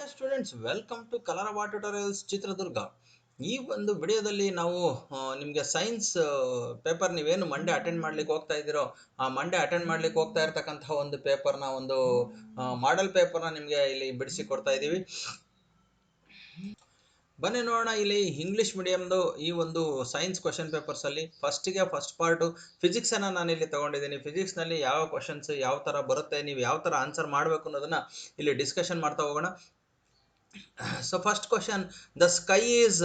Hi students, welcome to ಕಲರವ tutorials Chitradurga. ಈ ಒಂದು ವಿಡಿಯೋದಲ್ಲಿ ನಾವು ನಿಮಗೆ ಸೈನ್ಸ್ ಪೇಪರ್ ನೀವೇನು ಮಂಡೇ ಅಟೆಂಡ್ ಮಾಡ್ಲಿಕ್ಕೆ ಹೋಗ್ತಾ ಇದ್ದೀರೋ ಆ ಮಂಡೇ ಅಟೆಂಡ್ ಮಾಡ್ಲಿಕ್ಕೆ ಹೋಗ್ತಾ ಇರ್ತಕ್ಕಂತಹ ಒಂದು ಪೇಪರ್ನ ಒಂದು ಮಾಡೆಲ್ ಪೇಪರ್ನ ನಿಮಗೆ ಇಲ್ಲಿ ಬಿಡಿಸಿ ಕೊಡ್ತಾ ಇದ್ದೀವಿ. ಬನ್ನಿ ನೋಡೋಣ. ಇಲ್ಲಿ ಇಂಗ್ಲಿಷ್ ಮೀಡಿಯಮ್ದು ಈ ಒಂದು ಸೈನ್ಸ್ ಕ್ವಶನ್ ಪೇಪರ್ಸಲ್ಲಿ ಫಸ್ಟ್ ಪಾರ್ಟು ಫಿಸಿಕ್ಸನ್ನು ನಾನು ಇಲ್ಲಿ ತೊಗೊಂಡಿದ್ದೀನಿ. ಫಿಸಿಕ್ಸ್ನಲ್ಲಿ ಯಾವ ಕ್ವಶನ್ಸ್ ಯಾವ ಥರ ಬರುತ್ತೆ, ನೀವು ಯಾವ ಥರ ಆನ್ಸರ್ ಮಾಡಬೇಕು ಅನ್ನೋದನ್ನು ಇಲ್ಲಿ ಡಿಸ್ಕಷನ್ ಮಾಡ್ತಾ ಹೋಗೋಣ. So first question, the sky is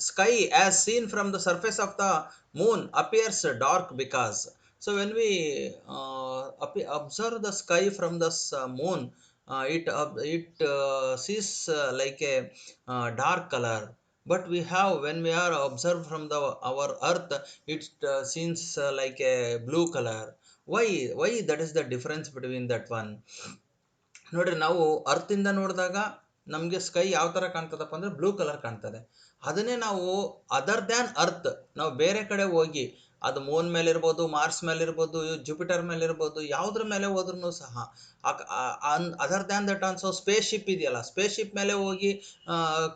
sky as seen from the surface of the moon appears dark because. So when we observe the sky from the moon, it sees like a dark color. But when we are observed from our earth, it seems like a blue color. Why that is the difference between that one? ನೋಡ್ರಿ, ನಾವು ಅರ್ತಿಂದ ನೋಡಿದಾಗ ನಮಗೆ sky ಯಾವ ಥರ ಕಾಣ್ತದಪ್ಪ ಅಂದರೆ blue colour ಕಾಣ್ತದೆ. ಅದನ್ನೇ ನಾವು ಅದರ್ ದ್ಯಾನ್ ಅರ್ತ್, ನಾವು ಬೇರೆ ಕಡೆ ಹೋಗಿ ಅದು ಮೂನ್ ಮೇಲೆ ಇರ್ಬೋದು, ಮಾರ್ಸ್ ಮೇಲೆ ಇರ್ಬೋದು, ಜುಪಿಟರ್ ಮೇಲೆ ಇರ್ಬೋದು, ಯಾವುದ್ರ ಮೇಲೆ ಹೋದ್ರೂ ಸಹ other than that also space ship ಇದೆಯಲ್ಲ, ಸ್ಪೇಸ್ ಶಿಪ್ ಮೇಲೆ ಹೋಗಿ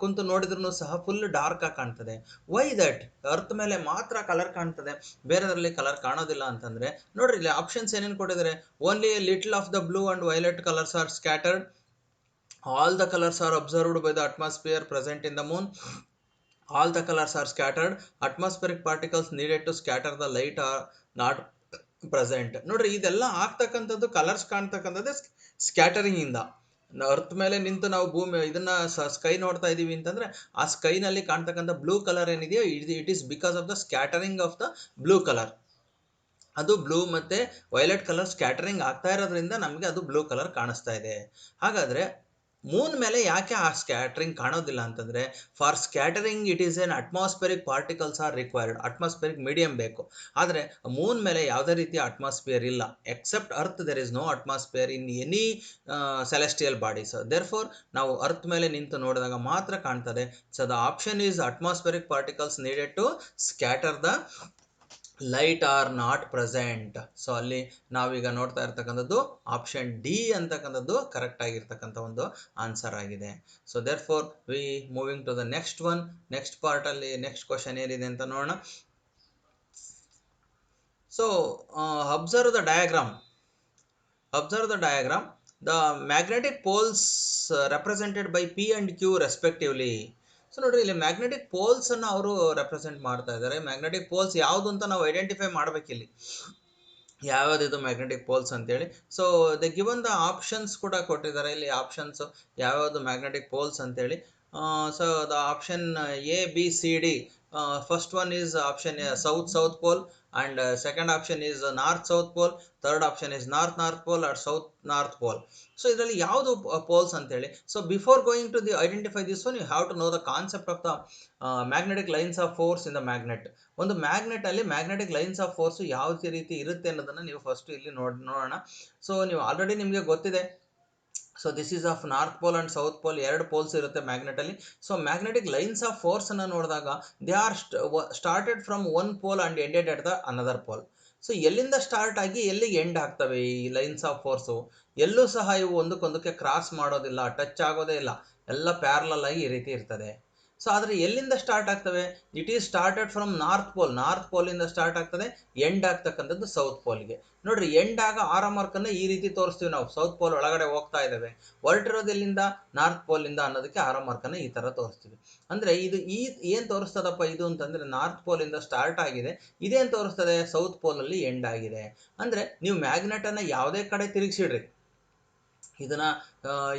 ಕುಂತು ನೋಡಿದ್ರೂ ಸಹ ಫುಲ್ ಡಾರ್ಕ್ ಆಗಿ ಕಾಣ್ತದೆ. Y that? ಅರ್ತ್ ಮೇಲೆ ಮಾತ್ರ ಕಲರ್ ಕಾಣ್ತದೆ, ಬೇರೆದ್ರಲ್ಲಿ ಕಲರ್ ಕಾಣೋದಿಲ್ಲ ಅಂತಂದರೆ ನೋಡ್ರಿ, ಇಲ್ಲಿ ಆಪ್ಷನ್ಸ್ ಏನೇನು ಕೊಟ್ಟಿದ್ದಾರೆ. Only A little of the blue and violet colours R scattered. All the colors are observed by the atmosphere present in the moon. All the colors are scattered. Atmospheric particles needed to scatter the light are not present. ನೋಡ್ರಿ, ಇದೆಲ್ಲ ಆಗ್ತಕ್ಕಂಥದ್ದು, colours ಕಾಣ್ತಕ್ಕಂಥದ್ದು scattering ಇಂದ. Earth ಮೇಲೆ ನಿಂತು ನಾವು ಭೂಮಿ ಇದನ್ನ sky ನೋಡ್ತಾ ಇದೀವಿ ಅಂತಂದ್ರೆ ಆ ಸ್ಕೈನಲ್ಲಿ ಕಾಣ್ತಕ್ಕಂಥ ಬ್ಲೂ ಕಲರ್ ಏನಿದೆಯೋ it is because of the scattering of the blue colour. ಅದು ಬ್ಲೂ ಮತ್ತು ವೈಲೆಟ್ ಕಲರ್ ಸ್ಕ್ಯಾಟರಿಂಗ್ ಆಗ್ತಾ ಇರೋದ್ರಿಂದ ನಮಗೆ ಅದು ಬ್ಲೂ ಕಲರ್ ಕಾಣಿಸ್ತಾ ಇದೆ. ಹಾಗಾದರೆ ಮೂನ್ ಮೇಲೆ ಯಾಕೆ ಆ ಸ್ಕ್ಯಾಟರಿಂಗ್ ಕಾಣೋದಿಲ್ಲ ಅಂತಂದರೆ, for scattering it is an atmospheric particles are required. Atmospheric medium ಬೇಕು. ಆದರೆ ಮೂನ್ ಮೇಲೆ ಯಾವುದೇ ರೀತಿಯ ಅಟ್ಮಾಸ್ಫಿಯರ್ ಇಲ್ಲ. Except earth there is no atmosphere in any celestial bodies. Therefore ನಾವು ಅರ್ತ್ ಮೇಲೆ ನಿಂತು ನೋಡಿದಾಗ ಮಾತ್ರ ಕಾಣ್ತದೆ. So the option is atmospheric particles needed to scatter the light are not present. So ಅಲ್ಲಿ ನಾವೀಗ ನೋಡ್ತಾ ಇರ್ತಕ್ಕಂಥದ್ದು ಆಪ್ಷನ್ ಡಿ ಅಂತಕ್ಕಂಥದ್ದು ಕರೆಕ್ಟ್ ಆಗಿರ್ತಕ್ಕಂಥ ಒಂದು ಆನ್ಸರ್ ಆಗಿದೆ. So therefore we moving to the next one. Next ಪಾರ್ಟಲ್ಲಿ ನೆಕ್ಸ್ಟ್ ಕ್ವಶನ್ ಏನಿದೆ ಅಂತ ನೋಡೋಣ. So observe the diagram. The magnetic poles represented by P and Q respectively. So ನೋಡ್ರಿ, ಇಲ್ಲಿ ಮ್ಯಾಗ್ನೆಟಿಕ್ ಪೋಲ್ಸ್ ಅನ್ನು ಅವರು ರೆಪ್ರೆಸೆಂಟ್ ಮಾಡ್ತಾ ಇದ್ದಾರೆ. ಮ್ಯಾಗ್ನೆಟಿಕ್ ಪೋಲ್ಸ್ ಯಾವುದು ಅಂತ ನಾವು ಐಡೆಂಟಿಫೈ ಮಾಡಬೇಕಿಲ್ಲಿ, ಯಾವ್ಯಾವ್ದಿದು ಮ್ಯಾಗ್ನೆಟಿಕ್ ಪೋಲ್ಸ್ ಅಂತೇಳಿ. So the given the options ಕೂಡ ಕೊಟ್ಟಿದ್ದಾರೆ ಇಲ್ಲಿ, ಆಪ್ಷನ್ಸ್ ಯಾವ್ಯಾವುದು ಮ್ಯಾಗ್ನೆಟಿಕ್ ಪೋಲ್ಸ್ ಅಂತೇಳಿ. So the option A B C D. First one is option south pole, and second option is north south pole, third option is north pole or south north pole. So ಇದರಲ್ಲಿ ಯಾವುದು poles ಅಂತೇಳಿ. So before going to the identify this one, you have to know the concept of the magnetic lines of force in the magnet. ಒಂದು magnet ಅಲ್ಲಿ magnetic lines of force ಯಾವ ರೀತಿ ಇರುತ್ತೆ ಅನ್ನೋದನ್ನ ನೀವು ಫಸ್ಟ್ ಇಲ್ಲಿ ನೋಡೋಣ. ಸೊ ನೀವು ಆಲ್ರೆಡಿ ನಿಮಗೆ ಗೊತ್ತಿದೆ. So this is of north pole and south pole, ಎರಡು ಪೋಲ್ಸ್ ಇರುತ್ತೆ ಮ್ಯಾಗ್ನೆಟಲ್ಲಿ. ಸೊ ಮ್ಯಾಗ್ನೆಟಿಕ್ ಲೈನ್ಸ್ ಆಫ್ ಫೋರ್ಸನ್ನು ನೋಡಿದಾಗ they are started from one pole and ended at the another pole. So ಎಲ್ಲಿಂದ ಸ್ಟಾರ್ಟ್ ಆಗಿ ಎಲ್ಲಿಗೆ ಎಂಡ್ ಆಗ್ತವೆ ಈ ಲೈನ್ಸ್ ಆಫ್ ಫೋರ್ಸು? ಎಲ್ಲೂ ಸಹ ಇವು ಒಂದಕ್ಕೊಂದಕ್ಕೆ ಕ್ರಾಸ್ ಮಾಡೋದಿಲ್ಲ, ಟಚ್ ಆಗೋದೇ ಇಲ್ಲ, ಎಲ್ಲ ಪ್ಯಾರಲಲ್ ಆಗಿ ಈ ರೀತಿ ಇರ್ತದೆ. ಸೊ ಆದರೆ ಎಲ್ಲಿಂದ ಸ್ಟಾರ್ಟ್ ಆಗ್ತವೆ? It is started from north ಪೋಲಿಂದ ಸ್ಟಾರ್ಟ್ ಆಗ್ತದೆ, ಎಂಡ್ ಆಗ್ತಕ್ಕಂಥದ್ದು ಸೌತ್ ಪೋಲ್ಗೆ. ನೋಡ್ರಿ, ಎಂಡ್ ಆಗ ಆರೋ ಮಾರ್ಕನ್ನು ಈ ರೀತಿ ತೋರಿಸ್ತೀವಿ ನಾವು, ಸೌತ್ ಪೋಲ್ ಒಳಗಡೆ ಹೋಗ್ತಾ ಇದ್ದಾವೆ, ಹೊರಟಿರೋದೆಲ್ಲಿಂದ ನಾರ್ತ್ ಪೋಲಿಂದ ಅನ್ನೋದಕ್ಕೆ ಆರೋ ಮಾರ್ಕನ್ನು ಈ ಥರ ತೋರಿಸ್ತೀವಿ. ಅಂದರೆ ಇದು ಏನು ತೋರಿಸ್ತದಪ್ಪ ಇದು ಅಂತಂದರೆ, ನಾರ್ತ್ ಪೋಲಿಂದ ಸ್ಟಾರ್ಟ್ ಆಗಿದೆ, ಇದೇನು ತೋರಿಸ್ತದೆ? ಸೌತ್ ಪೋಲಲ್ಲಿ ಎಂಡ್ ಆಗಿದೆ. ಅಂದರೆ ನೀವು ಮ್ಯಾಗ್ನೆಟನ್ನು ಯಾವುದೇ ಕಡೆ ತಿರುಗಿಸಿಡ್ರಿ, ಇದನ್ನ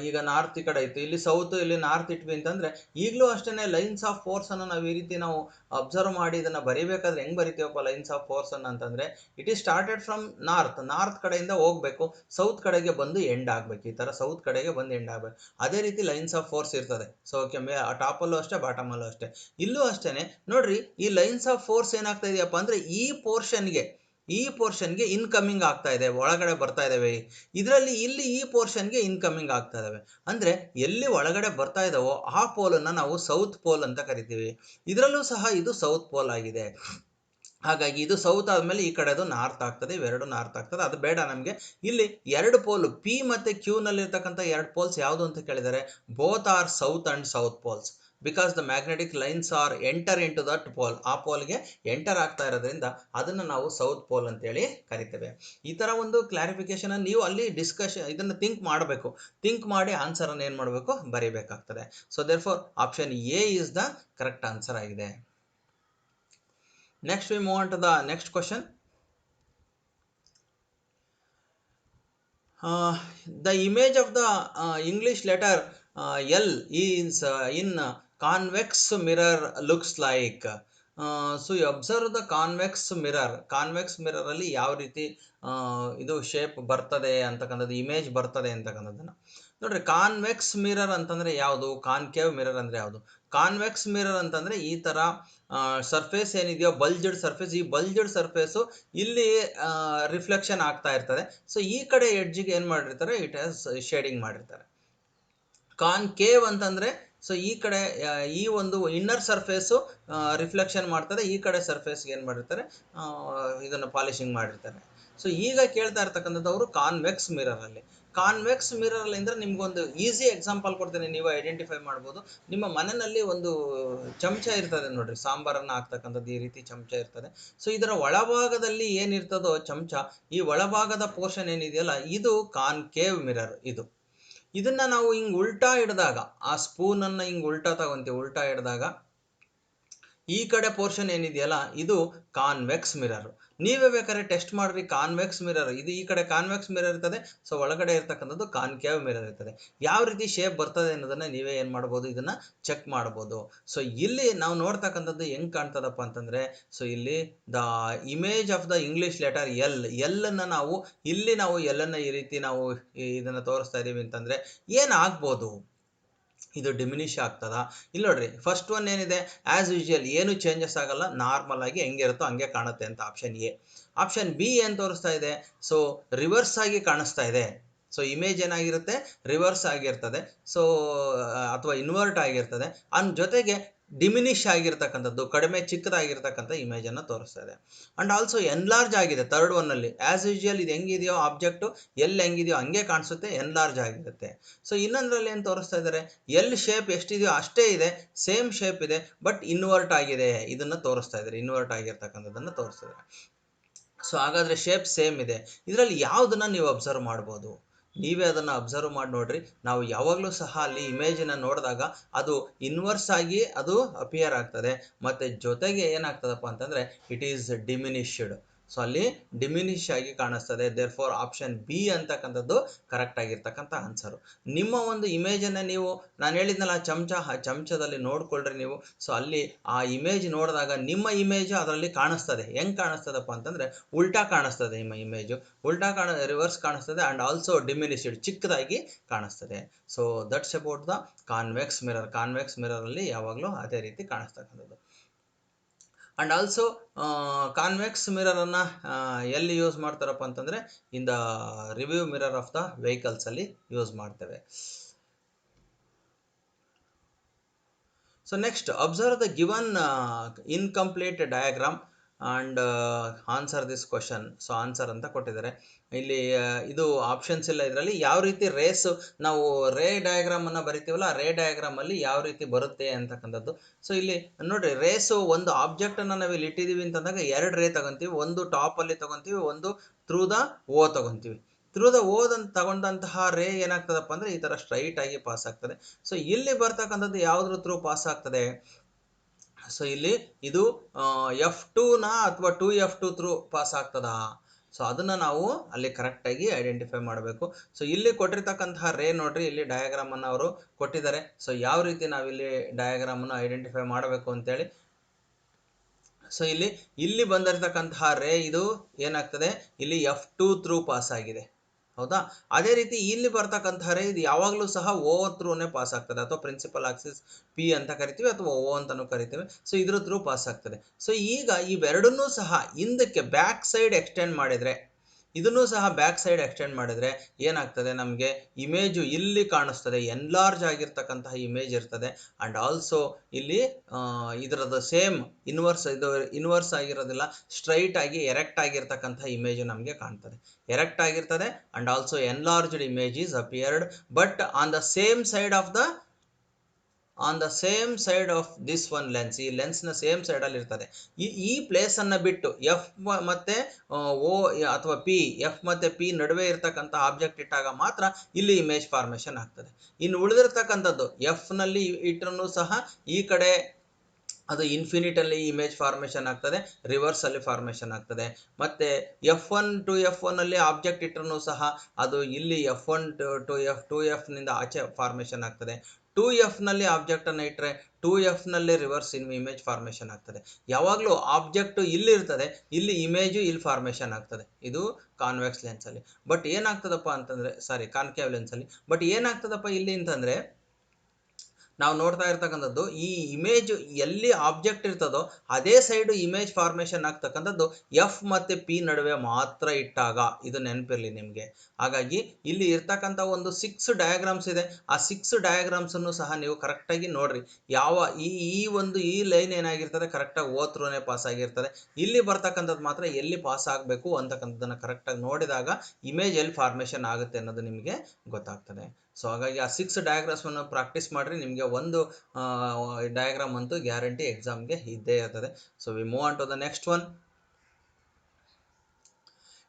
ಈಗ ನಾರ್ತ್ ಈ ಕಡೆ ಇತ್ತು, ಇಲ್ಲಿ ಸೌತ್, ಇಲ್ಲಿ ನಾರ್ತ್ ಇಟ್ವಿ ಅಂತಂದ್ರೆ ಈಗಲೂ ಅಷ್ಟೇ ಲೈನ್ಸ್ ಆಫ್ ಫೋರ್ಸ್ ಅನ್ನು ನಾವು ಈ ರೀತಿ ನಾವು ಅಬ್ಸರ್ವ್ ಮಾಡಿ ಇದನ್ನ ಬರಿಬೇಕಾದ್ರೆ ಹೆಂಗ್ ಬರಿತೀವಪ್ಪ ಲೈನ್ಸ್ ಆಫ್ ಫೋರ್ಸ್ ಅನ್ನು ಅಂತಂದ್ರೆ, it is started from north ಕಡೆಯಿಂದ ಹೋಗ್ಬೇಕು, ಸೌತ್ ಕಡೆಗೆ ಬಂದು ಎಂಡ್ ಆಗ್ಬೇಕು. ಈ ತರ ಸೌತ್ ಕಡೆಗೆ ಬಂದು ಎಂಡ್ ಆಗ್ಬೇಕು. ಅದೇ ರೀತಿ ಲೈನ್ಸ್ ಆಫ್ ಫೋರ್ಸ್ ಇರ್ತದೆ. ಸೊ ಓಕೆ, ಟಾಪಲ್ಲೂ ಅಷ್ಟೇ, ಬಾಟಮಲ್ಲೂ ಅಷ್ಟೇ, ಇಲ್ಲೂ ಅಷ್ಟೇನೆ. ನೋಡ್ರಿ, ಈ ಲೈನ್ಸ್ ಆಫ್ ಫೋರ್ಸ್ ಏನಾಗ್ತಾ ಇದೆಯಪ್ಪ ಅಂದ್ರೆ ಈ ಪೋರ್ಷನ್ಗೆ ಇನ್ಕಮಿಂಗ್ ಆಗ್ತಾ ಇದೆ, ಒಳಗಡೆ ಬರ್ತಾ ಇದಾವೆ. ಇದರಲ್ಲಿ ಇಲ್ಲಿ ಈ ಪೋರ್ಷನ್ಗೆ ಇನ್ಕಮಿಂಗ್ ಆಗ್ತಾ ಇದಾವೆ. ಅಂದ್ರೆ ಎಲ್ಲಿ ಒಳಗಡೆ ಬರ್ತಾ ಇದಾವೋ ಆ ಪೋಲನ್ನು ನಾವು ಸೌತ್ ಪೋಲ್ ಅಂತ ಕರಿತೀವಿ. ಇದರಲ್ಲೂ ಸಹ ಇದು ಸೌತ್ ಪೋಲ್ ಆಗಿದೆ. ಹಾಗಾಗಿ ಇದು ಸೌತ್ ಆದಮೇಲೆ ಈ ಕಡೆ ಅದು ನಾರ್ತ್ ಆಗ್ತದೆ, ಇವೆರಡು ನಾರ್ತ್ ಆಗ್ತದೆ, ಅದು ಬೇಡ ನಮಗೆ. ಇಲ್ಲಿ ಎರಡು ಪೋಲು ಪಿ ಮತ್ತು ಕ್ಯೂನಲ್ಲಿ ಇರ್ತಕ್ಕಂಥ ಎರಡು ಪೋಲ್ಸ್ ಯಾವುದು ಅಂತ ಕೇಳಿದರೆ both are south and south poles, because the magnetic lines are enter in to that pole, ಆ ಪೋಲ್ಗೆ ಎಂಟರ್ ಆಗ್ತಾ ಇರೋದ್ರಿಂದ ಅದನ್ನು ನಾವು ಸೌತ್ ಪೋಲ್ ಅಂತೇಳಿ ಕರಿತೇವೆ. ಈ ಥರ ಒಂದು ಕ್ಲಾರಿಫಿಕೇಶನ್ ನೀವು ಅಲ್ಲಿ ಇದನ್ನು ಥಿಂಕ್ ಮಾಡಬೇಕು, ಥಿಂಕ್ ಮಾಡಿ ಆನ್ಸರನ್ನು ಏನು ಮಾಡಬೇಕು, ಬರೀಬೇಕಾಗ್ತದೆ. So therefore option A is the correct answer ಆಗಿದೆ. Next we move on to the next question. The image of the English letter L is in convex mirror looks like. So you observe the convex mirror ಅಲ್ಲಿ ಯಾವ ರೀತಿ ಇದು shape ಬರ್ತದೆ ಅಂತಕ್ಕಂಥದ್ದು, image ಬರ್ತದೆ ಅಂತಕ್ಕಂಥದ್ದನ್ನು ನೋಡ್ರಿ. ಕಾನ್ವೆಕ್ಸ್ ಮಿರರ್ ಅಂತಂದ್ರೆ ಯಾವುದು, ಕಾನ್ಕೇವ್ ಮಿರರ್ ಅಂದ್ರೆ ಯಾವುದು? ಕಾನ್ವೆಕ್ಸ್ ಮಿರರ್ ಅಂತಂದ್ರೆ ಈ ತರ ಸರ್ಫೇಸ್ ಏನಿದೆಯೋ ಬಲ್ಜ್ಡ್ ಸರ್ಫೇಸ್, ಈ ಬಲ್ಜ್ಡ್ ಸರ್ಫೇಸು ಇಲ್ಲಿ ರಿಫ್ಲೆಕ್ಷನ್ ಆಗ್ತಾ ಇರ್ತದೆ. ಸೊ ಈ ಕಡೆ ಎಡ್ಜಿಗೆ ಏನು ಮಾಡಿರ್ತಾರೆ, ಇಟ್ ಹ್ಯಾಸ್ ಶೇಡಿಂಗ್ ಮಾಡಿರ್ತಾರೆ. ಕಾನ್ಕೇವ್ ಅಂತಂದ್ರೆ ಸೊ ಈ ಕಡೆ ಈ ಒಂದು ಇನ್ನರ್ ಸರ್ಫೇಸು ರಿಫ್ಲೆಕ್ಷನ್ ಮಾಡ್ತದೆ, ಈ ಕಡೆ ಸರ್ಫೇಸ್ಗೆ ಏನು ಮಾಡಿರ್ತಾರೆ, ಇದನ್ನು ಪಾಲಿಶಿಂಗ್ ಮಾಡಿರ್ತಾರೆ. ಸೊ ಈಗ ಕೇಳ್ತಾ ಇರ್ತಕ್ಕಂಥದ್ದು ಅವರು ಕಾನ್ವೆಕ್ಸ್ ಮಿರರಲ್ಲಿ. ಕಾನ್ವೆಕ್ಸ್ ಮಿರರ್ ಅಂದರೆ ನಿಮ್ಗೊಂದು ಈಸಿ ಎಕ್ಸಾಂಪಲ್ ಕೊಡ್ತೇನೆ, ನೀವು ಐಡೆಂಟಿಫೈ ಮಾಡ್ಬೋದು. ನಿಮ್ಮ ಮನೆಯಲ್ಲಿ ಒಂದು ಚಮಚ ಇರ್ತದೆ ನೋಡ್ರಿ, ಸಾಂಬಾರನ್ನು ಹಾಕ್ತಕ್ಕಂಥದ್ದು ಈ ರೀತಿ ಚಮಚ ಇರ್ತದೆ. ಸೊ ಇದರ ಒಳಭಾಗದಲ್ಲಿ ಏನಿರ್ತದೋ ಚಮಚ, ಈ ಒಳಭಾಗದ ಪೋರ್ಷನ್ ಏನಿದೆಯಲ್ಲ ಇದು ಕಾನ್ಕೇವ್ ಮಿರರ್. ಇದನ್ನ ನಾವು ಹಿಂಗ್ ಉಲ್ಟಾ ಹಿಡಿದಾಗ, ಆ ಸ್ಪೂನನ್ನು ಹಿಂಗ್ ಉಲ್ಟಾ ತಗೊಂತೀವಿ, ಉಲ್ಟಾ ಹಿಡಿದಾಗ ಈ ಕಡೆ ಪೋರ್ಷನ್ ಏನಿದೆಯಲ್ಲ ಇದು ಕಾನ್ವೆಕ್ಸ್ ಮಿರರ್. ನೀವೇ ಬೇಕಾದ್ರೆ ಟೆಸ್ಟ್ ಮಾಡ್ರಿ, ಕಾನ್ವೆಕ್ಸ್ ಮಿರರ್ ಇದು ಈ ಕಡೆ ಕಾನ್ವೆಕ್ಸ್ ಮಿರರ್ ಇರ್ತದೆ, ಸೊ ಒಳಗಡೆ ಇರ್ತಕ್ಕಂಥದ್ದು ಕಾನ್ಕೇವ್ ಮಿರರ್ ಇರ್ತದೆ. ಯಾವ ರೀತಿ ಶೇಪ್ ಬರ್ತದೆ ಅನ್ನೋದನ್ನ ನೀವೇ ಏನು ಮಾಡ್ಬೋದು, ಇದನ್ನ ಚೆಕ್ ಮಾಡ್ಬೋದು. ಸೊ ಇಲ್ಲಿ ನಾವು ನೋಡ್ತಕ್ಕಂಥದ್ದು ಹೆಂಗ್ ಕಾಣ್ತದಪ್ಪ ಅಂತಂದ್ರೆ, ಸೊ ಇಲ್ಲಿ the image of the English letter L ಅನ್ನ ನಾವು ಇಲ್ಲಿ ನಾವು ಎಲ್ಲನ್ನ ಈ ರೀತಿ ನಾವು ಇದನ್ನ ತೋರಿಸ್ತಾ ಇದೀವಿ ಅಂತಂದ್ರೆ ಏನಾಗ್ಬೋದು, ಇದು ಡಿಮಿನಿಷ್ ಆಗ್ತದ? ಇಲ್ಲಿ ನೋಡ್ರಿ, ಫಸ್ಟ್ ಒನ್ ಏನಿದೆ, ಆಸ್ ಯೂಶುವಲ್ ಏನು ಚೇಂಜಸ್ ಆಗಲ್ಲ, ನಾರ್ಮಲ್ ಆಗಿ ಹೆಂಗಿರುತ್ತೋ ಹಂಗೆ ಕಾಣುತ್ತೆ ಅಂತ ಆಪ್ಷನ್ ಎ. ಆಪ್ಷನ್ ಬಿ ಏನು ತೋರಿಸ್ತಾ ಇದೆ, ಸೊ ರಿವರ್ಸ್ ಆಗಿ ಕಾಣಿಸ್ತಾ ಇದೆ. ಸೊ ಇಮೇಜ್ ಏನಾಗಿರುತ್ತೆ, ರಿವರ್ಸ್ ಆಗಿರ್ತದೆ, ಸೊ ಅಥವಾ ಇನ್ವರ್ಟ್ ಆಗಿರ್ತದೆ, ಅನ್ ಜೊತೆಗೆ ಡಿಮಿನಿಷ್ ಆಗಿರ್ತಕ್ಕಂಥದ್ದು, ಕಡಿಮೆ ಚಿಕ್ಕದಾಗಿರ್ತಕ್ಕಂಥ ಇಮೇಜನ್ನು ತೋರಿಸ್ತಾ ಇದೆ. ಅಂಡ್ ಆಲ್ಸೋ ಎನ್ಲಾರ್ಜ್ ಆಗಿದೆ ಥರ್ಡ್ ಒನ್ನಲ್ಲಿ. ಆಸ್ ಯೂಶುವಲ್ ಇದು ಹೆಂಗಿದೆಯೋ ಆಬ್ಜೆಕ್ಟು ಎಲ್ಲಿ ಹೆಂಗಿದೆಯೋ ಹಂಗೆ ಕಾಣಿಸುತ್ತೆ, ಎನ್ಲಾರ್ಜ್ ಆಗಿರುತ್ತೆ. ಸೊ ಇನ್ನೊಂದರಲ್ಲಿ ಏನು ತೋರಿಸ್ತಾ ಇದ್ದಾರೆ, ಎಲ್ ಶೇಪ್ ಎಷ್ಟಿದೆಯೋ ಅಷ್ಟೇ ಇದೆ, ಸೇಮ್ ಶೇಪ್ ಇದೆ, ಬಟ್ ಇನ್ವರ್ಟ್ ಆಗಿದೆ, ಇದನ್ನು ತೋರಿಸ್ತಾ ಇದ್ದಾರೆ, ಇನ್ವರ್ಟ್ ಆಗಿರ್ತಕ್ಕಂಥದ್ದನ್ನು ತೋರಿಸ್ತಾ ಇದ್ದಾರೆ. ಸೊ ಹಾಗಾದರೆ ಶೇಪ್ ಸೇಮ್ ಇದೆ. ಇದರಲ್ಲಿ ಯಾವುದನ್ನು ನೀವು ಅಬ್ಸರ್ವ್ ಮಾಡ್ಬೋದು, ನೀವೇ ಅದನ್ನು ಅಬ್ಸರ್ವ್ ಮಾಡಿ ನೋಡ್ರಿ. ನಾವು ಯಾವಾಗಲೂ ಸಹ ಅಲ್ಲಿ ಇಮೇಜನ್ನು ನೋಡಿದಾಗ ಅದು ಇನ್ವರ್ಸ್ ಆಗಿ ಅದು ಅಪಿಯರ್ ಆಗ್ತದೆ, ಮತ್ತು ಜೊತೆಗೆ ಏನಾಗ್ತದಪ್ಪ ಅಂತಂದರೆ ಇಟ್ ಈಸ್ ಡಿಮಿನಿಷ್ಡ್. ಸೊ ಅಲ್ಲಿ ಡಿಮಿನಿಷ್ ಆಗಿ ಕಾಣಿಸ್ತದೆ. ದೇರ್ ಫಾರ್ ಆಪ್ಷನ್ ಬಿ ಅಂತಕ್ಕಂಥದ್ದು ಕರೆಕ್ಟ್ ಆಗಿರ್ತಕ್ಕಂಥ ಆನ್ಸರು. ನಿಮ್ಮ ಒಂದು ಇಮೇಜನ್ನು ನೀವು, ನಾನು ಹೇಳಿದ್ನಲ್ಲ ಆ ಚಮಚದಲ್ಲಿ ನೋಡ್ಕೊಳ್ರಿ ನೀವು. ಸೊ ಅಲ್ಲಿ ಆ ಇಮೇಜ್ ನೋಡಿದಾಗ ನಿಮ್ಮ ಇಮೇಜು ಅದರಲ್ಲಿ ಕಾಣಿಸ್ತದೆ. ಹೆಂಗೆ ಕಾಣಿಸ್ತದಪ್ಪ ಅಂತಂದರೆ ಉಲ್ಟಾ ಕಾಣಿಸ್ತದೆ, ನಿಮ್ಮ ಇಮೇಜು ಉಲ್ಟಾ ರಿವರ್ಸ್ ಕಾಣಿಸ್ತದೆ, ಆ್ಯಂಡ್ ಆಲ್ಸೋ ಡಿಮಿನಿಷ್ಡ್, ಚಿಕ್ಕದಾಗಿ ಕಾಣಿಸ್ತದೆ. So that's about the convex mirror. Convex ಮಿರರಲ್ಲಿ ಯಾವಾಗಲೂ ಅದೇ ರೀತಿ ಕಾಣಿಸ್ತಕ್ಕಂಥದ್ದು. ಆ್ಯಂಡ್ ಆಲ್ಸೋ ಕಾನ್ವೆಕ್ಸ್ ಮಿರರನ್ನು ಎಲ್ಲಿ ಯೂಸ್ ಮಾಡ್ತಾರಪ್ಪ ಅಂತಂದರೆ in the review mirror of the ವೆಹಿಕಲ್ಸಲ್ಲಿ ಯೂಸ್ ಮಾಡ್ತೇವೆ. So next, observe the given incomplete diagram and answer this question. So answer ಅಂತ ಕೊಟ್ಟಿದ್ದಾರೆ ಇಲ್ಲಿ. ಇದು ಆಪ್ಷನ್ಸ್ ಇಲ್ಲ ಇದರಲ್ಲಿ. ಯಾವ ರೀತಿ ರೇಸು ನಾವು ರೇ ಡಯಾಗ್ರಾಮನ್ನು ಬರಿತೀವಲ್ಲ, ಆ ರೇ ಡಯಾಗ್ರಾಮಲ್ಲಿ ಯಾವ ರೀತಿ ಬರುತ್ತೆ ಅಂತಕ್ಕಂಥದ್ದು. ಸೊ ಇಲ್ಲಿ ನೋಡಿರಿ, ರೇಸು ಒಂದು ಆಬ್ಜೆಕ್ಟನ್ನು ನಾವು ಇಲ್ಲಿ ಇಟ್ಟಿದ್ದೀವಿ ಅಂತಂದಾಗ ಎರಡು ರೇ ತಗೊತೀವಿ, ಒಂದು ಟಾಪಲ್ಲಿ ತಗೊತೀವಿ, ಒಂದು ಥ್ರೂ ದ ಓ ತಗೊತೀವಿ. ಥ್ರೂ ದ ಓದಂತ ತಗೊಂಡಂತಹ ರೇ ಏನಾಗ್ತದಪ್ಪ ಅಂದರೆ ಈ ಥರ ಸ್ಟ್ರೈಟ್ ಆಗಿ ಪಾಸ್ ಆಗ್ತದೆ. ಸೊ ಇಲ್ಲಿ ಬರ್ತಕ್ಕಂಥದ್ದು ಯಾವುದ್ರ ಥ್ರೂ ಪಾಸ್ ಆಗ್ತದೆ, ಸೊ ಇಲ್ಲಿ ಇದು F2ನ ಅಥವಾ 2F2 ಥ್ರೂ ಪಾಸ್ ಆಗ್ತದಾ? ಸೊ ಅದನ್ನು ನಾವು ಅಲ್ಲಿ ಕರೆಕ್ಟಾಗಿ ಐಡೆಂಟಿಫೈ ಮಾಡಬೇಕು. ಸೊ ಇಲ್ಲಿ ಕೊಟ್ಟಿರ್ತಕ್ಕಂತಹ ರೇ ನೋಡ್ರಿ, ಇಲ್ಲಿ ಡಯಾಗ್ರಾಮನ್ನು ಅವರು ಕೊಟ್ಟಿದ್ದಾರೆ. ಸೊ ಯಾವ ರೀತಿ ನಾವಿಲ್ಲಿ ಡಯಾಗ್ರಾಮನ್ನು ಐಡೆಂಟಿಫೈ ಮಾಡಬೇಕು ಅಂತೇಳಿ. ಸೊ ಇಲ್ಲಿ ಬಂದಿರತಕ್ಕಂತಹ ರೇ ಇದು ಏನಾಗ್ತದೆ, ಇಲ್ಲಿ F2 ಥ್ರೂ ಪಾಸ್ ಆಗಿದೆ, ಹೌದಾ? ಅದೇ ರೀತಿ ಇಲ್ಲಿ ಬರ್ತಕ್ಕಂಥ ರೇ ಇದು ಯಾವಾಗಲೂ ಸಹ ಓ ಥ್ರೂನೇ ಪಾಸ್ ಆಗ್ತದೆ, ಅಥವಾ ಪ್ರಿನ್ಸಿಪಲ್ ಆಕ್ಸಿಸ್ ಪಿ ಅಂತ ಕರಿತೀವಿ, ಅಥವಾ ಓ ಅಂತಲೂ ಕರಿತೀವಿ. ಸೊ ಇದ್ರ ಥ್ರೂ ಪಾಸ್ ಆಗ್ತದೆ. ಸೊ ಈಗ ಇವೆರಡನ್ನೂ ಸಹ ಹಿಂದಕ್ಕೆ ಬ್ಯಾಕ್ ಸೈಡ್ ಎಕ್ಸ್ಟೆಂಡ್ ಮಾಡಿದರೆ, ಇದನ್ನು ಸಹ ಬ್ಯಾಕ್ ಸೈಡ್ ಎಕ್ಸ್ಟೆಂಡ್ ಮಾಡಿದರೆ ಏನಾಗ್ತದೆ, ನಮಗೆ ಇಮೇಜು ಇಲ್ಲಿ ಕಾಣಿಸ್ತದೆ, ಎನ್ಲಾರ್ಜ್ ಆಗಿರ್ತಕ್ಕಂತಹ ಇಮೇಜ್ ಇರ್ತದೆ. ಆ್ಯಂಡ್ ಆಲ್ಸೋ ಇಲ್ಲಿ ಇದರದ್ದು ಸೇಮ್ ಇನ್ವರ್ಸ್ ಆಗಿರೋದಿಲ್ಲ, ಸ್ಟ್ರೈಟ್ ಆಗಿ ಎರೆಕ್ಟ್ ಆಗಿರ್ತಕ್ಕಂಥ ಇಮೇಜು ನಮಗೆ ಕಾಣ್ತದೆ, ಎರೆಕ್ಟ್ ಆಗಿರ್ತದೆ. And also enlarged image is appeared, but on the same side of this one lens, ಈ ಲೆನ್ಸ್ನ ಸೇಮ್ ಸೈಡಲ್ಲಿ ಇರ್ತದೆ. ಈ ಪ್ಲೇಸನ್ನು ಬಿಟ್ಟು ಎಫ್ ಮತ್ತು ಓ ಅಥವಾ ಪಿ, ಎಫ್ ಮತ್ತು ಪಿ ನಡುವೆ ಇರ್ತಕ್ಕಂಥ ಆಬ್ಜೆಕ್ಟ್ ಇಟ್ಟಾಗ ಮಾತ್ರ ಇಲ್ಲಿ ಇಮೇಜ್ ಫಾರ್ಮೇಷನ್ ಆಗ್ತದೆ. ಇನ್ನು ಉಳಿದಿರ್ತಕ್ಕಂಥದ್ದು ಎಫ್ನಲ್ಲಿ ಇಟ್ಟರೂ ಸಹ ಈ ಕಡೆ ಅದು ಇನ್ಫಿನಿಟಲ್ಲಿ ಇಮೇಜ್ ಫಾರ್ಮೇಷನ್ ಆಗ್ತದೆ, ರಿವರ್ಸಲ್ಲಿ ಫಾರ್ಮೇಷನ್ ಆಗ್ತದೆ. ಮತ್ತು F1 ಟು F1 ಅಲ್ಲಿ ಆಬ್ಜೆಕ್ಟ್ ಇಟ್ಟರೂ ಸಹ ಅದು ಇಲ್ಲಿ F1 ಟು ಎಫ್ನಿಂದ ಆಚೆ ಫಾರ್ಮೇಷನ್ ಆಗ್ತದೆ. 2Fನಲ್ಲಿ ಆಬ್ಜೆಕ್ಟನ್ನು ಇಟ್ಟರೆ 2Fನಲ್ಲಿ ರಿವರ್ಸ್ ಇಮೇಜ್ ಫಾರ್ಮೇಷನ್ ಆಗ್ತದೆ. ಯಾವಾಗಲೂ ಆಬ್ಜೆಕ್ಟು ಇಲ್ಲಿ ಇರ್ತದೆ, ಇಲ್ಲಿ ಇಮೇಜು ಇಲ್ಲಿ ಫಾರ್ಮೇಷನ್ ಆಗ್ತದೆ. ಇದು ಕಾನ್ವೆಕ್ಸ್ ಲೆನ್ಸಲ್ಲಿ. ಬಟ್ ಏನಾಗ್ತದಪ್ಪ ಅಂತಂದರೆ, ಕಾನ್ಕೇವ್ ಲೆನ್ಸಲ್ಲಿ. ಬಟ್ ಏನಾಗ್ತದಪ್ಪ ಇಲ್ಲಿ ಅಂತಂದರೆ, ನಾವು ನೋಡ್ತಾ ಇರ್ತಕ್ಕಂಥದ್ದು ಈ ಇಮೇಜ್ ಎಲ್ಲಿ ಆಬ್ಜೆಕ್ಟ್ ಇರ್ತದೋ ಅದೇ ಸೈಡು ಇಮೇಜ್ ಫಾರ್ಮೇಷನ್ ಆಗ್ತಕ್ಕಂಥದ್ದು ಎಫ್ ಮತ್ತು ಪಿ ನಡುವೆ ಮಾತ್ರ ಇಟ್ಟಾಗ. ಇದು ನೆನಪಿರಲಿ ನಿಮಗೆ. ಹಾಗಾಗಿ ಇಲ್ಲಿ ಇರ್ತಕ್ಕಂಥ ಒಂದು 6 ಡಯಾಗ್ರಾಮ್ಸ್ ಇದೆ. ಆ 6 ಡಯಾಗ್ರಾಮ್ಸನ್ನು ಸಹ ನೀವು ಕರೆಕ್ಟಾಗಿ ನೋಡ್ರಿ. ಈ ಲೈನ್ ಏನಾಗಿರ್ತದೆ, ಕರೆಕ್ಟಾಗಿ ಓದ್ರೂನೇ ಪಾಸ್ ಆಗಿರ್ತದೆ. ಇಲ್ಲಿ ಬರ್ತಕ್ಕಂಥದ್ದು ಮಾತ್ರ ಎಲ್ಲಿ ಪಾಸ್ ಆಗಬೇಕು ಅಂತಕ್ಕಂಥದ್ದನ್ನು ಕರೆಕ್ಟಾಗಿ ನೋಡಿದಾಗ ಇಮೇಜ್ ಎಲ್ಲಿ ಫಾರ್ಮೇಷನ್ ಆಗುತ್ತೆ ಅನ್ನೋದು ನಿಮಗೆ ಗೊತ್ತಾಗ್ತದೆ. ಸೊ ಹಾಗಾಗಿ ಆ 6 ಡಯಾಗ್ರಾಮ್ಸನ್ನು ಪ್ರಾಕ್ಟೀಸ್ ಮಾಡಿರಿ. ನಿಮಗೆ ಒಂದು ಡಯಾಗ್ರಾಮ್ ಅಂತೂ ಗ್ಯಾರಂಟಿ ಎಕ್ಸಾಮ್ಗೆ ಇದ್ದೇ ಇರ್ತದೆ. So we move on to the next one.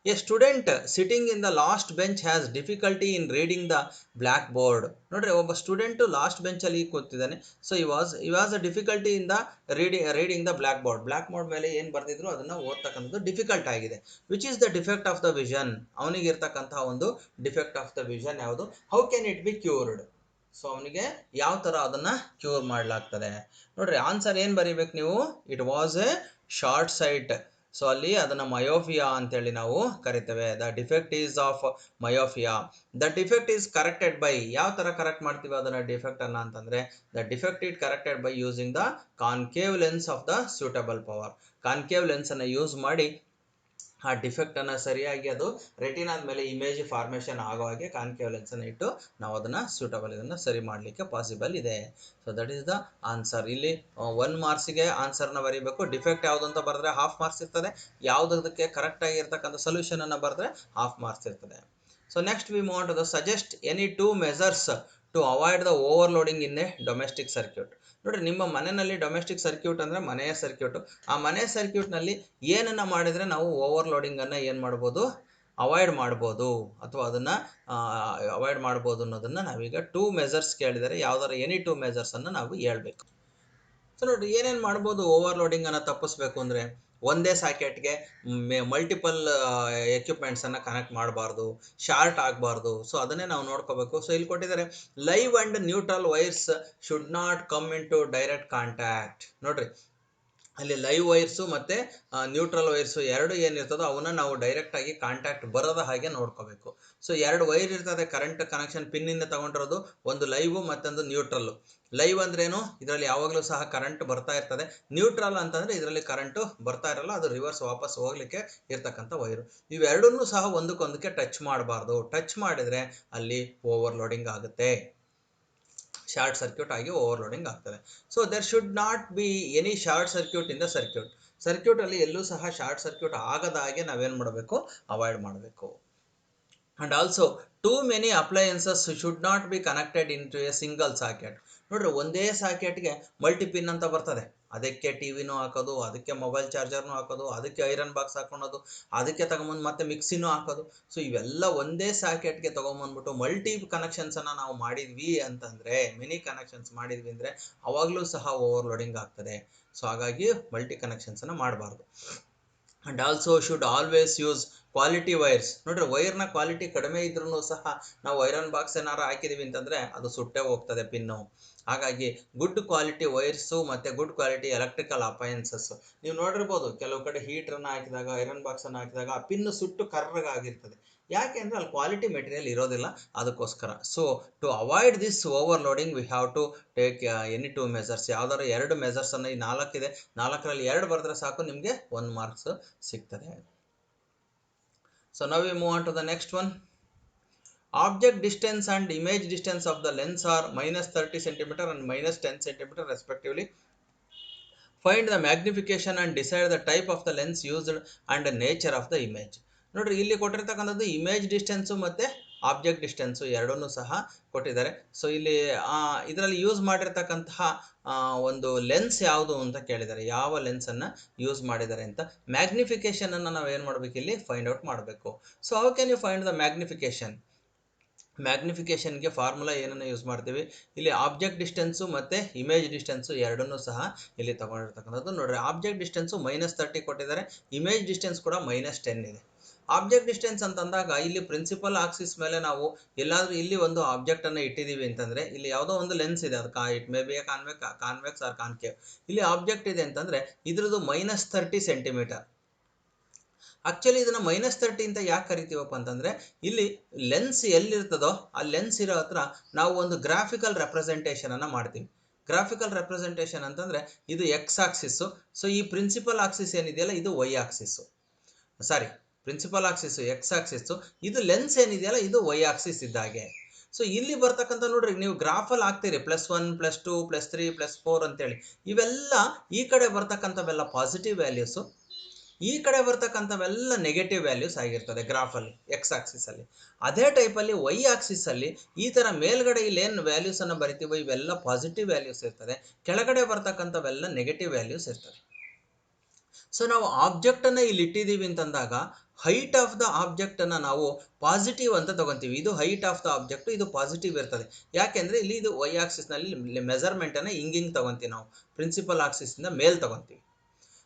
A student sitting in the last bench has difficulty in reading the black board. ನೋಡ್ರಿ, ಒಬ್ಬ ಸ್ಟೂಡೆಂಟು ಲಾಸ್ಟ್ ಬೆಂಚಲ್ಲಿ ಕೂತಿದ್ದಾನೆ. ಸೊ ಈ was a difficulty in the reading the black board ಮೇಲೆ ಏನು ಬರ್ತಿದ್ರು ಅದನ್ನು ಓದ್ತಕ್ಕಂಥದ್ದು ಡಿಫಿಕಲ್ಟ್ ಆಗಿದೆ. Which is the defect of the vision? ಅವನಿಗೆ ಇರ್ತಕ್ಕಂತಹ ಒಂದು ಡಿಫೆಕ್ಟ್ ಆಫ್ ದ ವಿಷನ್ ಯಾವುದು? How can it be cured? So ಅವನಿಗೆ ಯಾವ ಥರ ಅದನ್ನು ಕ್ಯೂರ್ ಮಾಡಲಾಗ್ತದೆ? ನೋಡ್ರಿ, ಆನ್ಸರ್ ಏನು ಬರೀಬೇಕು ನೀವು? It was a short sight. So ಅಲ್ಲಿ ಅದನ್ನು ಮಯೋಫಿಯಾ ಅಂತೇಳಿ ನಾವು ಕರಿತೇವೆ. The defect is of myopia. The defect is corrected by, ಯಾವ ಥರ ಕರೆಕ್ಟ್ ಮಾಡ್ತೀವಿ ಅದನ್ನು ಡಿಫೆಕ್ಟನ್ನು ಅಂತಂದರೆ, the defect it corrected by using the concave lens of the suitable power. Concave ಲೆನ್ಸನ್ನು ಯೂಸ್ ಮಾಡಿ ಆ ಡಿಫೆಕ್ಟನ್ನು ಸರಿಯಾಗಿ ಅದು ರೆಟಿನಾದ ಮೇಲೆ ಇಮೇಜ್ ಫಾರ್ಮೇಷನ್ ಆಗೋ ಹಾಗೆ ಕಾನ್ಕೇವ್ ಲೆನ್ಸನ್ನು ಇಟ್ಟು ನಾವು ಅದನ್ನು ಸೂಟಬಲ್ ಇದನ್ನು ಸರಿ ಮಾಡಲಿಕ್ಕೆ ಪಾಸಿಬಲ್ ಇದೆ. So that is the answer. ಇಲ್ಲಿ 1 ಮಾರ್ಕ್ಸಿಗೆ ಆನ್ಸರ್ನ ಬರೀಬೇಕು. ಡಿಫೆಕ್ಟ್ ಯಾವುದು ಅಂತ ಬರೆದ್ರೆ ಹಾಫ್ ಮಾರ್ಕ್ಸ್ ಇರ್ತದೆ, ಯಾವುದಕ್ಕೆ ಕರೆಕ್ಟಾಗಿ ಇರ್ತಕ್ಕಂಥ ಸೊಲ್ಯೂಷನನ್ನು ಬರೆದ್ರೆ ಹಾಫ್ ಮಾರ್ಕ್ಸ್ ಇರ್ತದೆ. So next we move on to the suggest any 2 measures to avoid the overloading in a domestic circuit. ನೋಡಿರಿ, ನಿಮ್ಮ ಮನೆಯಲ್ಲಿ ಡೊಮೆಸ್ಟಿಕ್ ಸರ್ಕ್ಯೂಟ್ ಅಂದರೆ ಮನೆಯ ಸರ್ಕ್ಯೂಟು. ಆ ಮನೆಯ ಸರ್ಕ್ಯೂಟ್ನಲ್ಲಿ ಏನನ್ನು ಮಾಡಿದರೆ ನಾವು ಓವರ್ಲೋಡಿಂಗನ್ನು ಏನು ಮಾಡ್ಬೋದು? ಅವಾಯ್ಡ್ ಮಾಡ್ಬೋದು, ಅಥವಾ ಅದನ್ನು ಅವಾಯ್ಡ್ ಮಾಡ್ಬೋದು ಅನ್ನೋದನ್ನು ನಾವೀಗ 2 ಮೆಜರ್ಸ್ ಕೇಳಿದರೆ ಯಾವುದಾದ್ರು ಎನಿ 2 ಮೆಜರ್ಸನ್ನು ನಾವು ಹೇಳ್ಬೇಕು. ಸೊ ನೋಡಿರಿ, ಏನೇನು ಮಾಡ್ಬೋದು ಓವರ್ಲೋಡಿಂಗನ್ನು ತಪ್ಪಿಸ್ಬೇಕು ಅಂದರೆ, ಒಂದೇ ಸಾಕೆಟ್ಗೆ ಮಲ್ಟಿಪಲ್ ಎಕ್ವಿಪ್ಮೆಂಟ್ಸನ್ನು ಕನೆಕ್ಟ್ ಮಾಡಬಾರ್ದು, ಶಾರ್ಟ್ ಆಗಬಾರ್ದು. ಸೊ ಅದನ್ನೇ ನಾವು ನೋಡ್ಕೋಬೇಕು. ಸೊ ಇಲ್ಲಿ ಕೊಟ್ಟಿದ್ದಾರೆ, live and neutral wires should not come in to direct contact. ನೋಡಿರಿ, ಅಲ್ಲಿ ಲೈವ್ ವೈರ್ಸು ಮತ್ತು ನ್ಯೂಟ್ರಲ್ ವೈರ್ಸು ಎರಡು ಏನಿರ್ತದೋ ಅವನ್ನ ನಾವು ಡೈರೆಕ್ಟಾಗಿ ಕಾಂಟ್ಯಾಕ್ಟ್ ಬರೋದ ಹಾಗೆ ನೋಡ್ಕೋಬೇಕು. ಸೊ 2 ವೈರ್ ಇರ್ತದೆ, ಕರೆಂಟ್ ಕನೆಕ್ಷನ್ ಪಿನ್ನಿಂದ ತೊಗೊಂಡಿರೋದು, ಒಂದು ಲೈವು ಮತ್ತೊಂದು ನ್ಯೂಟ್ರಲ್ಲು. ಲೈವ್ ಅಂದ್ರೇನು? ಇದರಲ್ಲಿ ಯಾವಾಗಲೂ ಸಹ ಕರೆಂಟ್ ಬರ್ತಾ ಇರ್ತದೆ. ನ್ಯೂಟ್ರಲ್ ಅಂತಂದರೆ ಇದರಲ್ಲಿ ಕರೆಂಟು ಬರ್ತಾ ಇರಲ್ಲ, ಅದು ರಿವರ್ಸ್ ವಾಪಸ್ ಹೋಗಲಿಕ್ಕೆ ಇರ್ತಕ್ಕಂಥ ವೈರು. ಇವೆರಡನ್ನೂ ಸಹ ಒಂದಕ್ಕೊಂದಕ್ಕೆ ಟಚ್ ಮಾಡಬಾರ್ದು. ಟಚ್ ಮಾಡಿದರೆ ಅಲ್ಲಿ ಓವರ್ಲೋಡಿಂಗ್ ಆಗುತ್ತೆ, ಶಾರ್ಟ್ ಸರ್ಕ್ಯೂಟ್ ಆಗಿ ಓವರ್ಲೋಡಿಂಗ್ ಆಗ್ತದೆ. So there should not be any short circuit in the ಸರ್ಕ್ಯೂಟಲ್ಲಿ ಎಲ್ಲೂ ಸಹ ಶಾರ್ಟ್ ಸರ್ಕ್ಯೂಟ್ ಆಗದ ಹಾಗೆ ನಾವೇನು ಮಾಡಬೇಕು? ಅವಾಯ್ಡ್ ಮಾಡಬೇಕು. And also too many appliances should not be connected in to a single socket. ನೋಡ್ರಿ, ಒಂದೇ ಸಾಕೆಟ್ಗೆ ಮಲ್ಟಿಪಿನ್ ಅಂತ ಬರ್ತದೆ. ಅದಕ್ಕೆ ಟಿ ವಿನೂ ಹಾಕೋದು, ಅದಕ್ಕೆ ಮೊಬೈಲ್ ಚಾರ್ಜರ್ನೂ ಹಾಕೋದು, ಅದಕ್ಕೆ ಐರನ್ ಬಾಕ್ಸ್ ಹಾಕೊಳೋದು, ಅದಕ್ಕೆ ತಗೊಂಬಂದು ಮತ್ತೆ ಮಿಕ್ಸಿನೂ ಹಾಕೋದು. ಸೊ ಇವೆಲ್ಲ ಒಂದೇ ಸಾಕೆಟ್ಗೆ ತೊಗೊಂಬಂದ್ಬಿಟ್ಟು ಮಲ್ಟಿ ಕನೆಕ್ಷನ್ಸನ್ನು ನಾವು ಮಾಡಿದ್ವಿ ಅಂತಂದರೆ, ಮಿನಿ ಕನೆಕ್ಷನ್ಸ್ ಮಾಡಿದ್ವಿ ಅಂದರೆ ಅವಾಗಲೂ ಸಹ ಓವರ್ಲೋಡಿಂಗ್ ಆಗ್ತದೆ. ಸೊ ಹಾಗಾಗಿ ಮಲ್ಟಿ ಕನೆಕ್ಷನ್ಸನ್ನು ಮಾಡಬಾರ್ದು. And also should always use quality wires. ನೋಡ್ರಿ, ವೈರ್ನ ಕ್ವಾಲಿಟಿ ಕಡಿಮೆ ಇದ್ರೂ ಸಹ ನಾವು ಐರನ್ ಬಾಕ್ಸ್ ಏನಾರು ಹಾಕಿದ್ದೀವಿ ಅಂತಂದರೆ ಅದು ಸುಟ್ಟೇ ಹೋಗ್ತದೆ ಪಿನ್ನು. ಹಾಗಾಗಿ ಗುಡ್ ಕ್ವಾಲಿಟಿ ವೈರ್ಸು ಮತ್ತು ಗುಡ್ ಕ್ವಾಲಿಟಿ ಎಲೆಕ್ಟ್ರಿಕಲ್ ಅಪ್ಲಯನ್ಸಸ್ಸು. ನೀವು ನೋಡಿರ್ಬೋದು, ಕೆಲವು ಕಡೆ ಹೀಟ್ರನ್ನು ಹಾಕಿದಾಗ, ಐರನ್ ಬಾಕ್ಸನ್ನು ಹಾಕಿದಾಗ ಆ ಪಿನ್ನು ಸುಟ್ಟು ಕರ್ರಗಾಗಿರ್ತದೆ. ಯಾಕೆ ಅಂದರೆ ಅಲ್ಲಿ ಕ್ವಾಲಿಟಿ ಮೆಟೀರಿಯಲ್ ಇರೋದಿಲ್ಲ, ಅದಕ್ಕೋಸ್ಕರ. So to avoid this overloading we have to take any 2 measures. ಯಾವ್ದಾದ್ರು 2 ಮೆಜರ್ಸನ್ನು, ಈ 4 ಇದೆ, 4ರಲ್ಲಿ 2 ಬರೆದ್ರೆ ಸಾಕು, ನಿಮಗೆ 1 ಮಾರ್ಕ್ಸ್ ಸಿಗ್ತದೆ. So now we move on to the next one. Object distance and image distance of the lens are minus 30 centimeter and minus 10 centimeter respectively. Find the magnification and decide the type of the lens used and the nature of the image. ನೋಡ್ರಿ ಇಲ್ಲಿ ಕೊಟ್ಟಿರ್ತಕ್ಕಂಥದ್ದು image distance ಮತ್ತು object distance ಎರಡನ್ನೂ ಸಹ ಕೊಟ್ಟಿದ್ದಾರೆ. So ಇಲ್ಲಿ ಇದರಲ್ಲಿ use ಮಾಡಿರ್ತಕ್ಕಂತಹ ಒಂದು ಲೆನ್ಸ್ ಯಾವುದು ಅಂತ ಕೇಳಿದ್ದಾರೆ, ಯಾವ ಲೆನ್ಸನ್ನು ಯೂಸ್ ಮಾಡಿದ್ದಾರೆ ಅಂತ. ಮ್ಯಾಗ್ನಿಫಿಕೇಷನನ್ನು ನಾವು ಏನು ಮಾಡಬೇಕು, ಇಲ್ಲಿ ಫೈಂಡ್ ಔಟ್ ಮಾಡಬೇಕು. So how can you find the magnification? ಮ್ಯಾಗ್ನಿಫಿಕೇಷನ್ಗೆ ಫಾರ್ಮುಲಾ ಏನನ್ನು ಯೂಸ್ ಮಾಡ್ತೀವಿ, ಇಲ್ಲಿ ಆಬ್ಜೆಕ್ಟ್ ಡಿಸ್ಟೆನ್ಸು ಮತ್ತು ಇಮೇಜ್ ಡಿಸ್ಟೆನ್ಸು ಎರಡನ್ನೂ ಸಹ ಇಲ್ಲಿ ತೊಗೊಂಡಿರ್ತಕ್ಕಂಥದ್ದು. ನೋಡಿರಿ, ಆಬ್ಜೆಕ್ಟ್ ಡಿಸ್ಟೆನ್ಸು ಮೈನಸ್ 30 ಕೊಟ್ಟಿದ್ದಾರೆ, ಇಮೇಜ್ ಡಿಸ್ಟೆನ್ಸ್ ಕೂಡ ಮೈನಸ್ 10 ಇದೆ. ಆಬ್ಜೆಕ್ಟ್ ಡಿಸ್ಟೆನ್ಸ್ ಅಂತಂದಾಗ ಇಲ್ಲಿ ಪ್ರಿನ್ಸಿಪಲ್ ಆಕ್ಸಿಸ್ ಮೇಲೆ ನಾವು ಎಲ್ಲಾದರೂ ಇಲ್ಲಿ ಒಂದು ಆಬ್ಜೆಕ್ಟನ್ನು ಇಟ್ಟಿದ್ದೀವಿ ಅಂತಂದರೆ, ಇಲ್ಲಿ ಯಾವುದೋ ಒಂದು ಲೆನ್ಸ್ ಇದೆ, ಅದು it may be a convex or concave. ಇಲ್ಲಿ ಆಬ್ಜೆಕ್ಟ್ ಇದೆ ಅಂತಂದರೆ ಇದ್ರದ್ದು ಮೈನಸ್ 30 ಸೆಂಟಿಮೀಟರ್. ಆಕ್ಚುಲಿ ಇದನ್ನು ಮೈನಸ್ 30 ಅಂತ ಯಾಕೆ ಕರಿತೀವಪ್ಪ ಅಂತಂದರೆ, ಇಲ್ಲಿ ಲೆನ್ಸ್ ಎಲ್ಲಿರ್ತದೋ ಆ ಲೆನ್ಸ್ ಇರೋ ಹತ್ರ ನಾವು ಒಂದು ಗ್ರಾಫಿಕಲ್ ರೆಪ್ರೆಸೆಂಟೇಷನನ್ನು ಮಾಡ್ತೀವಿ. ಗ್ರಾಫಿಕಲ್ ರೆಪ್ರೆಸೆಂಟೇಷನ್ ಅಂತಂದರೆ ಇದು ಎಕ್ಸ್ ಆಕ್ಸಿಸ್ಸು. ಸೊ ಈ ಪ್ರಿನ್ಸಿಪಲ್ ಆಕ್ಸಿಸ್ ಏನಿದೆಯಲ್ಲ ಇದು ವೈ ಆಕ್ಸಿಸ್ಸು, ಸಾರಿ ಪ್ರಿನ್ಸಿಪಲ್ ಆಕ್ಸಿಸ್ಸು ಎಕ್ಸ್ ಆಕ್ಸಿಸ್ಸು, ಇದು ಲೆನ್ಸ್ ಏನಿದೆಯಲ್ಲ ಇದು ವೈ ಆಕ್ಸಿಸ್ ಇದ್ದಾಗೆ. ಸೊ ಇಲ್ಲಿ ಬರ್ತಕ್ಕಂಥ ನೋಡ್ರಿ, ನೀವು ಗ್ರಾಫಲ್ಲಿ ಹಾಕ್ತೀರಿ +1 +2 +3 +4 ಅಂತೇಳಿ, ಇವೆಲ್ಲ ಈ ಕಡೆ ಬರ್ತಕ್ಕಂಥವೆಲ್ಲ ಪಾಸಿಟಿವ್ ವ್ಯಾಲ್ಯೂಸು, ಈ ಕಡೆ ಬರ್ತಕ್ಕಂಥವೆಲ್ಲ ನೆಗೆಟಿವ್ ವ್ಯಾಲ್ಯೂಸ್ ಆಗಿರ್ತದೆ ಗ್ರಾಫಲ್ಲಿ ಎಕ್ಸ್ ಆಕ್ಸಿಸಲ್ಲಿ. ಅದೇ ಟೈಪಲ್ಲಿ ವೈ ಆಕ್ಸಿಸಲ್ಲಿ ಈ ಥರ ಮೇಲ್ಗಡೆ ಇಲ್ಲಿ ಏನು ವ್ಯಾಲ್ಯೂಸನ್ನು ಬರಿತೀವೋ ಇವೆಲ್ಲ ಪಾಸಿಟಿವ್ ವ್ಯಾಲ್ಯೂಸ್ ಇರ್ತದೆ, ಕೆಳಗಡೆ ಬರ್ತಕ್ಕಂಥವೆಲ್ಲ ನೆಗೆಟಿವ್ ವ್ಯಾಲ್ಯೂಸ್ ಇರ್ತದೆ. ಸೊ ನಾವು ಆಬ್ಜೆಕ್ಟನ್ನು ಇಲ್ಲಿ ಇಟ್ಟಿದ್ದೀವಿ ಅಂತಂದಾಗ ಹೈಟ್ ಆಫ್ ದ ಆಬ್ಜೆಕ್ಟನ್ನು ನಾವು ಪಾಸಿಟಿವ್ ಅಂತ ತೊಗೊತೀವಿ. ಇದು ಹೈಟ್ ಆಫ್ ದ ಆಬ್ಜೆಕ್ಟ್, ಇದು ಪಾಸಿಟಿವ್ ಇರ್ತದೆ. ಯಾಕೆಂದರೆ ಇಲ್ಲಿ ಇದು ವೈ ಆಕ್ಸಿಸ್ನಲ್ಲಿ ಮೆಜರ್ಮೆಂಟನ್ನು ಹಿಂಗೆ ತೊಗೊತೀವಿ, ನಾವು ಪ್ರಿನ್ಸಿಪಲ್ ಆಕ್ಸಿಸಿಂದ ಮೇಲ್ ತೊಗೊತೀವಿ.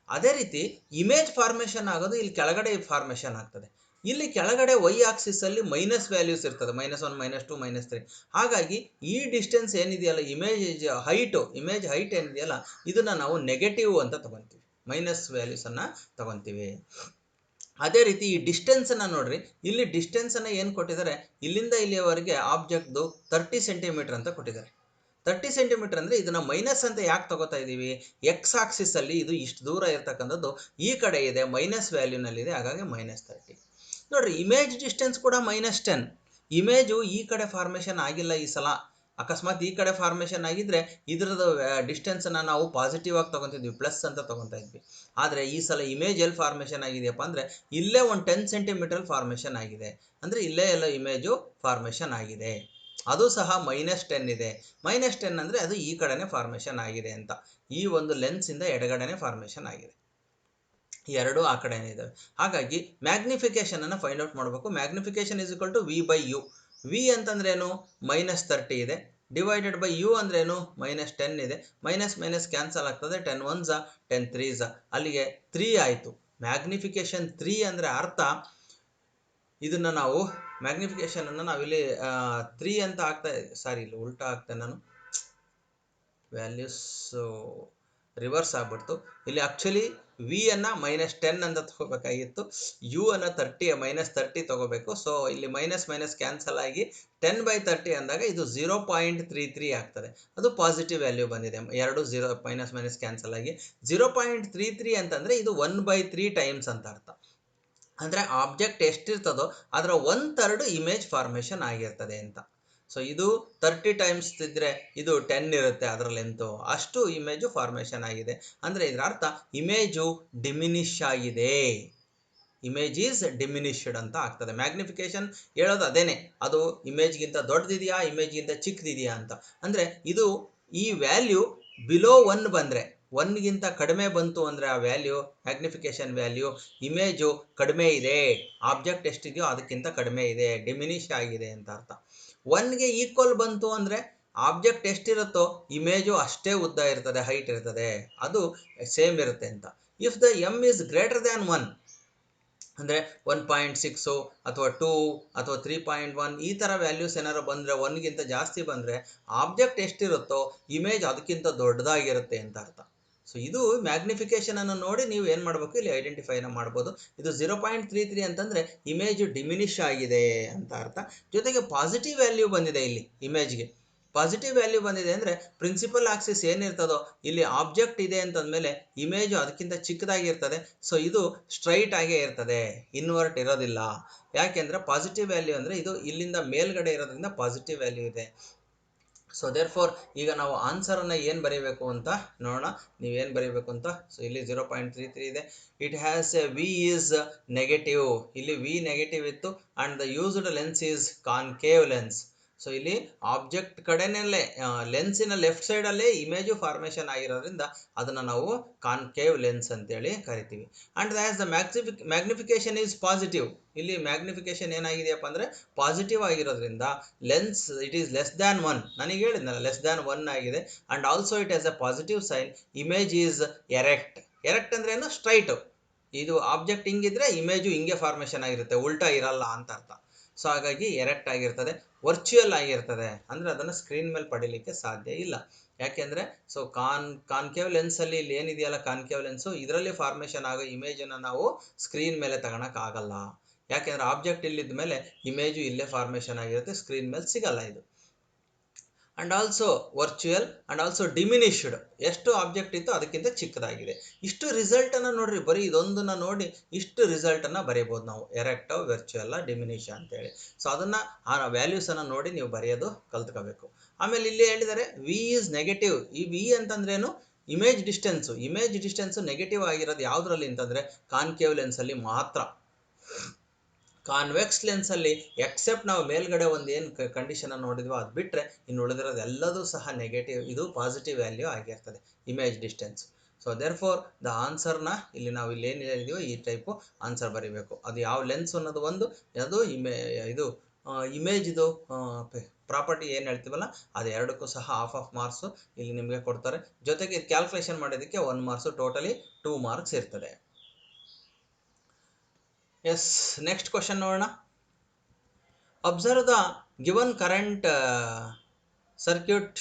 ಅದೇ ರೀತಿ ಇಮೇಜ್ ಫಾರ್ಮೇಷನ್ ಆಗೋದು ಇಲ್ಲಿ ಕೆಳಗಡೆ ಫಾರ್ಮೇಷನ್ ಆಗ್ತದೆ. ಇಲ್ಲಿ ಕೆಳಗಡೆ ವೈ ಆಕ್ಸಿಸಲ್ಲಿ ಮೈನಸ್ ವ್ಯಾಲ್ಯೂಸ್ ಇರ್ತದೆ, -1 -2 -3. ಹಾಗಾಗಿ ಈ ಡಿಸ್ಟೆನ್ಸ್ ಏನಿದೆಯಲ್ಲ ಇಮೇಜ್ ಹೈಟ್ ಏನಿದೆಯಲ್ಲ ಇದನ್ನು ನಾವು ನೆಗೆಟಿವ್ ಅಂತ ತೊಗೊತೀವಿ, ಮೈನಸ್ ವ್ಯಾಲ್ಯೂಸನ್ನು ತೊಗೊತೀವಿ. ಅದೇ ರೀತಿ ಈ ಡಿಸ್ಟೆನ್ಸನ್ನು ನೋಡ್ರಿ, ಇಲ್ಲಿ ಡಿಸ್ಟೆನ್ಸನ್ನು ಏನು ಕೊಟ್ಟಿದ್ದಾರೆ, ಇಲ್ಲಿಂದ ಇಲ್ಲಿಯವರೆಗೆ ಆಬ್ಜೆಕ್ಟ್ದು 30 ಸೆಂಟಿಮೀಟರ್ ಅಂತ ಕೊಟ್ಟಿದ್ದಾರೆ. 30 ಸೆಂಟಿಮೀಟರ್ ಅಂದರೆ ಇದನ್ನು ಮೈನಸ್ ಅಂತ ಯಾಕೆ ತಗೋತಾ ಇದ್ದೀವಿ, ಎಕ್ಸ್ ಆಕ್ಸಿಸಲ್ಲಿ ಇದು ಇಷ್ಟು ದೂರ ಇರ್ತಕ್ಕಂಥದ್ದು ಈ ಕಡೆ ಇದೆ, ಮೈನಸ್ ವ್ಯಾಲ್ಯೂನಲ್ಲಿದೆ, ಹಾಗಾಗಿ -30. ನೋಡಿರಿ, ಇಮೇಜ್ ಡಿಸ್ಟೆನ್ಸ್ ಕೂಡ -10. ಇಮೇಜು ಈ ಕಡೆ ಫಾರ್ಮೇಷನ್ ಆಗಿಲ್ಲ ಈ ಸಲ. ಅಕಸ್ಮಾತ್ ಈ ಕಡೆ ಫಾರ್ಮೇಷನ್ ಆಗಿದ್ದರೆ ಇದ್ರದ್ದು ಡಿಸ್ಟೆನ್ಸನ್ನು ನಾವು ಪಾಸಿಟಿವ್ ಆಗಿ ತೊಗೊತಿದ್ವಿ, ಪ್ಲಸ್ ಅಂತ ತೊಗೊತಾ ಇದ್ವಿ. ಆದರೆ ಈ ಸಲ ಇಮೇಜ್ ಎಲ್ಲಿ ಫಾರ್ಮೇಷನ್ ಆಗಿದೆಯಪ್ಪ ಅಂದರೆ ಇಲ್ಲೇ ಒಂದು 10 ಸೆಂಟಿಮೀಟರ್ ಫಾರ್ಮೇಷನ್ ಆಗಿದೆ. ಅಂದರೆ ಇಲ್ಲೇ ಎಲ್ಲ ಇಮೇಜು ಫಾರ್ಮೇಷನ್ ಆಗಿದೆ, ಅದು ಸಹ -10 ಇದೆ. -10 ಅಂದರೆ ಅದು ಈ ಕಡೆನೇ ಫಾರ್ಮೇಷನ್ ಆಗಿದೆ ಅಂತ. ಈ ಒಂದು ಲೆನ್ಸಿಂದ ಎಡಗಡೆನೇ ಫಾರ್ಮೇಷನ್ ಆಗಿದೆ, ಎರಡು ಆ ಕಡೆನೇ ಇದ್ದಾವೆ. ಹಾಗಾಗಿ ಮ್ಯಾಗ್ನಿಫಿಕೇಷನನ್ನು ಫೈಂಡ್ ಔಟ್ ಮಾಡಬೇಕು. Magnification = V/U. ವಿ ಅಂತಂದ್ರೆ ಏನು, -30 ಇದೆ, ಡಿವೈಡೆಡ್ ಬೈ ಯು ಅಂದ್ರೇನು, -10 ಇದೆ. ಮೈನಸ್ ಕ್ಯಾನ್ಸಲ್ ಆಗ್ತದೆ, 10 1s 10 3s, ಅಲ್ಲಿಗೆ 3 ಆಯಿತು. ಮ್ಯಾಗ್ನಿಫಿಕೇಷನ್ 3 ಅಂದರೆ ಅರ್ಥ ಇದನ್ನು ನಾವು ಮ್ಯಾಗ್ನಿಫಿಕೇಷನನ್ನು ನಾವಿಲ್ಲಿ 3 ಅಂತ ಇಲ್ಲಿ ಉಲ್ಟಾ ಆಗ್ತೇನೆ ನಾನು, ವ್ಯಾಲ್ಯೂಸು ರಿವರ್ಸ್ ಆಗ್ಬಿಡ್ತು. ಇಲ್ಲಿ ಆ್ಯಕ್ಚುಲಿ ವಿಯನ್ನು -10 ಅಂತ ತೊಗೋಬೇಕಾಗಿತ್ತು, ಯು ಅನ್ನು -30 ತೊಗೋಬೇಕು. ಸೊ ಇಲ್ಲಿ ಮೈನಸ್ ಕ್ಯಾನ್ಸಲ್ ಆಗಿ 10/30 ಅಂದಾಗ ಇದು 0.33 ಆಗ್ತದೆ. ಅದು ಪಾಸಿಟಿವ್ ವ್ಯಾಲ್ಯೂ ಬಂದಿದೆ, ಎರಡು ಮೈನಸ್ ಕ್ಯಾನ್ಸಲ್ ಆಗಿ 0.33 ಅಂತಂದರೆ ಇದು 1/3 ಟೈಮ್ಸ್ ಅಂತ ಅರ್ಥ. ಅಂದರೆ ಆಬ್ಜೆಕ್ಟ್ ಎಷ್ಟಿರ್ತದೋ ಅದರ 1/3 ಇಮೇಜ್ ಫಾರ್ಮೇಷನ್ ಆಗಿರ್ತದೆ ಅಂತ. ಸೊ ಇದು 30 ಟೈಮ್ಸ್ ಇದ್ದರೆ ಇದು 10 ಇರುತ್ತೆ ಅದರ ಲೆಂತು, ಅಷ್ಟು ಇಮೇಜು ಫಾರ್ಮೇಷನ್ ಆಗಿದೆ. ಅಂದರೆ ಇದರ ಅರ್ಥ ಇಮೇಜು ಡಿಮಿನಿಷ್ ಆಗಿದೆ, ಇಮೇಜ್ ಈಸ್ ಡಿಮಿನಿಷ್ಡ್ ಅಂತ ಆಗ್ತದೆ. ಮ್ಯಾಗ್ನಿಫಿಕೇಷನ್ ಹೇಳೋದು ಅದೇನೆ, ಅದು ಇಮೇಜ್ಗಿಂತ ದೊಡ್ಡದಿದೆಯಾ ಇಮೇಜ್ಗಿಂತ ಚಿಕ್ಕದಿದೆಯಾ ಅಂತ. ಅಂದರೆ ಇದು ಈ ವ್ಯಾಲ್ಯೂ ಬಿಲೋ 1 ಬಂದರೆ, 1ಗಿಂತ ಕಡಿಮೆ ಬಂತು ಅಂದರೆ ಆ ವ್ಯಾಲ್ಯೂ, ಮ್ಯಾಗ್ನಿಫಿಕೇಷನ್ ವ್ಯಾಲ್ಯೂ, ಇಮೇಜು ಕಡಿಮೆ ಇದೆ, ಆಬ್ಜೆಕ್ಟ್ ಎಷ್ಟಿದೆಯೋ ಅದಕ್ಕಿಂತ ಕಡಿಮೆ ಇದೆ, ಡಿಮಿನಿಷ್ ಆಗಿದೆ ಅಂತ ಅರ್ಥ. 1ಗೆ ಈಕ್ವಲ್ ಬಂತು ಅಂದರೆ ಆಬ್ಜೆಕ್ಟ್ ಎಷ್ಟಿರುತ್ತೋ ಇಮೇಜು ಅಷ್ಟೇ ಉದ್ದ ಇರ್ತದೆ, ಹೈಟ್ ಇರ್ತದೆ, ಅದು ಸೇಮ್ ಇರುತ್ತೆ ಅಂತ. If the M is greater than 1 ಅಂದರೆ 1.6 ಅಥವಾ 2 ಅಥವಾ 3.1 ಈ ಥರ ವ್ಯಾಲ್ಯೂಸ್ ಏನಾರು ಬಂದರೆ, 1ಗಿಂತ ಜಾಸ್ತಿ ಬಂದರೆ ಆಬ್ಜೆಕ್ಟ್ ಎಷ್ಟಿರುತ್ತೋ ಇಮೇಜ್ ಅದಕ್ಕಿಂತ ದೊಡ್ಡದಾಗಿರುತ್ತೆ ಅಂತ ಅರ್ಥ. ಸೊ ಇದು ಮ್ಯಾಗ್ನಿಫಿಕೇಷನನ್ನು ನೋಡಿ ನೀವು ಏನು ಮಾಡಬೇಕು, ಇಲ್ಲಿ ಐಡೆಂಟಿಫೈನ ಮಾಡ್ಬೋದು. ಇದು 0.33 ಅಂತಂದರೆ ಇಮೇಜು ಡಿಮಿನಿಷ್ ಆಗಿದೆ ಅಂತ ಅರ್ಥ. ಜೊತೆಗೆ ಪಾಸಿಟಿವ್ ವ್ಯಾಲ್ಯೂ ಬಂದಿದೆ ಇಲ್ಲಿ ಇಮೇಜ್ಗೆ, ಪಾಸಿಟಿವ್ ವ್ಯಾಲ್ಯೂ ಬಂದಿದೆ ಅಂದರೆ ಪ್ರಿನ್ಸಿಪಲ್ ಆಕ್ಸಿಸ್ ಏನಿರ್ತದೋ ಇಲ್ಲಿ ಆಬ್ಜೆಕ್ಟ್ ಇದೆ ಅಂತಂದಮೇಲೆ ಇಮೇಜು ಅದಕ್ಕಿಂತ ಚಿಕ್ಕದಾಗಿರ್ತದೆ. ಸೊ ಇದು ಸ್ಟ್ರೈಟ್ ಆಗೇ ಇರ್ತದೆ, ಇನ್ವರ್ಟ್ ಇರೋದಿಲ್ಲ. ಯಾಕೆಂದರೆ ಪಾಸಿಟಿವ್ ವ್ಯಾಲ್ಯೂ ಅಂದರೆ ಇದು ಇಲ್ಲಿಂದ ಮೇಲ್ಗಡೆ ಇರೋದ್ರಿಂದ ಪಾಸಿಟಿವ್ ವ್ಯಾಲ್ಯೂ ಇದೆ. ಸೊ ದೇರ್ ಫೋರ್ ಈಗ ನಾವು ಆನ್ಸರನ್ನು ಏನು ಬರೀಬೇಕು ಅಂತ ನೋಡೋಣ. ನೀವೇನು ಬರೀಬೇಕು ಅಂತ. ಸೊ ಇಲ್ಲಿ 0.33 ಇದೆ. It has a V is negative. ಇಲ್ಲಿ ವಿ ನೆಗೆಟಿವ್ ಇತ್ತು and the used lens is concave lens. So ಇಲ್ಲಿ ಆಬ್ಜೆಕ್ಟ್ ಕಡೆನಲ್ಲೇ ಲೆನ್ಸಿನ ಲೆಫ್ಟ್ ಸೈಡಲ್ಲೇ ಇಮೇಜು ಫಾರ್ಮೇಷನ್ ಆಗಿರೋದ್ರಿಂದ ಅದನ್ನು ನಾವು ಕಾನ್ಕೇವ್ ಲೆನ್ಸ್ ಅಂತೇಳಿ ಕರಿತೀವಿ. And as the magnification is positive. ಇಲ್ಲಿ ಮ್ಯಾಗ್ನಿಫಿಕೇಶನ್ ಏನಾಗಿದೆಯಪ್ಪ ಅಂದರೆ ಪಾಸಿಟಿವ್ ಆಗಿರೋದ್ರಿಂದ lens it is less than 1. ನನಗೆ ಹೇಳಿದ್ನಲ್ಲ ಲೆಸ್ ದ್ಯಾನ್ 1 ಆಗಿದೆ. And also it as a positive sign. Image is erect. Erect ಅಂದ್ರೆ ಏನು? ಸ್ಟ್ರೈಟು. ಇದು ಆಬ್ಜೆಕ್ಟ್ ಹಿಂಗಿದ್ರೆ ಇಮೇಜು ಹಿಂಗೆ ಫಾರ್ಮೇಷನ್ ಆಗಿರುತ್ತೆ, ಉಲ್ಟಾ ಇರಲ್ಲ ಅಂತ ಅರ್ಥ. ಸೊ ಹಾಗಾಗಿ ಎರೆಕ್ಟ್ ಆಗಿರ್ತದೆ, ವರ್ಚುವಲ್ ಆಗಿರ್ತದೆ. ಅಂದರೆ ಅದನ್ನು ಸ್ಕ್ರೀನ್ ಮೇಲೆ ಪಡೀಲಿಕ್ಕೆ ಸಾಧ್ಯ ಇಲ್ಲ. ಯಾಕೆಂದರೆ ಸೊ ಕಾನ್ಕೇವ್ ಲೆನ್ಸಲ್ಲಿ ಇಲ್ಲಿ ಏನಿದೆಯಲ್ಲ ಕಾನ್ಕೇವ್ ಲೆನ್ಸು, ಇದರಲ್ಲಿ ಫಾರ್ಮೇಷನ್ ಆಗೋ ಇಮೇಜನ್ನು ನಾವು ಸ್ಕ್ರೀನ್ ಮೇಲೆ ತಗೊಳಕ್ಕಾಗಲ್ಲ. ಯಾಕೆಂದರೆ ಆಬ್ಜೆಕ್ಟ್ ಇಲ್ಲಿದ್ದ ಮೇಲೆ ಇಮೇಜು ಇಲ್ಲೇ ಫಾರ್ಮೇಷನ್ ಆಗಿರುತ್ತೆ, ಸ್ಕ್ರೀನ್ ಮೇಲೆ ಸಿಗಲ್ಲ ಇದು. And also virtual and also diminished. ಎಷ್ಟು ಆಬ್ಜೆಕ್ಟ್ ಇತ್ತು ಅದಕ್ಕಿಂತ ಚಿಕ್ಕದಾಗಿದೆ. ಇಷ್ಟು ರಿಸಲ್ಟನ್ನು ನೋಡ್ರಿ, ಬರೀ ಇದೊಂದನ್ನು ನೋಡಿ ಇಷ್ಟು ರಿಸಲ್ಟನ್ನು ಬರೀಬೋದು ನಾವು, ಎರೆಕ್ಟೋ ವರ್ಚುವಲ್ಲ ಡಿಮಿನಿಷ್ ಅಂತೇಳಿ. ಸೊ ಅದನ್ನು ಆ ವ್ಯಾಲ್ಯೂಸನ್ನು ನೋಡಿ ನೀವು ಬರೆಯೋದು ಕಲ್ತ್ಕೋಬೇಕು. ಆಮೇಲೆ ಇಲ್ಲಿ ಹೇಳಿದರೆ ವಿ ಈಸ್ ನೆಗೆಟಿವ್. ಈ ವಿ ಅಂತಂದ್ರೇನು? Image distance. Image distance negative ಆಗಿರೋದು ಯಾವುದರಲ್ಲಿ ಅಂತಂದರೆ ಕಾನ್ಕೇವ್ ಲೆನ್ಸಲ್ಲಿ ಮಾತ್ರ. ಕಾನ್ವೆಕ್ಸ್ ಲೆನ್ಸಲ್ಲಿ ಎಕ್ಸೆಪ್ಟ್ ನಾವು ಮೇಲ್ಗಡೆ ಒಂದು ಏನು ಕಂಡೀಷನನ್ನು ನೋಡಿದ್ವೋ ಅದು ಬಿಟ್ಟರೆ ಇನ್ನು ಉಳಿದಿರೋದು ಎಲ್ಲದೂ ಸಹ ನೆಗೆಟಿವ್, ಇದು ಪಾಸಿಟಿವ್ ವ್ಯಾಲ್ಯೂ ಆಗಿರ್ತದೆ image distance. So therefore the ಆನ್ಸರ್ನ ಇಲ್ಲಿ ನಾವು ಇಲ್ಲಿ ಏನು ಹೇಳಿದೀವೋ ಈ ಟೈಪು ಆನ್ಸರ್ ಬರೀಬೇಕು. ಅದು ಯಾವ ಲೆನ್ಸ್ ಅನ್ನೋದು ಒಂದು, ಅದು ಇದು ಇಮೇಜ್ ಇದು ಪ್ರಾಪರ್ಟಿ ಏನು ಹೇಳ್ತೀವಲ್ಲ ಅದು ಎರಡಕ್ಕೂ ಸಹ ಹಾಫ್ ಮಾರ್ಕ್ಸು ಇಲ್ಲಿ ನಿಮಗೆ ಕೊಡ್ತಾರೆ. ಜೊತೆಗೆ ಇದು ಕ್ಯಾಲ್ಕುಲೇಷನ್ ಮಾಡೋದಕ್ಕೆ 1 ಮಾರ್ಕ್ಸು, ಟೋಟಲಿ 2 ಮಾರ್ಕ್ಸ್ ಇರ್ತದೆ. ಎಸ್, ನೆಕ್ಸ್ಟ್ ಕ್ವಶನ್ ನೋಡೋಣ. Observe the given current circuit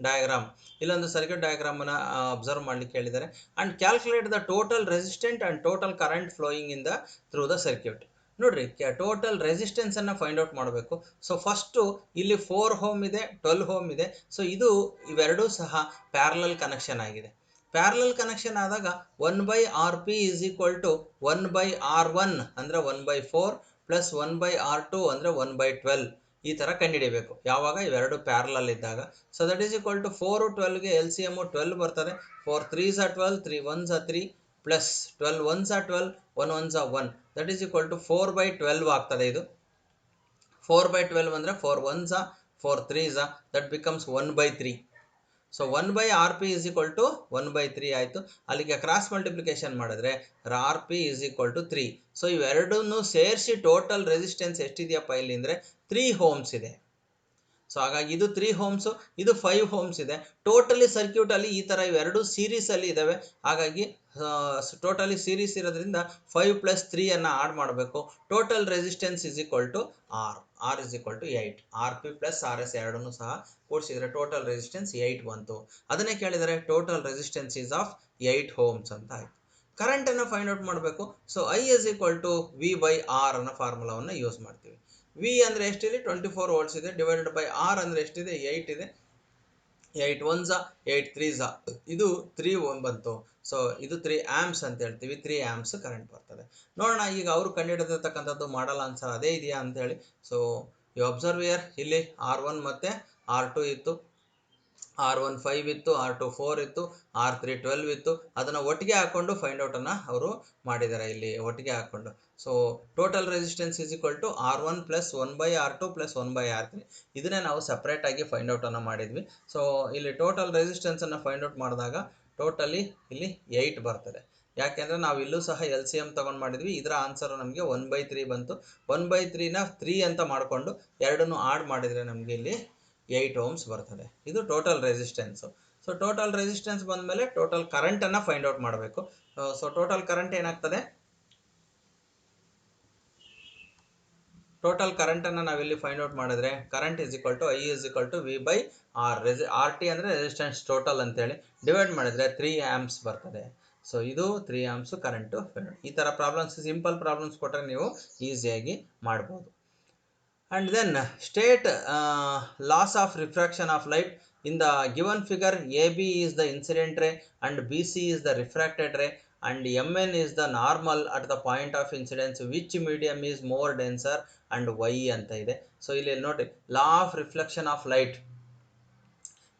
diagram. ಇಲ್ಲೊಂದು ಸರ್ಕ್ಯೂಟ್ ಡಯಾಗ್ರಾಮನ್ನು ಅಬ್ಸರ್ವ್ ಮಾಡಲಿಕ್ಕೆ ಹೇಳಿದ್ದಾರೆ. And calculate the total resistant and total current flowing in the through the circuit. ನೋಡಿರಿ, ಟೋಟಲ್ ರೆಸಿಸ್ಟೆನ್ಸನ್ನು ಫೈಂಡ್ ಔಟ್ ಮಾಡಬೇಕು. So first ಇಲ್ಲಿ 4 Ω ಇದೆ, 12 Ω ಇದೆ. ಸೊ ಇದು ಇವೆರಡೂ ಸಹ ಪ್ಯಾರಲಲ್ ಕನೆಕ್ಷನ್ ಆಗಿದೆ. ಪ್ಯಾರಲಲ್ ಕನೆಕ್ಷನ್ ಆದಾಗ 1/RP is equal to 1/R1 ಅಂದರೆ 1/4 ಪ್ಲಸ್ 1/R2 ಅಂದರೆ 1/12 ಈ ಥರ ಕಂಡುಹಿಡಿಯಬೇಕು. ಯಾವಾಗ ಇವೆರಡು ಪ್ಯಾರಲಲ್ ಇದ್ದಾಗ. So that is equal to 4 12ಗೆ ಎಲ್ ಸಿ ಎಮ್ಮು 12 ಬರ್ತದೆ. 4 3s are 12, 3 1s are 3 plus 12 1s are 12, 1 1s are 1. That is equal to 4/12 ಆಗ್ತದೆ. ಇದು 4/12 ಅಂದರೆ 4 1s are 4 3s are, that becomes 1/3. So 1/RP is equal to 1/3 ಆಯಿತು. ಅಲ್ಲಿಗೆ cross multiplication ಮಾಡಿದ್ರೆ RP is equal to 3. So ಇವೆರಡನ್ನೂ ಸೇರಿಸಿ total resistance ಎಷ್ಟಿದೆಯಪ್ಪ ಇಲ್ಲಿ ಅಂದರೆ 3 Ohms ಇದೆ. ಸೊ ಹಾಗಾಗಿ ಇದು 3 Ohms, ಇದು 5 Ohms ಇದೆ. ಟೋಟಲಿ ಸರ್ಕ್ಯೂಟಲ್ಲಿ ಈ ಥರ ಇವೆರಡು ಸೀರೀಸಲ್ಲಿ ಇದ್ದಾವೆ. ಹಾಗಾಗಿ ಟೋಟಲಿ ಸೀರೀಸ್ ಇರೋದ್ರಿಂದ 5 + 3 ಅನ್ನು ಆಡ್ ಮಾಡಬೇಕು. Total resistance is equal to R is equal to 8. RP + RS ಎರಡನ್ನೂ ಸಹ ಕೂಡಿಸಿದರೆ ಟೋಟಲ್ ರೆಸಿಸ್ಟೆನ್ಸ್ 8 ಬಂತು. ಅದನ್ನೇ ಕೇಳಿದರೆ total resistance is of 8 Ohms ಅಂತ ಆಯಿತು. ಕರೆಂಟನ್ನು ಫೈಂಡ್ ಔಟ್ ಮಾಡಬೇಕು. So I is equal to V/R ಅನ್ನೋ ಫಾರ್ಮುಲಾವನ್ನು ಯೂಸ್ ಮಾಡ್ತೀವಿ. ವಿ ಅಂದರೆ ಎಷ್ಟಿದೆ? 24 volts ಇದೆ. ಡಿವೈಡೆಡ್ ಬೈ ಆರ್ ಅಂದರೆ ಎಷ್ಟಿದೆ? 8 ಇದೆ. 8 1s 8 3s, ಇದು 3 Ω ಬಂತು. ಸೊ ಇದು 3 amps ಅಂತ ಹೇಳ್ತೀವಿ. 3 amps ಕರೆಂಟ್ ಬರ್ತದೆ. ನೋಡೋಣ ಈಗ ಅವರು ಕಂಡುಹಿಡಿದಿರ್ತಕ್ಕಂಥದ್ದು ಮಾಡಲ್ ಆನ್ಸರ್ ಅದೇ ಇದೆಯಾ ಅಂತೇಳಿ. ಸೊ ಯು ಅಬ್ಸರ್ವ್ ಹಿಯರ್, ಇಲ್ಲಿ R1 ಮತ್ತು R2 ಇತ್ತು, R1 5 ಇತ್ತು, R2 4 ಇತ್ತು, R3 12 ಇತ್ತು. ಅದನ್ನು ಒಟ್ಟಿಗೆ ಹಾಕ್ಕೊಂಡು ಫೈಂಡ್ ಔಟನ್ನು ಅವರು ಮಾಡಿದ್ದಾರೆ ಇಲ್ಲಿ ಒಟ್ಟಿಗೆ ಹಾಕ್ಕೊಂಡು. So total resistance is equal to R1 plus 1/R2 plus 1/R3. ಇದನ್ನೇ ನಾವು ಸಪ್ರೇಟಾಗಿ ಫೈಂಡ್ ಔಟನ್ನು ಮಾಡಿದ್ವಿ. ಸೊ ಇಲ್ಲಿ ಟೋಟಲ್ ರೆಸಿಸ್ಟೆನ್ಸನ್ನು ಫೈಂಡ್ ಔಟ್ ಮಾಡಿದಾಗ ಟೋಟಲಿ ಇಲ್ಲಿ 8 ಬರ್ತದೆ. ಯಾಕೆಂದರೆ ನಾವು ಇಲ್ಲೂ ಸಹ ಎಲ್ ಸಿ ಎಮ್ ತೊಗೊಂಡು ಮಾಡಿದ್ವಿ. ಇದರ ಆನ್ಸರು ನಮಗೆ 1/3 ಬಂತು. 1/3ನ 3 ಅಂತ ಮಾಡಿಕೊಂಡು ಎರಡನ್ನೂ ಆಡ್ ಮಾಡಿದರೆ ನಮಗೆ ಇಲ್ಲಿ 8 Ohms ಬರ್ತದೆ. ಇದು total resistance. So total resistance ಬಂದಮೇಲೆ ಟೋಟಲ್ ಕರೆಂಟನ್ನು ಫೈಂಡ್ ಔಟ್ ಮಾಡಬೇಕು. ಸೊ ಟೋಟಲ್ ಕರೆಂಟ್ ಏನಾಗ್ತದೆ? ಟೋಟಲ್ ಕರೆಂಟನ್ನು ನಾವಿಲ್ಲಿ ಫೈಂಡ್ ಔಟ್ ಮಾಡಿದ್ರೆ current is equal to I is equal to V/R. RT ಅಂದರೆ ರೆಸಿಸ್ಟೆನ್ಸ್ ಟೋಟಲ್ ಅಂತೇಳಿ ಡಿವೈಡ್ ಮಾಡಿದರೆ 3 amps ಬರ್ತದೆ. ಸೊ ಇದು 3 amps ಕರೆಂಟು. ಈ ಥರ ಪ್ರಾಬ್ಲಮ್ಸ್, ಸಿಂಪಲ್ ಪ್ರಾಬ್ಲಮ್ಸ್ ಕೊಟ್ಟರೆ ನೀವು ಈಸಿಯಾಗಿ ಮಾಡ್ಬೋದು. And then state loss of refraction of light. In the given figure, AB is the incident ray and BC is the refracted ray and Mn is the normal at the point of incidence. Which medium is more denser and why ಅಂತ ಇದೆ. So ಇಲ್ಲಿ ನೋಡಿ law of reflection of light.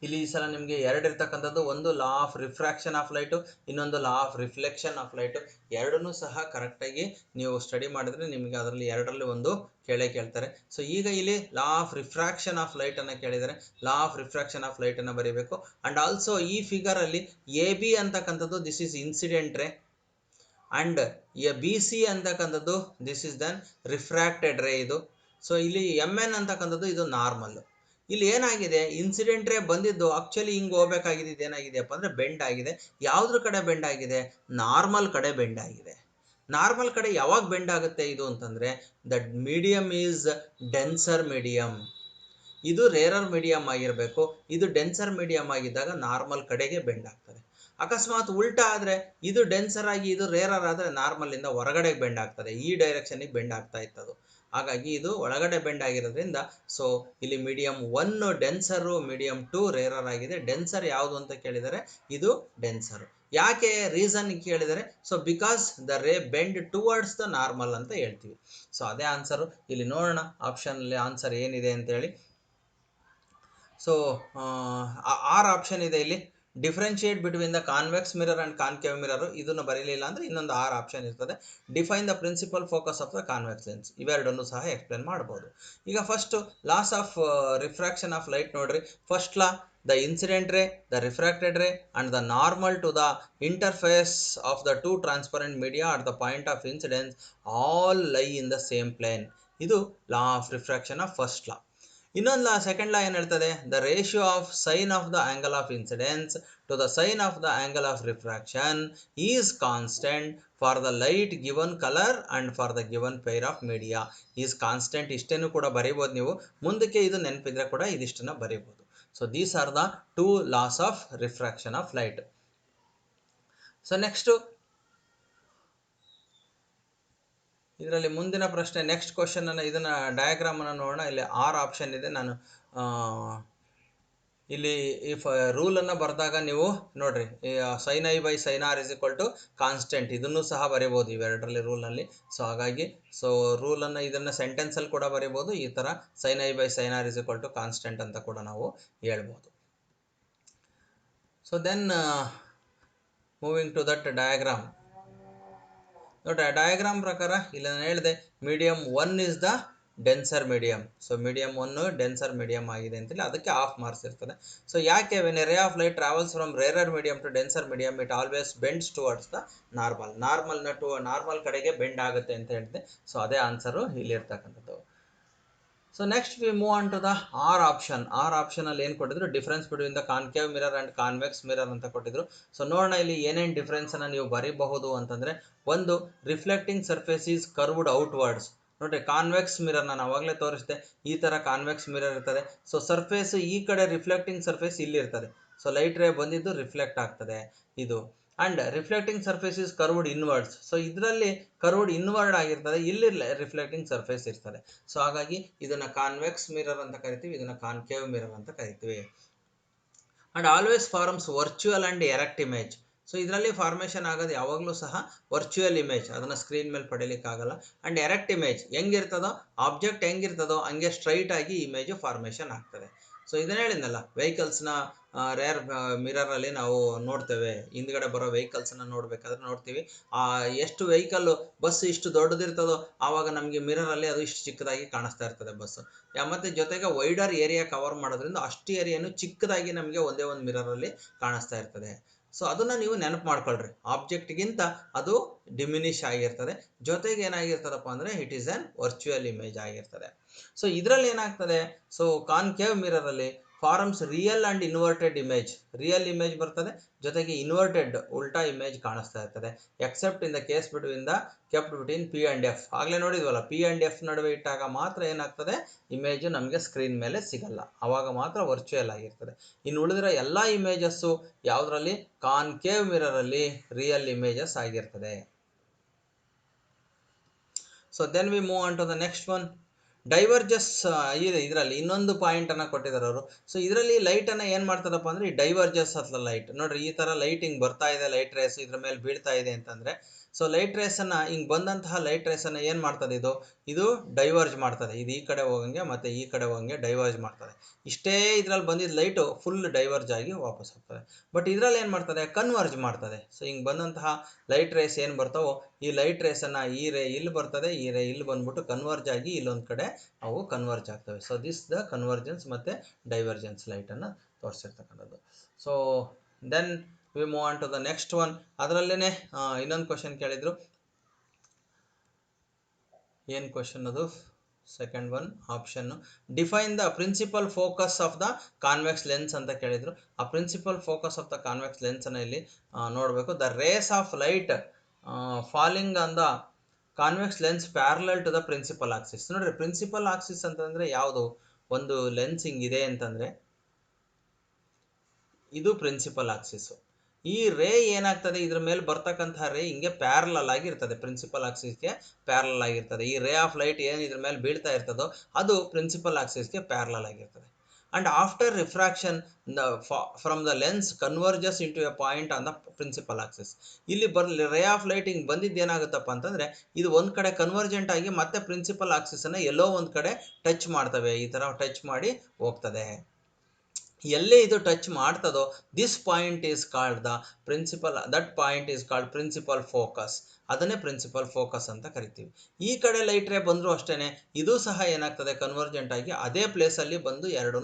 ಇಲ್ಲಿ ಈ ಸಲ ನಿಮಗೆ ಎರಡು ಇರ್ತಕ್ಕಂಥದ್ದು, ಒಂದು law of refraction of light, ಇನ್ನೊಂದು law of reflection of light. ಎರಡನ್ನೂ ಸಹ ಕರೆಕ್ಟಾಗಿ ನೀವು ಸ್ಟಡಿ ಮಾಡಿದ್ರೆ ನಿಮಗೆ ಅದರಲ್ಲಿ ಎರಡರಲ್ಲಿ ಒಂದು ಕೇಳ್ತಾರೆ. ಸೊ ಈಗ ಇಲ್ಲಿ ಲಾ ಆಫ್ ರಿಫ್ರಾಕ್ಷನ್ ಆಫ್ ಲೈಟನ್ನು ಕೇಳಿದರೆ ಲಾ ಆಫ್ ರಿಫ್ರಾಕ್ಷನ್ ಆಫ್ ಲೈಟನ್ನು ಬರೀಬೇಕು. ಆ್ಯಂಡ್ ಆಲ್ಸೋ ಈ ಫಿಗರಲ್ಲಿ ಎ ಬಿ ಅಂತಕ್ಕಂಥದ್ದು ದಿಸ್ ಈಸ್ ಇನ್ಸಿಡೆಂಟ್ ರೇ ಅಂಡ್ ಬಿ ಸಿ ಅಂತಕ್ಕಂಥದ್ದು ದಿಸ್ ಇಸ್ ದನ್ ರಿಫ್ರಾಕ್ಟೆಡ್ ರೇ ಇದು. ಸೊ ಇಲ್ಲಿ ಎಮ್ ಎನ್ ಅಂತಕ್ಕಂಥದ್ದು ಇದು ನಾರ್ಮಲ್. ಇಲ್ಲಿ ಏನಾಗಿದೆ, ಇನ್ಸಿಡೆಂಟ್ ರೇ ಬಂದಿದ್ದು ಆಕ್ಚುಲಿ ಹಿಂಗೆ ಹೋಗ್ಬೇಕಾಗಿದೆ, ಏನಾಗಿದೆಯಪ್ಪ ಅಂದರೆ ಬೆಂಡ್ ಆಗಿದೆ. ಯಾವುದ್ರ ಕಡೆ ಬೆಂಡ್ ಆಗಿದೆ? ನಾರ್ಮಲ್ ಕಡೆ ಬೆಂಡ್ ಆಗಿದೆ. ನಾರ್ಮಲ್ ಕಡೆ ಯಾವಾಗ ಬೆಂಡ್ ಆಗುತ್ತೆ ಇದು ಅಂತಂದರೆ that medium is denser medium. ಇದು ರೇರರ್ ಮೀಡಿಯಮ್ ಆಗಿರಬೇಕು, ಇದು ಡೆನ್ಸರ್ ಮೀಡಿಯಮ್ ಆಗಿದ್ದಾಗ ನಾರ್ಮಲ್ ಕಡೆಗೆ ಬೆಂಡ್ ಆಗ್ತದೆ. ಅಕಸ್ಮಾತ್ ಉಲ್ಟಾ ಆದರೆ ಇದು ಡೆನ್ಸರ್ ಆಗಿ ಇದು ರೇರರ್ ಆದರೆ ನಾರ್ಮಲಿಂದ ಹೊರಗಡೆಗೆ ಬೆಂಡ್ ಆಗ್ತದೆ, ಈ ಡೈರೆಕ್ಷನಿಗೆ ಬೆಂಡ್ ಆಗ್ತಾ ಇತ್ತದು. ಹಾಗಾಗಿ ಇದು ಒಳಗಡೆ ಬೆಂಡ್ ಆಗಿರೋದ್ರಿಂದ ಸೊ ಇಲ್ಲಿ ಮೀಡಿಯಮ್ 1 ಡೆನ್ಸರು, ಮೀಡಿಯಮ್ 2 ರೇರರ್ ಆಗಿದೆ. ಡೆನ್ಸರ್ ಯಾವುದು ಅಂತ ಕೇಳಿದರೆ ಇದು ಡೆನ್ಸರು. ಯಾಕೆ ರೀಸನ್ ಕೇಳಿದರೆ so because the ray bend towards the normal ಅಂತ ಹೇಳ್ತೀವಿ. ಸೊ ಅದೇ ಆನ್ಸರು. ಇಲ್ಲಿ ನೋಡೋಣ ಆಪ್ಷನಲ್ಲಿ ಆನ್ಸರ್ ಏನಿದೆ ಅಂತೇಳಿ. ಸೊ ಆರ್ ಆಪ್ಷನ್ ಇದೆ ಇಲ್ಲಿ. Differentiate between the convex mirror and concave mirror, ಇದನ್ನು ಬರೀಲಿಲ್ಲ ಅಂದರೆ ಇನ್ನೊಂದು 6 ಆಪ್ಷನ್ ಇರ್ತದೆ. Define the principal focus of the convex lens, ಇವೆರಡನ್ನು ಸಹ ಎಕ್ಸ್ಪ್ಲೇನ್ ಮಾಡ್ಬೋದು. ಈಗ first laws of refraction of light ನೋಡ್ರಿ. First law, the incident ray, the refracted ray and the normal to the interface of the two transparent media at the point of incidence all lie in the same plane. ಇದು law of refraction of first law. ಇನ್ನೊಂದು ಲಾ, second law ಏನು ಹೇಳ್ತದೆ? The ratio of sine of the angle of incidence to the sine of the angle of refraction is constant for the light given colour and for the given pair of media is constant. ಇಷ್ಟೇನು ಕೂಡ ಬರೀಬೋದು ನೀವು, ಮುಂದಕ್ಕೆ ಇದು ನೆನಪಿದ್ರೆ ಕೂಡ ಇದಿಷ್ಟನ್ನು ಬರೀಬೋದು. So these are the two laws of refraction of light. So next, ಇದರಲ್ಲಿ ಮುಂದಿನ ಪ್ರಶ್ನೆ ನೆಕ್ಸ್ಟ್ ಕ್ವಶನ್ ಅನ್ನು, ಇದನ್ನ ಡಯಾಗ್ರಾಮ್ ಅನ್ನು ನೋಡೋಣ. ಇಲ್ಲಿ 6 ಆಪ್ಷನ್ ಇದೆ. ನಾನು ಇಲ್ಲಿ ಇಫ್ ರೂಲನ್ನು ಬರೆದಾಗ ನೀವು ನೋಡ್ರಿ, sine I by sine R is equal to constant, ಇದನ್ನು ಸಹ ಬರೀಬೋದು ಇವೆರಡರಲ್ಲಿ ರೂಲ್ನಲ್ಲಿ. ಸೊ ಹಾಗಾಗಿ ಸೊ ರೂಲನ್ನು ಇದನ್ನು ಸೆಂಟೆನ್ಸಲ್ಲಿ ಕೂಡ ಬರೀಬೋದು. ಈ ಥರ sine I by sine R is equal to constant ಅಂತ ಕೂಡ ನಾವು ಹೇಳ್ಬೋದು. So then moving to that diagram. ನೋಡಿ ಡಯಾಗ್ರಾಮ್ ಪ್ರಕಾರ ಇಲ್ಲಿ ನಾನು ಹೇಳಿದೆ medium 1 is the denser medium. So medium 1 denser medium ಆಗಿದೆ ಅಂತೇಳಿ ಅದಕ್ಕೆ ಹಾಫ್ ಮಾರ್ಕ್ಸ್ ಇರ್ತದೆ. ಸೊ ಯಾಕೆ when a ray of light travels from rarer medium to denser medium it always bends towards the normal. Normal ಕಡೆಗೆ bend ಆಗುತ್ತೆ ಅಂತ ಹೇಳಿದೆ. So ಅದೇ ಆನ್ಸರು ಇಲ್ಲಿರ್ತಕ್ಕಂಥದ್ದು. So next we move on to the or option. Or ಆಪ್ಷನಲ್ಲಿ ಏನು ಕೊಟ್ಟಿದ್ರು? Difference between the concave mirror and convex mirror ಅಂತ ಕೊಟ್ಟಿದ್ರು. ಸೊ ನೋಡೋಣ ಇಲ್ಲಿ ಏನೇನು ಡಿಫ್ರೆನ್ಸನ್ನು ನೀವು ಬರೀಬಹುದು ಅಂತಂದರೆ, ಒಂದು reflecting surface is curved outwards. ನೋಡಿರಿ ಕಾನ್ವೆಕ್ಸ್ ಮಿರರ್ ನಾನು ಆವಾಗಲೇ ತೋರಿಸಿದೆ, ಈ ಥರ ಕಾನ್ವೆಕ್ಸ್ ಮಿರರ್ ಇರ್ತದೆ. ಸೊ ಸರ್ಫೇಸ್ ಈ ಕಡೆ ರಿಫ್ಲೆಕ್ಟಿಂಗ್ ಸರ್ಫೇಸ್ ಇಲ್ಲಿ ಇರ್ತದೆ. ಸೊ ಲೈಟ್ ರೇ ಬಂದಿದ್ದು ರಿಫ್ಲೆಕ್ಟ್ ಆಗ್ತದೆ ಇದು. And reflecting surface is curved inwards. So ಇದರಲ್ಲಿ ಕರ್ವ್ಡ್ ಇನ್ವರ್ಡ್ ಆಗಿರ್ತದೆ, ಇಲ್ಲಿ ರಿಫ್ಲೆಕ್ಟಿಂಗ್ ಸರ್ಫೇಸ್ ಇರ್ತದೆ. ಸೊ ಹಾಗಾಗಿ ಇದನ್ನು ಕಾನ್ವೆಕ್ಸ್ ಮಿರರ್ ಅಂತ ಕರಿತೀವಿ, ಇದನ್ನು ಕಾನ್ಕೇವ್ ಮಿರರ್ ಅಂತ ಕರಿತೀವಿ. And always forms virtual and erect image. So ಇದರಲ್ಲಿ ಫಾರ್ಮೇಷನ್ ಆಗೋದು ಯಾವಾಗಲೂ ಸಹ ವರ್ಚುವಲ್ ಇಮೇಜ್, ಅದನ್ನು ಸ್ಕ್ರೀನ್ ಮೇಲೆ ಪಡೀಲಿಕ್ಕಾಗಲ್ಲ. ಆ್ಯಂಡ್ ಎರೆಕ್ಟ್ ಇಮೇಜ್ ಹೆಂಗಿರ್ತದೋ, ಆಬ್ಜೆಕ್ಟ್ ಹೆಂಗಿರ್ತದೋ ಹಂಗೆ ಸ್ಟ್ರೈಟ್ ಆಗಿ ಇಮೇಜು ಫಾರ್ಮೇಷನ್ ಆಗ್ತದೆ. ಸೊ ಇದನ್ನ ಹೇಳಿದ್ನಲ್ಲ, ವೆಹಿಕಲ್ಸ್ನ ರೇರ್ ಮಿರರಲ್ಲಿ ನಾವು ನೋಡ್ತೇವೆ, ಹಿಂದ್ಗಡೆ ಬರೋ ವೆಹಿಕಲ್ಸನ್ನು ನೋಡಬೇಕಾದ್ರೆ ನೋಡ್ತೀವಿ. ಎಷ್ಟು ವೆಹಿಕಲ್ಲು ಬಸ್ ಇಷ್ಟು ದೊಡ್ಡದಿರ್ತದೋ ಆವಾಗ ನಮಗೆ ಮಿರರಲ್ಲಿ ಅದು ಇಷ್ಟು ಚಿಕ್ಕದಾಗಿ ಕಾಣಿಸ್ತಾ ಇರ್ತದೆ ಬಸ್ಸು. ಮತ್ತು ಜೊತೆಗೆ ವೈಡರ್ ಏರಿಯಾ ಕವರ್ ಮಾಡೋದ್ರಿಂದ ಅಷ್ಟು ಏರಿಯಾನು ಚಿಕ್ಕದಾಗಿ ನಮಗೆ ಒಂದೇ ಒಂದು ಮಿರರಲ್ಲಿ ಕಾಣಿಸ್ತಾ ಇರ್ತದೆ. ಸೊ ಅದನ್ನು ನೀವು ನೆನಪು ಮಾಡ್ಕೊಳ್ರಿ, ಆಬ್ಜೆಕ್ಟ್ಗಿಂತ ಅದು ಡಿಮಿನಿಷ್ ಆಗಿರ್ತದೆ. ಜೊತೆಗೆ ಏನಾಗಿರ್ತದಪ್ಪ ಅಂದರೆ it is an virtual image ಆಗಿರ್ತದೆ. ಸೊ ಇದರಲ್ಲಿ ಏನಾಗ್ತದೆ, ಸೊ ಕಾನ್ಕೇವ್ ಮಿರರಲ್ಲಿ forms real and inverted image. Real image ಬರ್ತದೆ, ಜೊತೆಗೆ ಇನ್ವರ್ಟೆಡ್ ಉಲ್ಟಾ ಇಮೇಜ್ ಕಾಣಿಸ್ತಾ ಇರ್ತದೆ. Except in the case between the kept between P and F. ಆಗಲೇ ನೋಡಿದ್ವಲ್ಲ, ಪಿ ಆ್ಯಂಡ್ ಎಫ್ ನಡುವೆ ಇಟ್ಟಾಗ ಮಾತ್ರ ಏನಾಗ್ತದೆ, ಇಮೇಜು ನಮಗೆ ಸ್ಕ್ರೀನ್ ಮೇಲೆ ಸಿಗಲ್ಲ, ಆವಾಗ ಮಾತ್ರ ವರ್ಚುವಲ್ ಆಗಿರ್ತದೆ. ಇನ್ನು ಉಳಿದಿರೋ ಎಲ್ಲ ಇಮೇಜಸ್ಸು ಯಾವುದರಲ್ಲಿ? ಕಾನ್ಕೇವ್ ಮಿರರಲ್ಲಿ ರಿಯಲ್ ಇಮೇಜಸ್ ಆಗಿರ್ತದೆ. So then we move on to the next one. Diverges ಇದೆ ಇದರಲ್ಲಿ ಇನ್ನೊಂದು ಪಾಯಿಂಟನ್ನು ಕೊಟ್ಟಿದ್ದಾರೆ ಅವರು. ಸೊ ಇದರಲ್ಲಿ ಲೈಟನ್ನು ಏನು ಮಾಡ್ತದಪ್ಪ ಅಂದರೆ ಈ ಡೈವರ್ಜಸ್ ಅಲ್ಲ ಲೈಟ್ ನೋಡ್ರಿ, ಈ ಥರ ಲೈಟ್ ಹಿಂಗೆ ಬರ್ತಾ ಇದೆ, ಲೈಟ್ ರೇಸ್ ಇದ್ರ ಮೇಲೆ ಬೀಳ್ತಾ ಇದೆ ಅಂತಂದರೆ, ಸೊ ಲೈಟ್ ರೇಸನ್ನು ಹಿಂಗೆ ಬಂದಂತಹ ಲೈಟ್ ರೇಸನ್ನು ಏನು ಮಾಡ್ತದೆ ಇದು ಡೈವರ್ಜ್ ಮಾಡ್ತದೆ. ಇದು ಈ ಕಡೆ ಹೋಗಂಗೆ ಮತ್ತು ಈ ಕಡೆ ಹೋಗಂಗೆ ಡೈವರ್ಜ್ ಮಾಡ್ತದೆ. ಇಷ್ಟೇ ಇದರಲ್ಲಿ ಬಂದಿದ್ದು ಲೈಟು ಫುಲ್ ಡೈವರ್ಜ್ ಆಗಿ ವಾಪಸ್ ಹೋಗ್ತದೆ. ಬಟ್ ಇದರಲ್ಲಿ ಏನು ಮಾಡ್ತದೆ, ಕನ್ವರ್ಜ್ ಮಾಡ್ತದೆ. ಸೊ ಹಿಂಗೆ ಬಂದಂತಹ ಲೈಟ್ ರೇಸ್ ಏನು ಬರ್ತಾವೋ ಈ ಲೈಟ್ ರೇಸನ್ನು ಈ ರೇ ಇಲ್ಲಿ ಬರ್ತದೆ, ಈ ರೇ ಇಲ್ಲಿ ಬಂದ್ಬಿಟ್ಟು ಕನ್ವರ್ಜ್ ಆಗಿ ಇಲ್ಲೊಂದು ಕಡೆ ಅವು ಕನ್ವರ್ಜ್ ಆಗ್ತವೆ. ಸೊ ದಿಸ್ ದ ಕನ್ವರ್ಜೆನ್ಸ್ ಮತ್ತು ಡೈವರ್ಜೆನ್ಸ್ ಲೈಟನ್ನು ತೋರಿಸಿರ್ತಕ್ಕಂಥದ್ದು. So then we move on to the next one. ಅದರಲ್ಲೇ ಇನ್ನೊಂದು ಕ್ವಶನ್ ಕೇಳಿದರು. ಏನು ಕ್ವಶನ್ ಅದು? ಸೆಕೆಂಡ್ ಒನ್ ಆಪ್ಷನ್ನು define the principal focus of the convex lens ಅಂತ ಕೇಳಿದರು. ಆ principal focus of the convex ಲೆನ್ಸನ್ನು ಇಲ್ಲಿ ನೋಡಬೇಕು. The rays of light falling on the convex lens parallel to the principal axis. ನೋಡ್ರಿ, ಪ್ರಿನ್ಸಿಪಲ್ ಆಕ್ಸಿಸ್ ಅಂತಂದರೆ ಯಾವುದು? ಒಂದು ಲೆನ್ಸ್ ಹಿಂಗಿದೆ ಅಂತಂದರೆ ಇದು ಪ್ರಿನ್ಸಿಪಲ್ ಆಕ್ಸಿಸ್ಸು. ಈ ರೇ ಏನಾಗ್ತದೆ, ಇದ್ರ ಮೇಲೆ ಬರ್ತಕ್ಕಂತಹ ರೇ ಹಿಂಗೆ ಪ್ಯಾರಲಲ್ ಆಗಿರ್ತದೆ, ಪ್ರಿನ್ಸಿಪಲ್ ಆಕ್ಸಿಸ್ಗೆ ಪ್ಯಾರಲಲ್ ಆಗಿರ್ತದೆ. ಈ ರೇ ಆಫ್ ಲೈಟ್ ಏನು ಇದ್ರ ಮೇಲೆ ಬೀಳ್ತಾ ಇರ್ತದೋ ಅದು ಪ್ರಿನ್ಸಿಪಲ್ ಆಕ್ಸಿಸ್ಗೆ ಪ್ಯಾರಲಲ್ ಆಗಿರ್ತದೆ. And after refraction from the lens converges into a point on the principal axis. ಇಲ್ಲಿ ರೇ ಆಫ್ ಲೈಟ್ ಹಿಂಗೆ ಬಂದಿದ್ದು ಏನಾಗುತ್ತಪ್ಪ ಅಂತಂದರೆ ಇದು ಒಂದು ಕಡೆ ಕನ್ವರ್ಜೆಂಟ್ ಆಗಿ ಮತ್ತೆ ಪ್ರಿನ್ಸಿಪಲ್ ಆಕ್ಸಿಸನ್ನು ಎಲ್ಲೋ ಒಂದು ಕಡೆ ಟಚ್ ಮಾಡ್ತವೆ. ಈ ಥರ ಟಚ್ ಮಾಡಿ ಹೋಗ್ತದೆ. ಎಲ್ಲೇ ಇದು ಟಚ್ ಮಾಡ್ತದೋ this point is called the principal, that point is called principal focus. ಅದನ್ನೇ ಪ್ರಿನ್ಸಿಪಲ್ ಫೋಕಸ್ ಅಂತ ಕರಿತೀವಿ. ಈ ಕಡೆ ಲೈಟ್ ರೇ ಬಂದರೂ ಅಷ್ಟೇ ಇದು ಸಹ ಏನಾಗ್ತದೆ, ಕನ್ವರ್ಜೆಂಟ್ ಆಗಿ ಅದೇ ಪ್ಲೇಸಲ್ಲಿ ಬಂದು ಎರಡೂ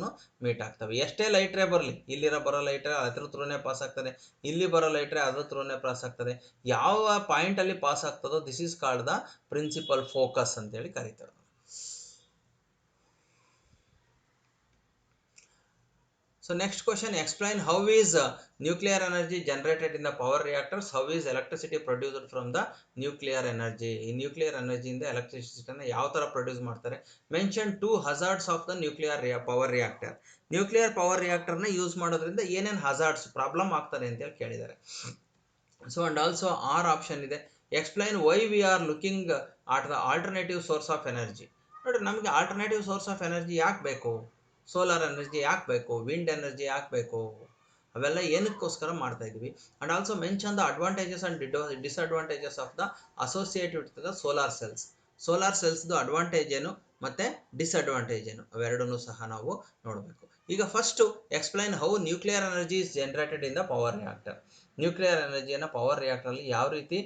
ಮೀಟ್ ಆಗ್ತವೆ. ಎಷ್ಟೇ ಲೈಟ್ ರೇ ಬರಲಿ, ಇಲ್ಲಿರೋ ಬರೋ ಲೈಟ್ ರೇ ಅದ್ರ ಥ್ರೂನೇ ಪಾಸ್ ಆಗ್ತದೆ, ಇಲ್ಲಿ ಬರೋ ಲೈಟ್ ರೇ ಅದ್ರ ಥ್ರೂನೇ ಪಾಸ್ ಆಗ್ತದೆ. ಯಾವ ಪಾಯಿಂಟಲ್ಲಿ ಪಾಸ್ ಆಗ್ತದೋ this is called the principal focus ಅಂತೇಳಿ ಕರೀತಾರೆ. So next question, explain how is nuclear energy generated in the power reactors, how is electricity produced from the nuclear energy. ಈ nuclear ಎನರ್ಜಿಯಿಂದ ಎಲೆಕ್ಟ್ರಿಸಿಟಿಯನ್ನು ಯಾವ ಥರ ಪ್ರೊಡ್ಯೂಸ್ ಮಾಡ್ತಾರೆ. Mention 2 hazards of the nuclear power reactor. Nuclear power ರಿಯಾಕ್ಟರ್ನ use ಮಾಡೋದ್ರಿಂದ ಏನೇನು hazards problem ಆಗ್ತದೆ ಅಂತೇಳಿ ಕೇಳಿದ್ದಾರೆ. So and also or option ಇದೆ, explain why we are looking at the alternative source of energy. ನೋಡಿರಿ, ನಮಗೆ ಆಲ್ಟರ್ನೇಟಿವ್ ಸೋರ್ಸ್ ಆಫ್ ಎನರ್ಜಿ ಯಾಕೆ ಬೇಕು? ಸೋಲಾರ್ ಎನರ್ಜಿ ಯಾಕೆ ಬೇಕು? ವಿಂಡ್ ಎನರ್ಜಿ ಯಾಕೆ ಬೇಕು? ಅವೆಲ್ಲ ಏನಕ್ಕೋಸ್ಕರ ಮಾಡ್ತಾ ಇದ್ವಿ. And also mention the advantages and disadvantages of the associated with the solar cells. Solar ಸೆಲ್ಸ್ದು ಅಡ್ವಾಂಟೇಜ್ ಏನು ಮತ್ತು ಡಿಸ್ಅಡ್ವಾಂಟೇಜ್ ಏನು ಅವೆರಡನ್ನೂ ಸಹ ನಾವು ನೋಡಬೇಕು. ಈಗ first explain how nuclear energy is generated in the power reactor. Nuclear ಎನರ್ಜಿಯನ್ನು ಪವರ್ ರಿಯಾಕ್ಟರಲ್ಲಿ ಯಾವ ರೀತಿ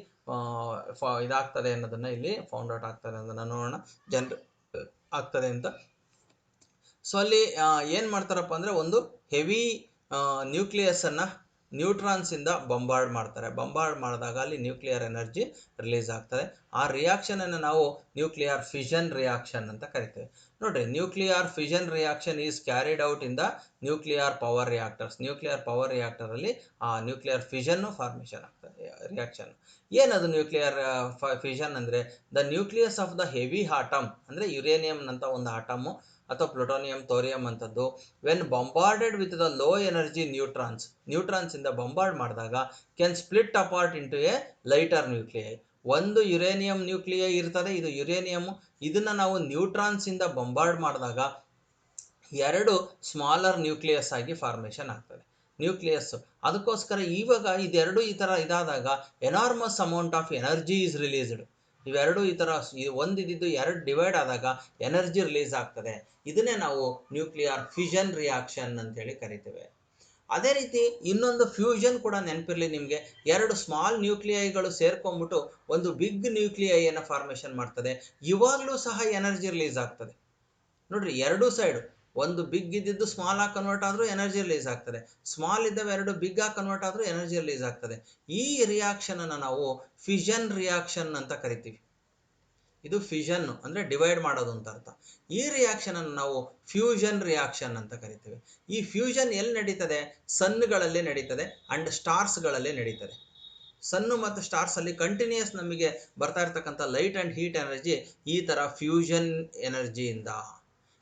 ಇದಾಗ್ತದೆ ಅನ್ನೋದನ್ನು ಇಲ್ಲಿ ಫೌಂಡ್ ಔಟ್ ಆಗ್ತದೆ ಅನ್ನೋದನ್ನು ನೋಡೋಣ, ಆಗ್ತದೆ ಅಂತ. ಸೊ ಅಲ್ಲಿ ಏನು ಮಾಡ್ತಾರಪ್ಪ ಅಂದರೆ ಒಂದು ಹೆವಿ ನ್ಯೂಕ್ಲಿಯಸನ್ನು ನ್ಯೂಟ್ರಾನ್ಸಿಂದ ಬಂಬಾರ್ಡ್ ಮಾಡ್ತಾರೆ. ಬಂಬಾರ್ಡ್ ಮಾಡಿದಾಗ ಅಲ್ಲಿ ನ್ಯೂಕ್ಲಿಯರ್ ಎನರ್ಜಿ ರಿಲೀಸ್ ಆಗ್ತದೆ. ಆ ರಿಯಾಕ್ಷನನ್ನು ನಾವು ನ್ಯೂಕ್ಲಿಯರ್ ಫಿಷನ್ ರಿಯಾಕ್ಷನ್ ಅಂತ ಕರಿತೇವೆ. ನೋಡಿರಿ, nuclear fission reaction is carried out in the nuclear power reactors. Nuclear power ರಿಯಾಕ್ಟರಲ್ಲಿ ಆ ನ್ಯೂಕ್ಲಿಯರ್ ಫಿಷನ್ನು ಫಾರ್ಮೇಷನ್ ಆಗ್ತದೆ, ರಿಯಾಕ್ಷನ್. ಏನದು ನ್ಯೂಕ್ಲಿಯರ್ ಫಿಷನ್ ಅಂದರೆ the nucleus of the heavy atom, ಅಂದರೆ ಯುರೇನಿಯಂನಂಥ ಒಂದು ಆಟಮು ಅಥವಾ ಪ್ಲುಟೋನಿಯಂ, ಥೋರಿಯಂ ಅಂಥದ್ದು, when bombarded with the low energy ನ್ಯೂಟ್ರಾನ್ಸಿಂದ ಬಂಬಾರ್ಡ್ ಮಾಡಿದಾಗ can split apart into a lighter nuclei. ಒಂದು ಯುರೇನಿಯಂ ನ್ಯೂಕ್ಲಿಯೈ ಇರ್ತದೆ, ಇದು ಯುರೇನಿಯಮ್ಮು. ಇದನ್ನು ನಾವು ನ್ಯೂಟ್ರಾನ್ಸಿಂದ ಬಂಬಾರ್ಡ್ ಮಾಡಿದಾಗ ಎರಡು ಸ್ಮಾಲರ್ ನ್ಯೂಕ್ಲಿಯಸ್ ಆಗಿ ಫಾರ್ಮೇಷನ್ ಆಗ್ತದೆ ನ್ಯೂಕ್ಲಿಯಸ್ಸು. ಅದಕ್ಕೋಸ್ಕರ ಇವಾಗ ಇದೆರಡು ಈ ಥರ ಇದಾದಾಗ enormous amount of energy is released. ಇವೆರಡು ಈ ಥರ ಒಂದಿದ್ದು ಎರಡು ಡಿವೈಡ್ ಆದಾಗ ಎನರ್ಜಿ ರಿಲೀಸ್ ಆಗ್ತದೆ. ಇದನ್ನೇ ನಾವು ನ್ಯೂಕ್ಲಿಯರ್ ಫಿಷನ್ ರಿಯಾಕ್ಷನ್ ಅಂತೇಳಿ ಕರಿತೇವೆ. ಅದೇ ರೀತಿ ಇನ್ನೊಂದು ಫ್ಯೂಷನ್ ಕೂಡ ನೆನಪಿರಲಿ ನಿಮಗೆ. ಎರಡು ಸ್ಮಾಲ್ ನ್ಯೂಕ್ಲಿಯೈಗಳು ಸೇರ್ಕೊಂಡ್ಬಿಟ್ಟು ಒಂದು ಬಿಗ್ ನ್ಯೂಕ್ಲಿಯೈಯನ್ನು ಫಾರ್ಮೇಷನ್ ಮಾಡ್ತದೆ. ಇವಾಗಲೂ ಸಹ ಎನರ್ಜಿ ರಿಲೀಸ್ ಆಗ್ತದೆ. ನೋಡ್ರಿ, ಎರಡೂ ಸೈಡು, ಒಂದು ಬಿಗ್ ಇದ್ದಿದ್ದು ಸ್ಮಾಲ್ ಆಗಿ ಕನ್ವರ್ಟ್ ಆದರೂ ಎನರ್ಜಿ ರಿಲೀಸ್ ಆಗ್ತದೆ, ಸ್ಮಾಲ್ ಇದ್ದವು ಎರಡು ಬಿಗ್ ಆಗಿ ಕನ್ವರ್ಟ್ ಆದರೂ ಎನರ್ಜಿ ರಿಲೀಸ್ ಆಗ್ತದೆ. ಈ ರಿಯಾಕ್ಷನನ್ನು ನಾವು ಫಿಷನ್ ರಿಯಾಕ್ಷನ್ ಅಂತ ಕರಿತೀವಿ. ಇದು ಫಿಷನ್ ಅಂದರೆ ಡಿವೈಡ್ ಮಾಡೋದು ಅಂತ ಅರ್ಥ. ಈ ರಿಯಾಕ್ಷನನ್ನು ನಾವು ಫ್ಯೂಷನ್ ರಿಯಾಕ್ಷನ್ ಅಂತ ಕರಿತೀವಿ. ಈ ಫ್ಯೂಷನ್ ಎಲ್ಲಿ ನಡೀತದೆ? ಸನ್ಗಳಲ್ಲಿ ನಡೀತದೆ ಆ್ಯಂಡ್ ಸ್ಟಾರ್ಸ್ಗಳಲ್ಲಿ ನಡೀತದೆ. ಸನ್ನು ಮತ್ತು ಸ್ಟಾರ್ಸಲ್ಲಿ ಕಂಟಿನ್ಯೂಸ್ ನಮಗೆ ಬರ್ತಾ ಇರ್ತಕ್ಕಂಥ ಲೈಟ್ ಆ್ಯಂಡ್ ಹೀಟ್ ಎನರ್ಜಿ ಈ ಥರ ಫ್ಯೂಷನ್ ಎನರ್ಜಿಯಿಂದ.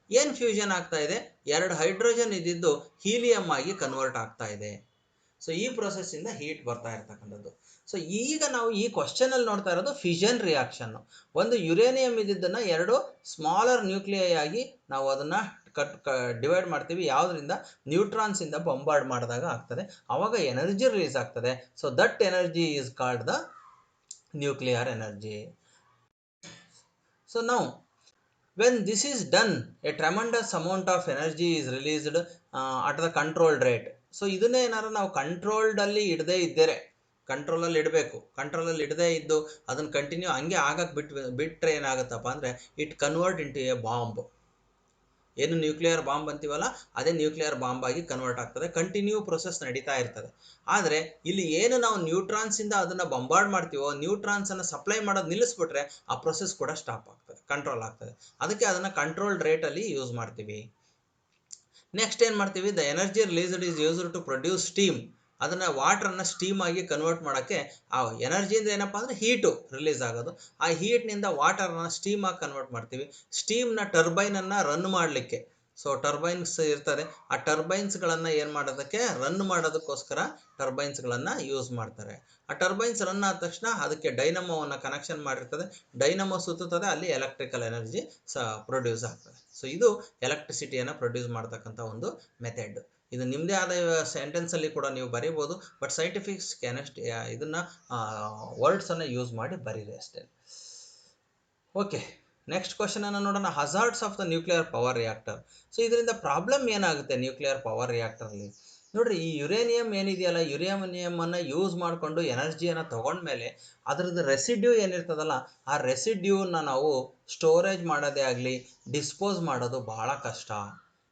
ಏನು ಫ್ಯೂಷನ್ ಆಗ್ತಾ ಇದೆ? ಎರಡು ಹೈಡ್ರೋಜನ್ ಇದ್ದಿದ್ದು ಹೀಲಿಯಮ್ ಆಗಿ ಕನ್ವರ್ಟ್ ಆಗ್ತಾ ಇದೆ. ಸೊ ಈ ಪ್ರೊಸೆಸ್ಸಿಂದ ಹೀಟ್ ಬರ್ತಾ ಇರ್ತಕ್ಕಂಥದ್ದು. ಸೊ ಈಗ ನಾವು ಈ ಕ್ವಶನಲ್ಲಿ ನೋಡ್ತಾ ಇರೋದು ಫಿಷನ್ ರಿಯಾಕ್ಷನ್ನು. ಒಂದು ಯುರೇನಿಯಂ ಇದ್ದಿದ್ದನ್ನು ಎರಡು ಸ್ಮಾಲರ್ ನ್ಯೂಕ್ಲಿಯೈ ಆಗಿ ನಾವು ಅದನ್ನು ಡಿವೈಡ್ ಮಾಡ್ತೀವಿ. ಯಾವುದರಿಂದ? ನ್ಯೂಟ್ರಾನ್ಸಿಂದ ಬಂಬಾರ್ಡ್ ಮಾಡಿದಾಗ ಆಗ್ತದೆ. ಆವಾಗ ಎನರ್ಜಿ ರಿಲೀಸ್ ಆಗ್ತದೆ. So that energy is called the nuclear energy. So now when this is done, a tremendous amount of energy is released at the controlled rate. So ಇದನ್ನೇ ಏನಾದ್ರು ನಾವು ಕಂಟ್ರೋಲ್ಡಲ್ಲಿ ಇಡದೇ ಇದ್ದರೆ, ಕಂಟ್ರೋಲಲ್ಲಿ ಇಡಬೇಕು, ಕಂಟ್ರೋಲಲ್ಲಿ ಇಡದೇ ಇದ್ದು ಅದನ್ನು ಕಂಟಿನ್ಯೂ ಹಂಗೆ ಆಗಕ್ಕೆ ಬಿಟ್ಟರೆ ಏನಾಗುತ್ತಪ್ಪ ಅಂದರೆ it convert into A bomb. ಏನು ನ್ಯೂಕ್ಲಿಯರ್ ಬಾಂಬ್ ಅಂತೀವಲ್ಲ, ಅದೇ ನ್ಯೂಕ್ಲಿಯರ್ ಬಾಂಬ್ ಆಗಿ ಕನ್ವರ್ಟ್ ಆಗ್ತದೆ. ಕಂಟಿನ್ಯೂ ಪ್ರೊಸೆಸ್ ನಡೀತಾ ಇರ್ತದೆ. ಆದರೆ ಇಲ್ಲಿ ಏನು ನಾವು ನ್ಯೂಟ್ರಾನ್ಸಿಂದ ಅದನ್ನು ಬಂಬಾರ್ಡ್ ಮಾಡ್ತೀವೋ, ನ್ಯೂಟ್ರಾನ್ಸನ್ನು ಸಪ್ಲೈ ಮಾಡೋದು ನಿಲ್ಲಿಸ್ಬಿಟ್ರೆ ಆ ಪ್ರೊಸೆಸ್ ಕೂಡ ಸ್ಟಾಪ್ ಆಗ್ತದೆ, ಕಂಟ್ರೋಲ್ ಆಗ್ತದೆ. ಅದಕ್ಕೆ ಅದನ್ನು ಕಂಟ್ರೋಲ್ಡ್ ರೇಟಲ್ಲಿ ಯೂಸ್ ಮಾಡ್ತೀವಿ. ನೆಕ್ಸ್ಟ್ ಏನು ಮಾಡ್ತೀವಿ? The energy released is used to produce steam. ಅದನ್ನು ವಾಟ್ರನ್ನು ಸ್ಟೀಮ್ ಆಗಿ ಕನ್ವರ್ಟ್ ಮಾಡೋಕ್ಕೆ ಆ ಎನರ್ಜಿಯಿಂದ ಏನಪ್ಪ ಅಂದರೆ ಹೀಟು ರಿಲೀಸ್ ಆಗೋದು. ಆ ಹೀಟ್ನಿಂದ ವಾಟರ್ನ ಸ್ಟೀಮ್ ಆಗಿ ಕನ್ವರ್ಟ್ ಮಾಡ್ತೀವಿ. ಸ್ಟೀಮ್ನ ಟರ್ಬೈನನ್ನು ರನ್ ಮಾಡಲಿಕ್ಕೆ, ಸೊ ಟರ್ಬೈನ್ಸ್ ಇರ್ತದೆ, ಆ ಟರ್ಬೈನ್ಸ್ಗಳನ್ನು ಏನು ಮಾಡೋದಕ್ಕೆ, ರನ್ ಮಾಡೋದಕ್ಕೋಸ್ಕರ ಟರ್ಬೈನ್ಸ್ಗಳನ್ನು ಯೂಸ್ ಮಾಡ್ತಾರೆ. ಆ ಟರ್ಬೈನ್ಸ್ ರನ್ ಆದ ತಕ್ಷಣ ಅದಕ್ಕೆ ಡೈನಮೋವನ್ನು ಕನೆಕ್ಷನ್ ಮಾಡಿರ್ತದೆ. ಡೈನಮೋ ಸುತ್ತುತ್ತದೆ, ಅಲ್ಲಿ ಎಲೆಕ್ಟ್ರಿಕಲ್ ಎನರ್ಜಿ ಪ್ರೊಡ್ಯೂಸ್ ಆಗ್ತದೆ. ಸೊ ಇದು ಎಲೆಕ್ಟ್ರಿಸಿಟಿಯನ್ನು ಪ್ರೊಡ್ಯೂಸ್ ಮಾಡ್ತಕ್ಕಂಥ ಒಂದು ಮೆಥಡ್. ಇದು ನಿಮ್ಮದೇ ಆದ ಸೆಂಟೆನ್ಸಲ್ಲಿ ಕೂಡ ನೀವು ಬರೀಬೋದು, ಬಟ್ ಸೈಂಟಿಫಿಕ್ಸ್ ಕೆನೆಸ್ಟ್ ಇದನ್ನು ವರ್ಡ್ಸನ್ನು ಯೂಸ್ ಮಾಡಿ ಬರೀರಿ ಅಷ್ಟೇ. ಓಕೆ, ನೆಕ್ಸ್ಟ್ ಕ್ವಶನನ್ನು ನೋಡೋಣ. Hazards of the nuclear power reactor. So ಇದರಿಂದ ಪ್ರಾಬ್ಲಮ್ ಏನಾಗುತ್ತೆ ನ್ಯೂಕ್ಲಿಯರ್ ಪವರ್ ರಿಯಾಕ್ಟರಲ್ಲಿ? ನೋಡಿರಿ, ಈ ಯುರೇನಿಯಂ ಏನಿದೆಯಲ್ಲ, ಯುರೇನಿಯಮನ್ನು ಯೂಸ್ ಮಾಡಿಕೊಂಡು ಎನರ್ಜಿಯನ್ನು ತೊಗೊಂಡ್ಮೇಲೆ ಅದರದ್ದು ರೆಸಿಡ್ಯೂ ಏನಿರ್ತದಲ್ಲ, ಆ ರೆಸಿಡ್ಯೂನ ನಾವು ಸ್ಟೋರೇಜ್ ಮಾಡೋದೇ ಆಗಲಿ, ಡಿಸ್ಪೋಸ್ ಮಾಡೋದು ಭಾಳ ಕಷ್ಟ.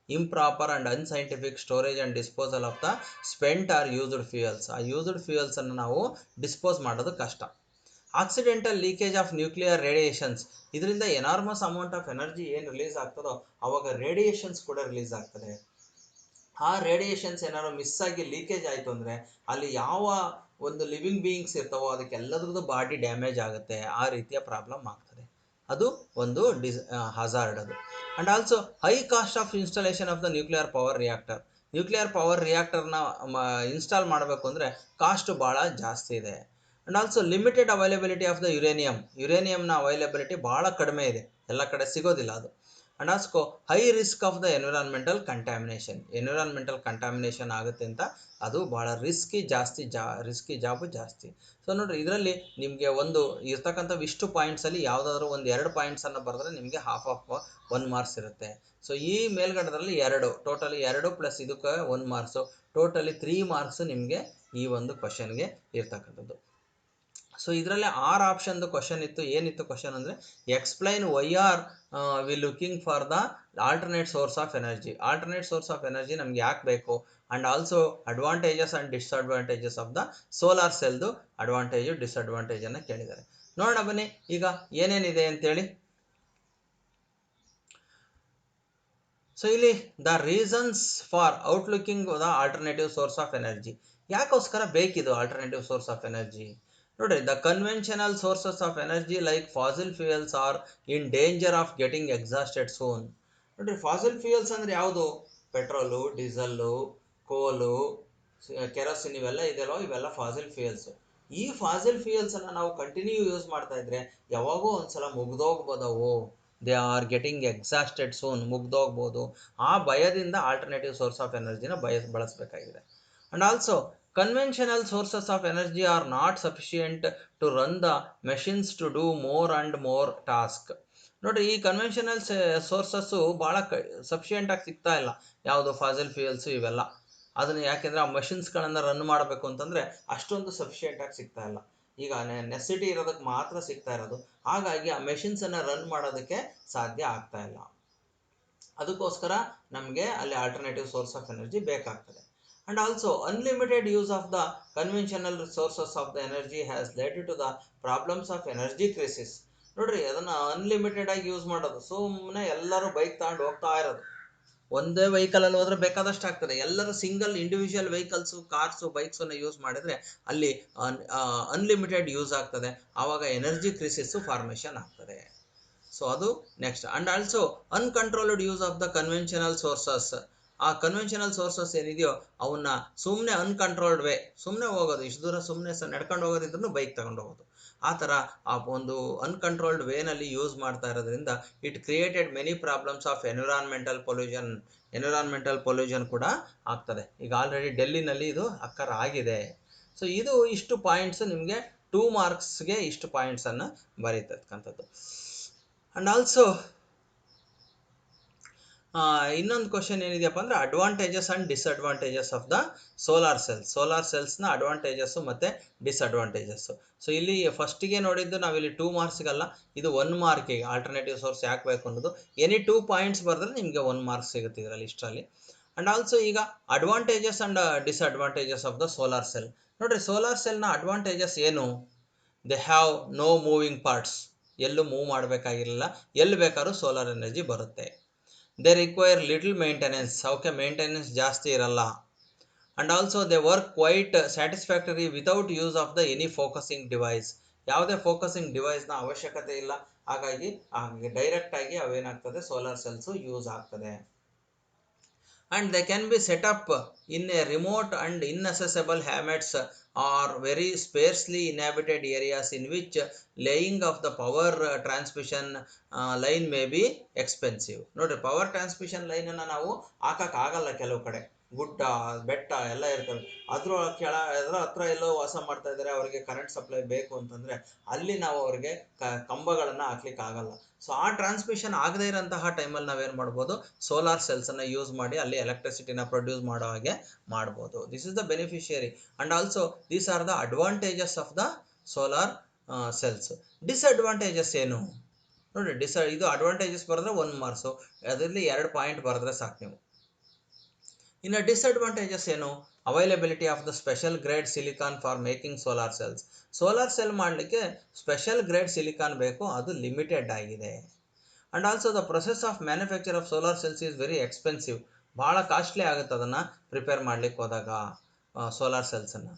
Improper and unscientific storage and disposal of the spent are used fuels. ಆ ಯೂಸ್ಡ್ ಫ್ಯೂಯಲ್ಸನ್ನು ನಾವು ಡಿಸ್ಪೋಸ್ ಮಾಡೋದು ಕಷ್ಟ. Accidental leakage of nuclear radiations. ಇದರಿಂದ ಎನಾರ್ಮಸ್ ಅಮೌಂಟ್ ಆಫ್ ಎನರ್ಜಿ ಏನು ರಿಲೀಸ್ ಆಗ್ತದೋ ಅವಾಗ ರೇಡಿಯೇಷನ್ಸ್ ಕೂಡ ರಿಲೀಸ್ ಆಗ್ತದೆ. ಆ ರೇಡಿಯೇಷನ್ಸ್ ಏನಾದ್ರು ಮಿಸ್ ಆಗಿ ಲೀಕೇಜ್ ಆಯಿತು ಅಂದರೆ ಅಲ್ಲಿ ಯಾವ ಒಂದು ಲಿವಿಂಗ್ ಬೀಯಿಂಗ್ಸ್ ಇರ್ತಾವೋ ಅದಕ್ಕೆಲ್ಲದ್ರದ್ದು ಬಾಡಿ ಡ್ಯಾಮೇಜ್ ಆಗುತ್ತೆ. ಆ ರೀತಿಯ ಪ್ರಾಬ್ಲಮ್ ಆಗ್ತದೆ. ಅದು ಒಂದು ಹಜಾರ್ಡ್ ಅದು. And also high cost of installation of the nuclear power reactor. Nuclear power ರಿಯಾಕ್ಟರ್ನ ಇನ್ಸ್ಟಾಲ್ ಮಾಡಬೇಕು ಅಂದರೆ ಕಾಸ್ಟ್ ಭಾಳ ಜಾಸ್ತಿ ಇದೆ. And also limited availability of the ಯುರೇನಿಯಂನ ಅವೈಲಬಿಲಿಟಿ ಭಾಳ ಕಡಿಮೆ ಇದೆ, ಎಲ್ಲ ಕಡೆ ಸಿಗೋದಿಲ್ಲ ಅದು. And also high risk of the environmental contamination ಆಗುತ್ತೆ ಅಂತ, ಅದು ಭಾಳ ರಿಸ್ಕಿ ಜಾಬು ಜಾಸ್ತಿ. ಸೊ ನೋಡಿರಿ, ಇದರಲ್ಲಿ ನಿಮಗೆ ಒಂದು ಇರ್ತಕ್ಕಂಥವು ಇಷ್ಟು ಪಾಯಿಂಟ್ಸಲ್ಲಿ ಯಾವುದಾದ್ರೂ ಒಂದು 2 ಪಾಯಿಂಟ್ಸನ್ನು ಬರೆದ್ರೆ ನಿಮಗೆ ಹಾಫ್ ಆಫ್ 1 ಮಾರ್ಕ್ಸ್ ಇರುತ್ತೆ. ಸೊ ಈ ಮೇಲ್ಗಡದಲ್ಲಿ 2 ಟೋಟಲಿ 2 ಪ್ಲಸ್ ಇದಕ್ಕೆ 1 ಮಾರ್ಕ್ಸು, ಟೋಟಲಿ 3 ಮಾರ್ಕ್ಸು ನಿಮಗೆ ಈ ಒಂದು ಕ್ವಶನ್ಗೆ ಇರ್ತಕ್ಕಂಥದ್ದು. ಸೊ ಇದರಲ್ಲಿ 6 ಆಪ್ಷನ್ದು ಕ್ವಶನ್ ಇತ್ತು. ಏನಿತ್ತು ಕ್ವಶನ್ ಅಂದರೆ explain why are we looking for the alternate source of energy. Alternate source of energy ನಮ್ಗೆ ಯಾಕೆ ಬೇಕು, and also advantages and disadvantages of the solar ಸೆಲ್ದು ಅಡ್ವಾಂಟೇಜು ಡಿಸ್ಅಡ್ವಾಂಟೇಜನ್ನು ಕೇಳಿದ್ದಾರೆ. ನೋಡೋಣ ಬನ್ನಿ ಈಗ ಏನೇನಿದೆ ಅಂತೇಳಿ. ಸೊ ಇಲ್ಲಿ the reasons for outlooking the alternative source of energy. ಯಾಕೋಸ್ಕರ ಬೇಕಿದು ಆಲ್ಟರ್ನೇಟಿವ್ ಸೋರ್ಸ್ ಆಫ್ ಎನರ್ಜಿ? ನೋಡ್ರಿ, the conventional sources of energy like fossil fuels are in danger of getting exhausted soon. ನೋಡ್ರಿ, ಫಾಸಿಲ್ ಫ್ಯೂಯಲ್ಸ್ ಅಂದರೆ ಯಾವುದು? Petrol, diesel, ಕೋಲು, kerosene, ಇವೆಲ್ಲ ಇದೆಯಲ್ವ, ಇವೆಲ್ಲ fossil ಫ್ಯೂಯಲ್ಸು. ಈ ಫಾಸಿಲ್ ಫ್ಯೂಯಲ್ಸನ್ನು ನಾವು ಕಂಟಿನ್ಯೂ ಯೂಸ್ ಮಾಡ್ತಾ ಇದ್ರೆ ಯಾವಾಗೋ ಒಂದ್ಸಲ ಮುಗ್ದೋಗ್ಬೋದವು. They are getting exhausted soon, ಮುಗ್ದೋಗ್ಬೋದು. ಆ ಭಯದಿಂದ ಆಲ್ಟರ್ನೇಟಿವ್ ಸೋರ್ಸ್ ಆಫ್ ಎನರ್ಜಿನ ಬಳಸಬೇಕಾಗಿದೆ. And also conventional sources of energy are not sufficient to run the machines to do more and more task. ನೋಡಿರಿ, ಈ ಕನ್ವೆನ್ಷನಲ್ ಸೋರ್ಸಸ್ಸು ಭಾಳ ಸಫಿಷಿಯೆಂಟಾಗಿ ಸಿಗ್ತಾ ಇಲ್ಲ. ಯಾವುದು? ಫಾಸಿಲ್ ಫ್ಯೂಯಲ್ಸು ಇವೆಲ್ಲ. ಅದನ್ನು ಯಾಕೆಂದರೆ ಆ ಮಷಿನ್ಸ್ಗಳನ್ನು ರನ್ ಮಾಡಬೇಕು ಅಂತಂದರೆ ಅಷ್ಟೊಂದು ಸಫಿಷಿಯೆಂಟಾಗಿ ಸಿಗ್ತಾ ಇಲ್ಲ. ಈಗ ನೆಸಿಟಿ ಇರೋದಕ್ಕೆ ಮಾತ್ರ ಸಿಗ್ತಾ ಇರೋದು. ಹಾಗಾಗಿ ಆ ಮೆಷಿನ್ಸನ್ನು ರನ್ ಮಾಡೋದಕ್ಕೆ ಸಾಧ್ಯ ಆಗ್ತಾ ಇಲ್ಲ. ಅದಕ್ಕೋಸ್ಕರ ನಮಗೆ ಅಲ್ಲಿ ಆಲ್ಟರ್ನೇಟಿವ್ ಸೋರ್ಸ್ ಆಫ್ ಎನರ್ಜಿ ಬೇಕಾಗ್ತದೆ. And also unlimited use of the conventional sources of the energy has led to the problems of energy crisis. ನೋಡ್ರಿ, ಅದನ್ನು ಅನ್ಲಿಮಿಟೆಡ್ ಆಗಿ ಯೂಸ್ ಮಾಡೋದು, ಸುಮ್ಮನೆ ಎಲ್ಲರೂ ಬೈಕ್ ತಗೊಂಡು ಹೋಗ್ತಾ ಇರೋದು. ಒಂದೇ ವೆಹಿಕಲಲ್ಲಿ ಹೋದ್ರೆ ಬೇಕಾದಷ್ಟು ಆಗ್ತದೆ. ಎಲ್ಲರೂ ಸಿಂಗಲ್ ಇಂಡಿವಿಜುವಲ್ ವೆಹಿಕಲ್ಸು, ಕಾರ್ಸು, ಬೈಕ್ಸನ್ನು ಯೂಸ್ ಮಾಡಿದರೆ ಅಲ್ಲಿ ಅನ್ಲಿಮಿಟೆಡ್ ಯೂಸ್ ಆಗ್ತದೆ. ಆವಾಗ ಎನರ್ಜಿ ಕ್ರೈಸಿಸ್ಸು ಫಾರ್ಮೇಷನ್ ಆಗ್ತದೆ. ಸೊ ಅದು next. And also uncontrolled use of the conventional sources ಆ ಕನ್ವೆನ್ಷನಲ್ ಸೋರ್ಸಸ್ ಏನಿದೆಯೋ ಅವನ್ನ ಸುಮ್ಮನೆ ಅನ್ಕಂಟ್ರೋಲ್ಡ್ ವೇ ಸುಮ್ಮನೆ ಹೋಗೋದು, ಇಷ್ಟು ದೂರ ಸುಮ್ಮನೆ ನಡ್ಕೊಂಡು ಹೋಗೋದಿದ್ರು ಬೈಕ್ ತಗೊಂಡು ಹೋಗೋದು, ಆ ಥರ ಆ ಒಂದು ಅನ್ಕಂಟ್ರೋಲ್ಡ್ ವೇನಲ್ಲಿ ಯೂಸ್ ಮಾಡ್ತಾ ಇರೋದ್ರಿಂದ it created many problems of environmental pollution ಕೂಡ ಆಗ್ತದೆ. ಈಗ ಆಲ್ರೆಡಿ ಡೆಲ್ಲಿನಲ್ಲಿ ಇದು ಅಕ್ಕರ್ ಆಗಿದೆ. ಸೊ ಇದು ಇಷ್ಟು ಪಾಯಿಂಟ್ಸ್ ನಿಮಗೆ 2 ಮಾರ್ಕ್ಸ್ಗೆ ಇಷ್ಟು ಪಾಯಿಂಟ್ಸನ್ನು ಬರೀತಕ್ಕಂಥದ್ದು. ಆ್ಯಂಡ್ ಆಲ್ಸೋ ಇನ್ನೊಂದು ಕ್ವಶನ್ ಏನಿದೆಯಪ್ಪ ಅಂದರೆ advantages and disadvantages of the solar ಸೆಲ್ಸ್ನ ಅಡ್ವಾಂಟೇಜಸ್ಸು ಮತ್ತು ಡಿಸ್ಅಡ್ವಾಂಟೇಜಸ್ಸು. ಸೊ ಇಲ್ಲಿ ಫಸ್ಟಿಗೆ ನೋಡಿದ್ದು ನಾವಿಲ್ಲಿ 2 ಮಾರ್ಕ್ಸ್ಗಲ್ಲ, ಇದು 1 ಮಾರ್ಕಿಗೆ ಆಲ್ಟರ್ನೇಟಿವ್ ಸೋರ್ಸ್ ಯಾಕೆ ಬೇಕು ಅನ್ನೋದು. ಎನಿ 2 ಪಾಯಿಂಟ್ಸ್ ಬರೆದ್ರೆ ನಿಮಗೆ 1 ಮಾರ್ಕ್ಸ್ ಸಿಗುತ್ತೆ ಇದರಲ್ಲಿ ಇಷ್ಟರಲ್ಲಿ. ಆ್ಯಂಡ್ ಆಲ್ಸೋ ಈಗ advantages and disadvantages of the solar cell. ನೋಡಿರಿ, ಸೋಲಾರ್ ಸೆಲ್ನ ಅಡ್ವಾಂಟೇಜಸ್ ಏನು? They have no moving parts, ಎಲ್ಲೂ ಮೂವ್ ಮಾಡಬೇಕಾಗಿರಲಿಲ್ಲ, ಎಲ್ಲಿ ಬೇಕಾದ್ರೂ ಸೋಲಾರ್ ಎನರ್ಜಿ ಬರುತ್ತೆ. ದೇ ರಿಕ್ವೈರ್ ಲಿಟಲ್ ಮೇಂಟೆನೆನ್ಸ್, ಅವಕ್ಕೆ ಮೇಂಟೆನೆನ್ಸ್ ಜಾಸ್ತಿ ಇರಲ್ಲ. And also they work quite satisfactory without use of the any focusing device, ಯಾವುದೇ ಫೋಕಸಿಂಗ್ ಡಿವೈಸ್ನ ಅವಶ್ಯಕತೆ ಇಲ್ಲ. ಹಾಗಾಗಿ ಡೈರೆಕ್ಟಾಗಿ ಅವೇನಾಗ್ತದೆ, ಸೋಲಾರ್ ಸೆಲ್ಸು ಯೂಸ್ ಆಗ್ತದೆ. And they can be set up in a remote and inaccessible hammocks or very sparsely inhabited areas in which laying of the power transmission line may be expensive. ನೋಡ್ರಿ, power transmission ಲೈನನ್ನು ನಾವು ಹಾಕೋಕ್ಕಾಗಲ್ಲ. ಕೆಲವು ಕಡೆ ಗುಡ್ಡ ಬೆಟ್ಟ ಎಲ್ಲ ಇರ್ತವೆ, ಅದರ ಹತ್ರ ಎಲ್ಲೋ ವಾಸ ಮಾಡ್ತಾ ಇದ್ದಾರೆ, ಅವರಿಗೆ ಕರೆಂಟ್ ಸಪ್ಲೈ ಬೇಕು ಅಂತಂದರೆ ಅಲ್ಲಿ ನಾವು ಅವರಿಗೆ ಕಂಬಗಳನ್ನು ಹಾಕ್ಲಿಕ್ಕೆ ಆಗಲ್ಲ. ಸೊ ಆ ಟ್ರಾನ್ಸ್ಮಿಷನ್ ಆಗದೇ ಇರೋಂತಹ ಟೈಮಲ್ಲಿ ನಾವೇನು ಮಾಡ್ಬೋದು, ಸೋಲಾರ್ ಸೆಲ್ಸನ್ನು ಯೂಸ್ ಮಾಡಿ ಅಲ್ಲಿ ಎಲೆಕ್ಟ್ರಿಸಿಟಿನ ಪ್ರೊಡ್ಯೂಸ್ ಮಾಡೋ ಹಾಗೆ ಮಾಡ್ಬೋದು. This is the beneficiary. And also these are the advantages of the solar cells. Disadvantages ಏನು ನೋಡಿ, ಇದು ಅಡ್ವಾಂಟೇಜಸ್ ಬರೆದ್ರೆ 1 ಮಾರ್ಕ್ಸು, ಅದರಲ್ಲಿ 2 ಪಾಯಿಂಟ್ ಬರೆದ್ರೆ ಸಾಕು ನೀವು. ಇನ್ನು ಡಿಸ್ಅಡ್ವಾಂಟೇಜಸ್ ಏನು? Availability of the special grade silicon for making solar cells. Solar cell ಮಾಡಲಿಕ್ಕೆ ಸ್ಪೆಷಲ್ ಗ್ರೇಡ್ ಸಿಲಿಕಾನ್ ಬೇಕು, ಅದು ಲಿಮಿಟೆಡ್ ಆಗಿದೆ. And also the process of manufacture of solar cells is very expensive, ಭಾಳ ಕಾಸ್ಟ್ಲಿ ಆಗುತ್ತೆ ಅದನ್ನು ಪ್ರಿಪೇರ್ ಮಾಡಲಿಕ್ಕೆ ಹೋದಾಗ solar ಸೆಲ್ಸನ್ನು.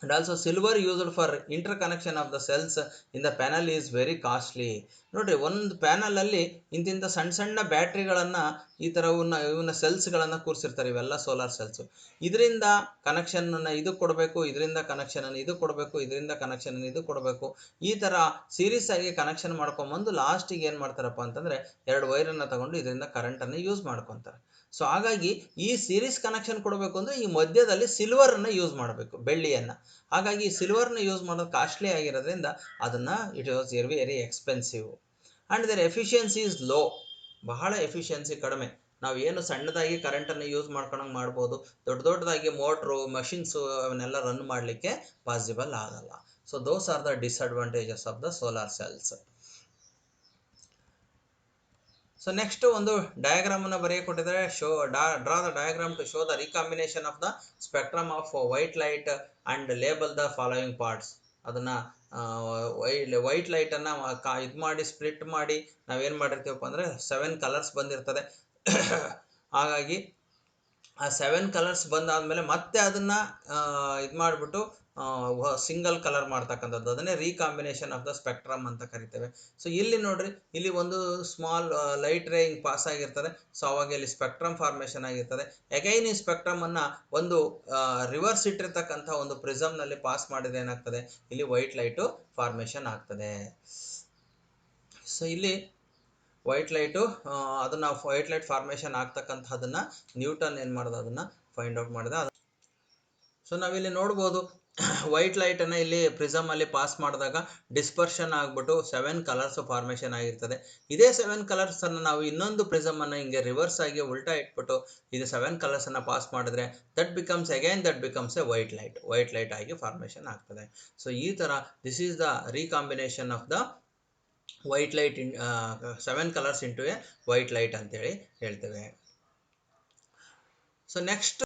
And also silver used for interconnection of the cells in the panel is very costly. ನೋಡ್ರಿ, ಒಂದು ಪ್ಯಾನಲಲ್ಲಿ ಇಂತಿಂಥ ಸಣ್ಣ ಬ್ಯಾಟ್ರಿಗಳನ್ನು ಈ ಥರ ಇವನ್ನ ಸೆಲ್ಸ್ಗಳನ್ನು ಕೂರಿಸಿರ್ತಾರೆ, ಇವೆಲ್ಲ ಸೋಲಾರ್ ಸೆಲ್ಸು. ಇದರಿಂದ ಕನೆಕ್ಷನನ್ನು ಇದು ಕೊಡಬೇಕು, ಇದರಿಂದ ಕನೆಕ್ಷನನ್ನು ಇದು ಕೊಡಬೇಕು, ಇದರಿಂದ ಕನೆಕ್ಷನನ್ನು ಇದು ಕೊಡಬೇಕು, ಈ ಥರ ಸೀರೀಸ್ ಆಗಿ ಕನೆಕ್ಷನ್ ಮಾಡ್ಕೊಂಬಂದು ಲಾಸ್ಟಿಗೆ ಏನು ಮಾಡ್ತಾರಪ್ಪ ಅಂತಂದರೆ 2 ವೈರನ್ನು ತಗೊಂಡು ಇದರಿಂದ ಕರೆಂಟನ್ನು ಯೂಸ್ ಮಾಡ್ಕೊತಾರೆ. ಸೊ ಹಾಗಾಗಿ ಈ ಸೀರೀಸ್ ಕನೆಕ್ಷನ್ ಕೊಡಬೇಕು ಅಂದರೆ ಈ ಮಧ್ಯದಲ್ಲಿ ಸಿಲ್ವರನ್ನು ಯೂಸ್ ಮಾಡಬೇಕು, ಬೆಳ್ಳಿಯನ್ನು. ಹಾಗಾಗಿ ಸಿಲ್ವರ್ನ ಯೂಸ್ ಮಾಡೋದು ಕಾಸ್ಟ್ಲಿ ಆಗಿರೋದ್ರಿಂದ ಅದನ್ನು it was very expensive. And their efficiency is low, ಬಹಳ ಎಫಿಷಿಯನ್ಸಿ ಕಡಿಮೆ. ನಾವು ಏನು ಸಣ್ಣದಾಗಿ ಕರೆಂಟನ್ನು ಯೂಸ್ ಮಾಡ್ಕೊಂಡಂಗೆ ಮಾಡ್ಬೋದು, ದೊಡ್ಡದಾಗಿ ಮೋಟ್ರು ಮಷಿನ್ಸು ಅವನ್ನೆಲ್ಲ ರನ್ ಮಾಡಲಿಕ್ಕೆ ಪಾಸಿಬಲ್ ಆಗಲ್ಲ. So those are the disadvantages of the solar cells. So next ಒಂದು ಡಯಾಗ್ರಾಮನ್ನು ಬರೆಯಕೊಟ್ಟಿದ್ದಾರೆ. Draw the diagram to show the recombination of the spectrum of white light and label the following parts. ಅದನ್ನು white ಲೈಟನ್ನು ಇದು ಮಾಡಿ split ಮಾಡಿ ನಾವೇನು ಮಾಡಿರ್ತೀವಪ್ಪ ಅಂದರೆ 7 ಕಲರ್ಸ್ ಬಂದಿರ್ತದೆ. ಹಾಗಾಗಿ ಆ 7 ಕಲರ್ಸ್ ಬಂದಾದಮೇಲೆ ಮತ್ತೆ ಅದನ್ನು ಇದು ಮಾಡಿಬಿಟ್ಟು ಸಿಂಗಲ್ ಕಲರ್ ಮಾಡ್ತಕ್ಕಂಥದ್ದು, ಅದನ್ನೇ ರೀಕಾಂಬಿನೇಷನ್ ಆಫ್ ದ ಸ್ಪೆಕ್ಟ್ರಮ್ ಅಂತ ಕರಿತೇವೆ. ಸೊ ಇಲ್ಲಿ ನೋಡ್ರಿ, ಇಲ್ಲಿ ಒಂದು ಸ್ಮಾಲ್ ಲೈಟ್ ರೇ ಹಿಂಗೆ ಪಾಸ್ ಆಗಿರ್ತದೆ. ಸೊ ಅವಾಗ ಇಲ್ಲಿ ಸ್ಪೆಕ್ಟ್ರಮ್ ಫಾರ್ಮೇಷನ್ ಆಗಿರ್ತದೆ. ಅಗೈನ್ ಈ ಸ್ಪೆಕ್ಟ್ರಮನ್ನು ಒಂದು ರಿವರ್ಸ್ ಇಟ್ಟಿರ್ತಕ್ಕಂಥ ಒಂದು ಪ್ರಿಸಮ್ನಲ್ಲಿ ಪಾಸ್ ಮಾಡಿದ್ರೆ ಏನಾಗ್ತದೆ, ಇಲ್ಲಿ ವೈಟ್ ಲೈಟು ಫಾರ್ಮೇಷನ್ ಆಗ್ತದೆ. ಸೊ ಇಲ್ಲಿ ವೈಟ್ ಲೈಟು ಅದನ್ನು ವೈಟ್ ಲೈಟ್ ಫಾರ್ಮೇಷನ್ ಆಗ್ತಕ್ಕಂಥದ್ದನ್ನು ನ್ಯೂಟನ್ ಏನು ಮಾಡೋದು, ಅದನ್ನು ಫೈಂಡ್ ಔಟ್ ಮಾಡಿದ. ಸೊ ನಾವಿಲ್ಲಿ ನೋಡ್ಬೋದು, ವೈಟ್ ಲೈಟನ್ನು ಇಲ್ಲಿ ಪ್ರಿಸಮಲ್ಲಿ ಪಾಸ್ ಮಾಡಿದಾಗ ಡಿಸ್ಪರ್ಷನ್ ಆಗಿಬಿಟ್ಟು 7 ಕಲರ್ಸು ಫಾರ್ಮೇಷನ್ ಆಗಿರ್ತದೆ. ಇದೇ 7 ಕಲರ್ಸನ್ನು ನಾವು ಇನ್ನೊಂದು ಪ್ರಿಸಮನ್ನು ಹಿಂಗೆ ರಿವರ್ಸ್ ಆಗಿ ಉಲ್ಟಾ ಇಟ್ಬಿಟ್ಟು ಇದು 7 ಕಲರ್ಸನ್ನು ಪಾಸ್ ಮಾಡಿದ್ರೆ that becomes A white light ಆಗಿ ಫಾರ್ಮೇಷನ್ ಆಗ್ತದೆ. ಸೊ ಈ ಥರ this is the recombination of the white light 7 colours into A white light ಅಂತೇಳಿ ಹೇಳ್ತೇವೆ. So next,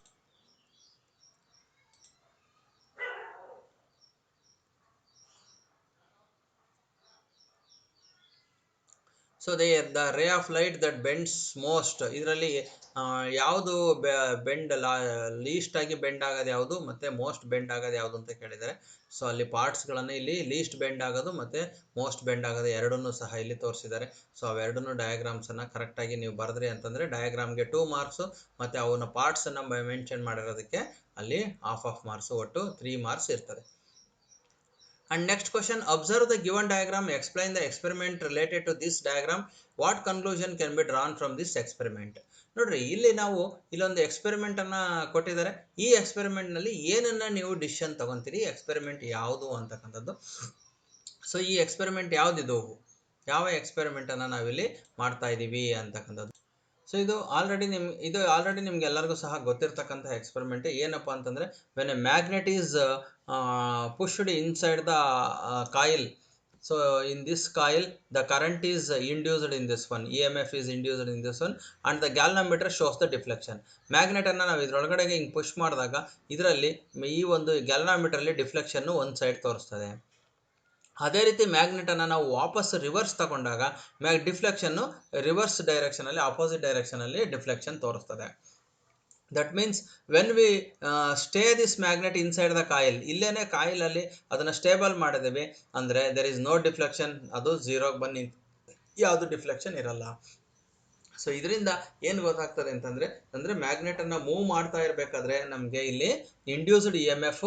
so the ray of light that bends most, ಇದರಲ್ಲಿ ಯಾವುದು bend list ಆಗಿ bend ಆಗೋದು ಯಾವುದು ಮತ್ತು ಮೋಸ್ಟ್ ಬೆಂಡ್ ಆಗೋದು ಯಾವುದು ಅಂತ ಕೇಳಿದ್ದಾರೆ. ಸೊ ಅಲ್ಲಿ ಪಾರ್ಟ್ಸ್ಗಳನ್ನು ಇಲ್ಲಿ ಲೀಸ್ಟ್ ಬೆಂಡ್ ಆಗೋದು ಮತ್ತು ಮೋಸ್ಟ್ ಬೆಂಡ್ ಆಗೋದು ಎರಡನ್ನೂ ಸಹ ಇಲ್ಲಿ ತೋರಿಸಿದ್ದಾರೆ. ಸೊ ಅವೆರಡನ್ನೂ ಡಯಾಗ್ರಾಮ್ಸನ್ನು ಕರೆಕ್ಟಾಗಿ ನೀವು ಬರೆದ್ರಿ ಅಂತಂದರೆ ಡಯಾಗ್ರಾಮ್ಗೆ 2 ಮಾರ್ಕ್ಸು ಮತ್ತು ಅವನ ಪಾರ್ಟ್ಸನ್ನು ಮೆನ್ಷನ್ ಮಾಡಿರೋದಕ್ಕೆ ಅಲ್ಲಿ ಹಾಫ್ ಮಾರ್ಕ್ಸು, ಒಟ್ಟು 3 ಮಾರ್ಕ್ಸ್ ಇರ್ತದೆ. And next question, observe the given diagram, explain the experiment related to this diagram, what conclusion can be drawn from this experiment. ನೋಡ್ರಿ, ಇಲ್ಲಿ ನಾವು ಇಲ್ಲೊಂದು ಎಕ್ಸ್ಪೆರಿಮೆಂಟ್ ಅನ್ನ ಕೊಟ್ಟಿದ್ದಾರೆ. ಈ ಎಕ್ಸ್ಪೆರಿಮೆಂಟ್ ನಲ್ಲಿ ಏನನ್ನ ನೀವು ಡಿಸಿಷನ್ ತಗೊಂತೀರಿ, ಎಕ್ಸ್ಪೆರಿಮೆಂಟ್ ಯಾವುದು ಅಂತಕ್ಕಂಥದ್ದು. ಸೊ ಈ ಎಕ್ಸ್ಪೆರಿಮೆಂಟ್ ಯಾವ್ದಿದು, ಯಾವ ಎಕ್ಸ್ಪೆರಿಮೆಂಟ್ ಅನ್ನ ನಾವಿಲ್ಲಿ ಮಾಡ್ತಾ ಇದೀವಿ ಅಂತಕ್ಕಂಥದ್ದು. ಸೊ ಇದು ಆಲ್ರೆಡಿ ನಿಮ್ಗೆ ಎಲ್ಲರಿಗೂ ಸಹ ಗೊತ್ತಿರ್ತಕ್ಕಂಥ ಎಕ್ಸ್ಪೆರಿಮೆಂಟ್. ಏನಪ್ಪ ಅಂತಂದರೆ, when A magnet is pushed inside the coil, so in this coil the current is induced in this one, EMF is induced in this one, and the galvanometer shows the deflection. Magnet ಅನ್ನು ನಾವು ಇದರೊಳಗಡೆಗೆ ಹಿಂಗೆ push ಮಾಡಿದಾಗ ಇದರಲ್ಲಿ ಈ ಒಂದು ಗ್ಯಾಲ್ವಾನೋಮೀಟರ್ ಅಲ್ಲಿ deflection ಒಂದು side ತೋರಿಸ್ತದೆ. ಅದೇ ರೀತಿ ಮ್ಯಾಗ್ನೆಟನ್ನು ನಾವು ವಾಪಸ್ ರಿವರ್ಸ್ ತಗೊಂಡಾಗ ಡಿಫ್ಲೆಕ್ಷನ್ನು ರಿವರ್ಸ್ ಡೈರೆಕ್ಷನಲ್ಲಿ, ಆಪೋಸಿಟ್ ಡೈರೆಕ್ಷನಲ್ಲಿ ಡಿಫ್ಲೆಕ್ಷನ್ ತೋರಿಸ್ತದೆ. That means when we stay this magnet inside the coil, ಇಲ್ಲೇನೆ ಕಾಯಿಲಲ್ಲಿ ಅದನ್ನು ಸ್ಟೇಬಲ್ ಮಾಡಿದ್ದೀವಿ ಅಂದರೆ ದೆರ್ ಇಸ್ ನೋ ಡಿಫ್ಲೆಕ್ಷನ್, ಅದು ಝೀರೋಗೆ ಬನ್ನಿ, ಯಾವುದು ಡಿಫ್ಲೆಕ್ಷನ್ ಇರಲ್ಲ. ಸೊ ಇದರಿಂದ ಏನು ಗೊತ್ತಾಗ್ತದೆ ಅಂತಂದರೆ ಮ್ಯಾಗ್ನೆಟನ್ನು ಮೂವ್ ಮಾಡ್ತಾ ಇರಬೇಕಾದ್ರೆ ನಮಗೆ ಇಲ್ಲಿ ಇಂಡ್ಯೂಸ್ಡ್ EMF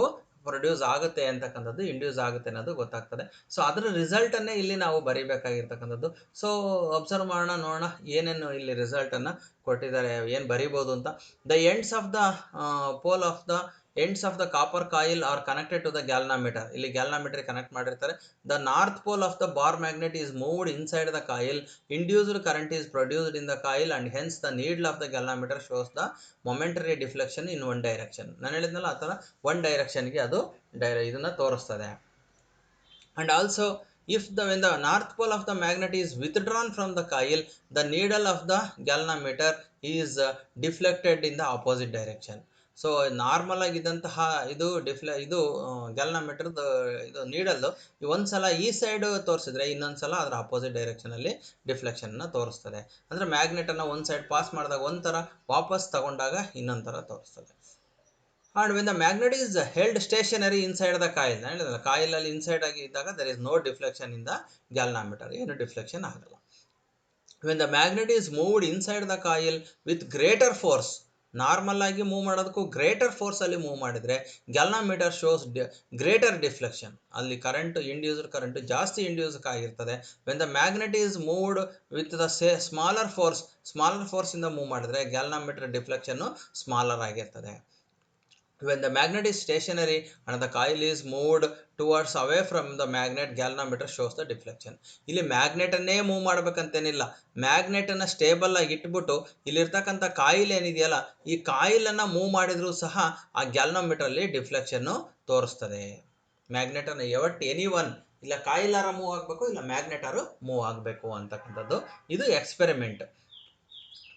ಪ್ರೊಡ್ಯೂಸ್ ಆಗುತ್ತೆ ಅಂತಕ್ಕಂಥದ್ದು, ಇಂಡ್ಯೂಸ್ ಆಗುತ್ತೆ ಅನ್ನೋದು ಗೊತ್ತಾಗ್ತದೆ. ಸೊ ಅದರ ರಿಸಲ್ಟನ್ನೇ ಇಲ್ಲಿ ನಾವು ಬರೀಬೇಕಾಗಿರ್ತಕ್ಕಂಥದ್ದು. ಸೊ ಅಬ್ಸರ್ವ್ ಮಾಡೋಣ, ನೋಡೋಣ ಏನೇನು ಇಲ್ಲಿ ರಿಸಲ್ಟನ್ನು ಕೊಟ್ಟಿದ್ದಾರೆ, ಏನು ಬರೀಬೋದು ಅಂತ. The ends of the pole of the ends of the copper coil are connected to the galvanometer. ಇಲ್ಲಿ ಗ್ಯಾಲ್ವಾನೋಮೀಟರ್ ಕನೆಕ್ಟ್ ಮಾಡಿರ್ತಾರೆ. The north pole of the bar magnet is moved inside the coil, induced current is produced in the coil and hence the needle of the galvanometer shows the momentary deflection in one direction. ನಾನು ಹೇಳಿದ್ನಲ್ಲ ಆ ಥರ one ಡೈರೆಕ್ಷನ್ಗೆ ಅದು ಇದನ್ನು ತೋರಿಸ್ತದೆ. And also if when the north pole of the magnet is withdrawn from the coil, the needle of the galvanometer is deflected in the opposite direction. So normal ಆಗಿದ್ದಂತಹ ಇದು ಗ್ಯಾಲ್ವಾನೋಮೀಟರ್ದು ಇದು ನೀಡಲ್ಲು ಒಂದ್ಸಲ ಈ ಸೈಡ್ ತೋರಿಸಿದ್ರೆ ಇನ್ನೊಂದ್ಸಲ ಅದರ ಅಪೋಸಿಟ್ ಡೈರೆಕ್ಷನಲ್ಲಿ ಡಿಫ್ಲೆಕ್ಷನ್ನ ತೋರಿಸ್ತದೆ. ಅಂದರೆ ಮ್ಯಾಗ್ನೆಟನ್ನು ಒಂದು ಸೈಡ್ ಪಾಸ್ ಮಾಡಿದಾಗ ಒಂಥರ, ವಾಪಸ್ ತಗೊಂಡಾಗ ಇನ್ನೊಂದು ಥರ ತೋರಿಸ್ತದೆ. And when the magnet is held stationary inside the coil, ಕಾಯಿಲಲ್ಲಿ ಇನ್ಸೈಡ್ ಆಗಿ ಇದ್ದಾಗ there is no deflection in the galvanometer, ಏನು ಡಿಫ್ಲೆಕ್ಷನ್ ಆಗಲ್ಲ. When the magnet is moved inside the coil with greater force, normal ಆಗಿ move ಮಾಡೋದಕ್ಕೂ greater force ಅಲ್ಲಿ move ಮಾಡಿದ್ರೆ ಗ್ಯಾಲ್ವಾನೋಮೀಟರ್ shows greater deflection, ಅಲ್ಲಿ ಕರೆಂಟ್ ಇಂಡ್ಯೂಸ್ಡ್ ಕರೆಂಟ್ ಜಾಸ್ತಿ ಇಂಡ್ಯೂಸ್ ಆಗಿರ್ತದೆ. When the magnet is moved with the smaller force ಇಂದ move ಮಾಡಿದ್ರೆ ಗ್ಯಾಲ್ವಾನೋಮೀಟರ್ deflection smaller ಆಗಿರ್ತದೆ. When the magnet is stationary and the coil is moved towards away from the magnet, galvanometer shows the deflection. ಇಲ್ಲಿ magnet ಅನ್ನೇ move ಮಾಡ್ಬೇಕಂತೇನಿಲ್ಲ, magnet ಅನ್ನ stable ಆಗಿ ಇಟ್ಬಿಟ್ಟು ಇಲ್ಲಿರ್ತಕ್ಕಂಥ coil ಏನಿದೆಯಲ್ಲ ಈ ಕಾಯಿಲ್ ಅನ್ನ ಮೂವ್ ಮಾಡಿದ್ರು ಸಹ ಆ ಗ್ಯಾಲ್ವನೋಮೀಟರ್ ಅಲ್ಲಿ ಡಿಫ್ಲೆಕ್ಷನ್ ತೋರಿಸ್ತದೆ. ಮ್ಯಾಗ್ನೆಟ್ ಅನ್ನ ಎನಿ ಒನ್, ಇಲ್ಲ ಕಾಯಿಲಾರ ಮೂವ್ ಆಗಬೇಕು, ಇಲ್ಲ ಮ್ಯಾಗ್ನೆಟ್ ಆರು ಮೂವ್ ಆಗಬೇಕು ಅಂತಕ್ಕಂಥದ್ದು ಇದು ಎಕ್ಸ್ಪೆರಿಮೆಂಟ್.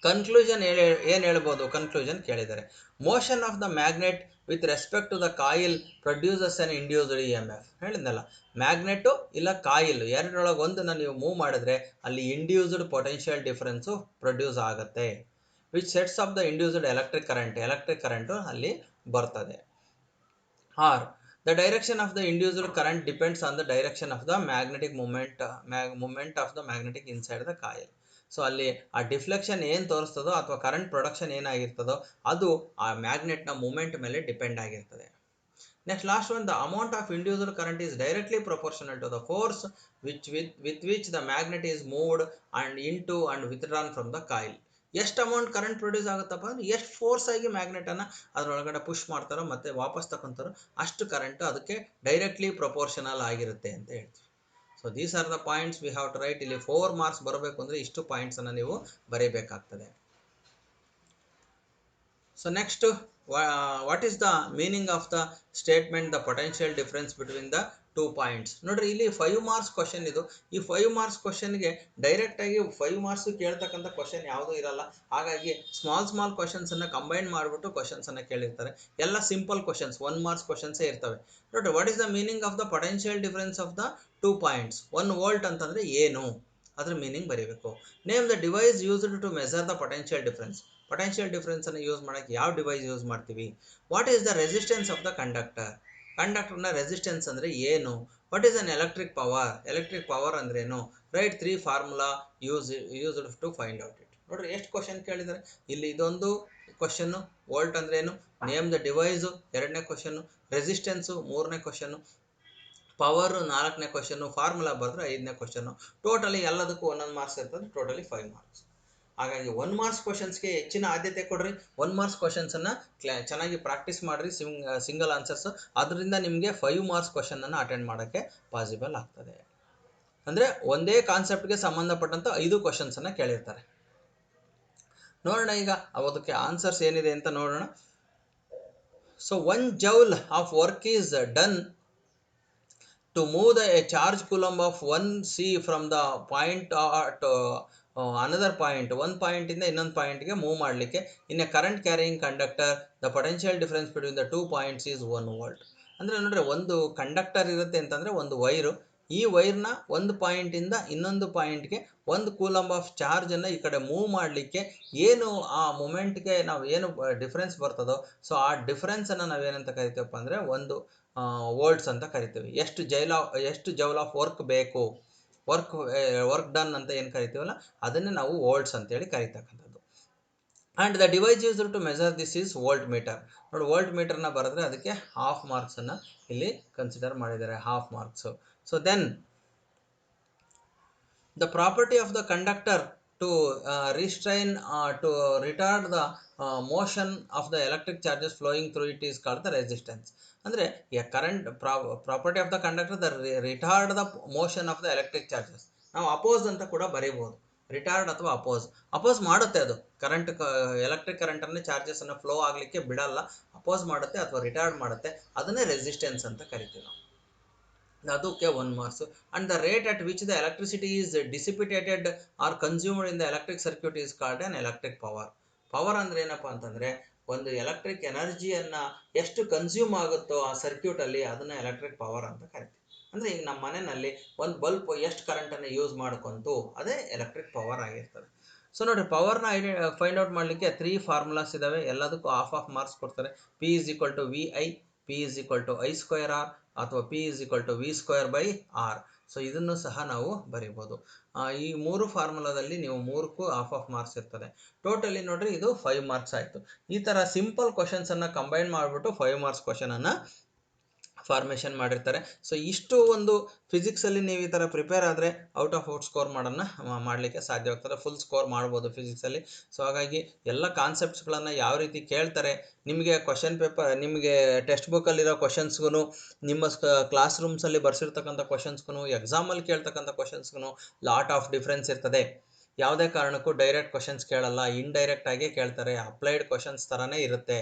ಕನ್ಕ್ಲೂಷನ್ ಏನು ಹೇಳ್ಬೋದು, ಕನ್ಕ್ಲೂಷನ್ ಕೇಳಿದ್ದಾರೆ. Motion of the magnet with respect to the coil produces an induced EMF. ಹೇಳಿದ್ನಲ್ಲ, ಮ್ಯಾಗ್ನೆಟು ಇಲ್ಲ ಕಾಯಿಲ್ ಎರಡರೊಳಗೆ ಒಂದನ್ನು ನೀವು ಮೂವ್ ಮಾಡಿದ್ರೆ ಅಲ್ಲಿ ಇಂಡ್ಯೂಸ್ಡ್ ಪೊಟೆನ್ಷಿಯಲ್ ಡಿಫರೆನ್ಸು ಪ್ರೊಡ್ಯೂಸ್ ಆಗುತ್ತೆ, which sets off the induced electric current ಅಲ್ಲಿ ಬರ್ತದೆ. Or the direction of the induced current depends on the direction of the magnetic moment of the magnetic inside the coil. So ಅಲ್ಲಿ ಆ deflection ಏನು ತೋರಿಸ್ತದೋ ಅಥವಾ current production ಏನಾಗಿರ್ತದೋ ಅದು ಆ ಮ್ಯಾಗ್ನೆಟ್ನ ಮೂಮೆಂಟ್ ಮೇಲೆ ಡಿಪೆಂಡ್ ಆಗಿರ್ತದೆ. Next last one, the amount of induced current is directly proportional to the force with which the magnet is moved and into and withdrawn from the coil. ಎಷ್ಟು amount current produce ಆಗುತ್ತಪ್ಪ ಅಂದರೆ ಎಷ್ಟು force ಆಗಿ ಮ್ಯಾಗ್ನೆಟನ್ನು ಅದರೊಳಗಡೆ push ಮಾಡ್ತಾರೋ ಮತ್ತು ವಾಪಸ್ ತಗೊತಾರೋ ಅಷ್ಟು ಕರೆಂಟು ಅದಕ್ಕೆ ಡೈರೆಕ್ಟ್ಲಿ ಪ್ರೊಪೋರ್ಷನಲ್ ಆಗಿರುತ್ತೆ ಅಂತ ಹೇಳ್ತೀವಿ. So these are the points we have to write. ಇಲ್ಲಿ 4 ಮಾರ್ಕ್ಸ್ ಬರಬೇಕು ಅಂದರೆ ಇಷ್ಟು ಪಾಯಿಂಟ್ಸನ್ನು ನೀವು ಬರೀಬೇಕಾಗ್ತದೆ. So next, what is the meaning of the statement the potential difference between the 2 points. ನೋಡ್ರಿ, ಇಲ್ಲಿ 5 ಮಾರ್ಕ್ಸ್ ಕ್ವಶನ್ ಇದು. ಈ 5 ಮಾರ್ಕ್ಸ್ ಕ್ವಶನ್ಗೆ ಡೈರೆಕ್ಟಾಗಿ 5 ಮಾರ್ಕ್ಸ್ ಕೇಳ್ತಕ್ಕಂಥ ಕ್ವಶನ್ ಯಾವುದೂ ಇರಲ್ಲ. ಹಾಗಾಗಿ ಸ್ಮಾಲ್ ಕ್ವಶನ್ಸನ್ನು ಕಂಬೈನ್ ಮಾಡಿಬಿಟ್ಟು ಕ್ವಶನ್ಸನ್ನು ಕೇಳಿರ್ತಾರೆ. ಎಲ್ಲ ಸಿಂಪಲ್ ಕ್ವಶನ್ಸ್, 1 ಮಾರ್ಕ್ಸ್ ಕ್ವಶನ್ಸೇ ಇರ್ತವೆ. ನೋಡ್ರಿ, what is the meaning of the potential difference of the 2 points. 1 volt ಅಂತಂದರೆ ಏನು, ಅದ್ರ ಮೀನಿಂಗ್ ಬರೀಬೇಕು. Name the device used to measure the potential difference. Potential ಡಿಫ್ರೆನ್ಸನ್ನು ಯೂಸ್ ಮಾಡೋಕ್ಕೆ ಯಾವ ಡಿವೈಸ್ ಯೂಸ್ ಮಾಡ್ತೀವಿ? What is the resistance of the conductor? ಕಂಡಕ್ಟರ್ನ resistance ಅಂದರೆ ಏನು? What is an electric power? Electric power ಅಂದ್ರೇನು? Write 3 formula used to find out it. ನೋಡ್ರಿ ಎಷ್ಟು ಕ್ವಶನ್ ಕೇಳಿದ್ದಾರೆ ಇಲ್ಲಿ. ಇದೊಂದು ಕ್ವಶನ್ನು. ವೋಲ್ಟ್ ಅಂದ್ರೇನು? ನೇಮ್ ದ ಡಿವೈಸು 2ನೇ ಕ್ವಶನ್ನು. ರೆಸಿಸ್ಟೆನ್ಸು 3ನೇ ಕ್ವಶನ್ನು. ಪವರು 4ನೇ ಕ್ವಶನ್ನು. ಫಾರ್ಮುಲಾ ಬರೆದ್ರೆ 5ನೇ ಕ್ವಶನ್ನು. ಟೋಟಲಿ ಎಲ್ಲದಕ್ಕೂ ಒಂದೊಂದು ಮಾರ್ಕ್ಸ್ ಇರ್ತದೆ. Totally 5 marks. ಹಾಗಾಗಿ 1 ಮಾರ್ಕ್ಸ್ ಕ್ವಶನ್ಸ್ಗೆ ಹೆಚ್ಚಿನ ಆದ್ಯತೆ ಕೊಡ್ರಿ. 1 ಮಾರ್ಕ್ಸ್ ಕ್ವಶನ್ಸನ್ನು ಚೆನ್ನಾಗಿ ಪ್ರಾಕ್ಟೀಸ್ ಮಾಡಿರಿ, ಸಿಂಗಲ್ ಆನ್ಸರ್ಸು. ಅದರಿಂದ ನಿಮಗೆ 5 ಮಾರ್ಕ್ಸ್ ಕ್ವಶನನ್ನು ಅಟೆಂಡ್ ಮಾಡೋಕ್ಕೆ ಪಾಸಿಬಲ್ ಆಗ್ತದೆ. ಅಂದರೆ ಒಂದೇ ಕಾನ್ಸೆಪ್ಟ್ಗೆ ಸಂಬಂಧಪಟ್ಟಂಥ 5 ಕ್ವಶನ್ಸನ್ನು ಕೇಳಿರ್ತಾರೆ. ನೋಡೋಣ ಈಗ ಅದಕ್ಕೆ ಆನ್ಸರ್ಸ್ ಏನಿದೆ ಅಂತ ನೋಡೋಣ. So 1 joule of work is done to move a charge coulomb of 1 c from the point to another point, one point ಇಂದ ಇನ್ನೊಂದು ಪಾಯಿಂಟ್ಗೆ ಮೂವ್ ಮಾಡಲಿಕ್ಕೆ in a current carrying conductor the potential difference between the 2 points is 1 volt. ಅಂದರೆ ನೋಡ್ರಿ, ಒಂದು conductor ಇರುತ್ತೆ ಅಂತಂದರೆ ಒಂದು wire. ಈ ವೈರ್ನ ಒಂದು ಪಾಯಿಂಟಿಂದ ಇನ್ನೊಂದು ಪಾಯಿಂಟ್ಗೆ 1 ಕೂಲಂಬ್ ಆಫ್ ಚಾರ್ಜನ್ನು ಈ ಕಡೆ ಮೂವ್ ಮಾಡಲಿಕ್ಕೆ ಏನು ಆ ಮೂಮೆಂಟ್ಗೆ ನಾವು ಏನು ಡಿಫ್ರೆನ್ಸ್ ಬರ್ತದೋ, ಸೊ ಆ ಡಿಫ್ರೆನ್ಸನ್ನು ನಾವೇನಂತ ಕರಿತೀವಪ್ಪ ಅಂದರೆ ಒಂದು ವೋಲ್ಟ್ಸ್ ಅಂತ ಕರಿತೀವಿ. ಎಷ್ಟು ಜೌಲ್ ಆಫ್ ವರ್ಕ್ ಬೇಕು, ವರ್ಕ್ ಡನ್ ಅಂತ ಏನು ಕರಿತೀವಲ್ಲ ಅದನ್ನೇ ನಾವು ವೋಲ್ಟ್ಸ್ ಅಂತೇಳಿ ಕರಿತಕ್ಕಂಥದ್ದು. And the device used to measure this is volt meter. ನೋಡಿ, ವೋಲ್ಟ್ ಮೀಟರ್ನ ಬರೆದ್ರೆ ಅದಕ್ಕೆ ಹಾಫ್ ಮಾರ್ಕ್ಸನ್ನು ಇಲ್ಲಿ ಕನ್ಸಿಡರ್ ಮಾಡಿದ್ದಾರೆ, half marks. So then the property of the conductor to restrain to retard the motion of the electric charges flowing through it is called the resistance. ಅಂದರೆ property of the conductor the retard the motion of the electric charges. ನಾವು oppose ಅಂತ ಕೂಡ ಬರೀಬೋದು. Retard ಅಥವಾ oppose ಮಾಡುತ್ತೆ. ಅದು current, electric ಕರೆಂಟನ್ನು ಚಾರ್ಜಸನ್ನು flow ಆಗಲಿಕ್ಕೆ ಬಿಡಲ್ಲ, oppose ಮಾಡುತ್ತೆ ಅಥವಾ ರಿಟಾರ್ಡ್ ಮಾಡುತ್ತೆ. ಅದನ್ನೇ ರೆಸಿಸ್ಟೆನ್ಸ್ ಅಂತ ಕರಿತೀವಿ ನಾವು. ಅದಕ್ಕೆ 1 marks. And the rate at which the electricity is dissipated or consumed in the electric circuit is called an electric power. Power ಅಂದ್ರೆ ಏನಪ್ಪ ಅಂತಂದರೆ, ಒಂದು ಎಲೆಕ್ಟ್ರಿಕ್ ಎನರ್ಜಿಯನ್ನು ಎಷ್ಟು ಕನ್ಸ್ಯೂಮ್ ಆಗುತ್ತೋ ಆ ಸರ್ಕ್ಯೂಟಲ್ಲಿ ಅದನ್ನು ಎಲೆಕ್ಟ್ರಿಕ್ ಪವರ್ ಅಂತ ಕರಿತೀವಿ. ಅಂದರೆ ಈಗ ನಮ್ಮ ಮನೆಯಲ್ಲಿ ಒಂದು ಬಲ್ಬ್ ಎಷ್ಟು ಕರೆಂಟನ್ನು ಯೂಸ್ ಮಾಡ್ಕೊಂತು, ಅದೇ ಎಲೆಕ್ಟ್ರಿಕ್ ಪವರ್ ಆಗಿರ್ತದೆ. ಸೊ ನೋಡಿರಿ, ಪವರ್ನ ಫೈಂಡ್ ಔಟ್ ಮಾಡಲಿಕ್ಕೆ 3 ಫಾರ್ಮುಲಾಸ್ ಇದ್ದಾವೆ. ಎಲ್ಲದಕ್ಕೂ ಹಾಫ್ ಮಾರ್ಕ್ಸ್ ಕೊಡ್ತಾರೆ. P = VI, P = I²R ಅಥವಾ P = V²/R. ಸೊ ಇದನ್ನು ಸಹ ನಾವು ಬರಿಬೋದು. ಈ 3 ಫಾರ್ಮುಲಾದಲ್ಲಿ ನೀವು 3ಕ್ಕೂ ಹಾಫ್ ಮಾರ್ಕ್ಸ್ ಇರ್ತದೆ. ಟೋಟಲಿ ನೋಡ್ರಿ, ಇದು 5 ಮಾರ್ಕ್ಸ್ ಆಯಿತು. ಈ ಥರ ಸಿಂಪಲ್ ಕ್ವಶನ್ಸನ್ನು ಕಂಬೈನ್ ಮಾಡಿಬಿಟ್ಟು 5 ಮಾರ್ಕ್ಸ್ ಕ್ವಶನನ್ನು ಫಾರ್ಮೇಷನ್ ಮಾಡಿರ್ತಾರೆ. ಸೊ ಇಷ್ಟು ಒಂದು ಫಿಸಿಕ್ಸಲ್ಲಿ ನೀವು ಈ ಥರ ಪ್ರಿಪೇರ್ ಆದರೆ ಔಟ್ ಆಫ್ ಔಟ್ ಸ್ಕೋರ್ ಮಾಡಲಿಕ್ಕೆ ಸಾಧ್ಯವಾಗ್ತದೆ. ಫುಲ್ ಸ್ಕೋರ್ ಮಾಡ್ಬೋದು ಫಿಸಿಕ್ಸಲ್ಲಿ. ಸೊ ಹಾಗಾಗಿ ಎಲ್ಲ ಕಾನ್ಸೆಪ್ಟ್ಸ್ಗಳನ್ನು ಯಾವ ರೀತಿ ಕೇಳ್ತಾರೆ, ನಿಮಗೆ ಕ್ವಶನ್ ಪೇಪರ್, ನಿಮಗೆ ಟೆಕ್ಸ್ಟ್ ಬುಕ್ಕಲ್ಲಿರೋ ಕ್ವಶನ್ಸ್ಗೂ, ನಿಮ್ಮ ಕ್ಲಾಸ್ ರೂಮ್ಸಲ್ಲಿ ಬರ್ಸಿರ್ತಕ್ಕಂಥ ಕ್ವಶನ್ಸ್ಗೂ, ಎಕ್ಸಾಮಲ್ಲಿ ಕೇಳ್ತಕ್ಕಂಥ ಕ್ವಶನ್ಸ್ಗೂ ಲಾಟ್ ಆಫ್ ಡಿಫ್ರೆನ್ಸ್ ಇರ್ತದೆ. ಯಾವುದೇ ಕಾರಣಕ್ಕೂ ಡೈರೆಕ್ಟ್ ಕ್ವಶನ್ಸ್ ಕೇಳಲ್ಲ, ಇಂಡೈರೆಕ್ಟ್ ಆಗಿ ಕೇಳ್ತಾರೆ. ಅಪ್ಲೈಡ್ ಕ್ವಶನ್ಸ್ ಥರನೇ ಇರುತ್ತೆ.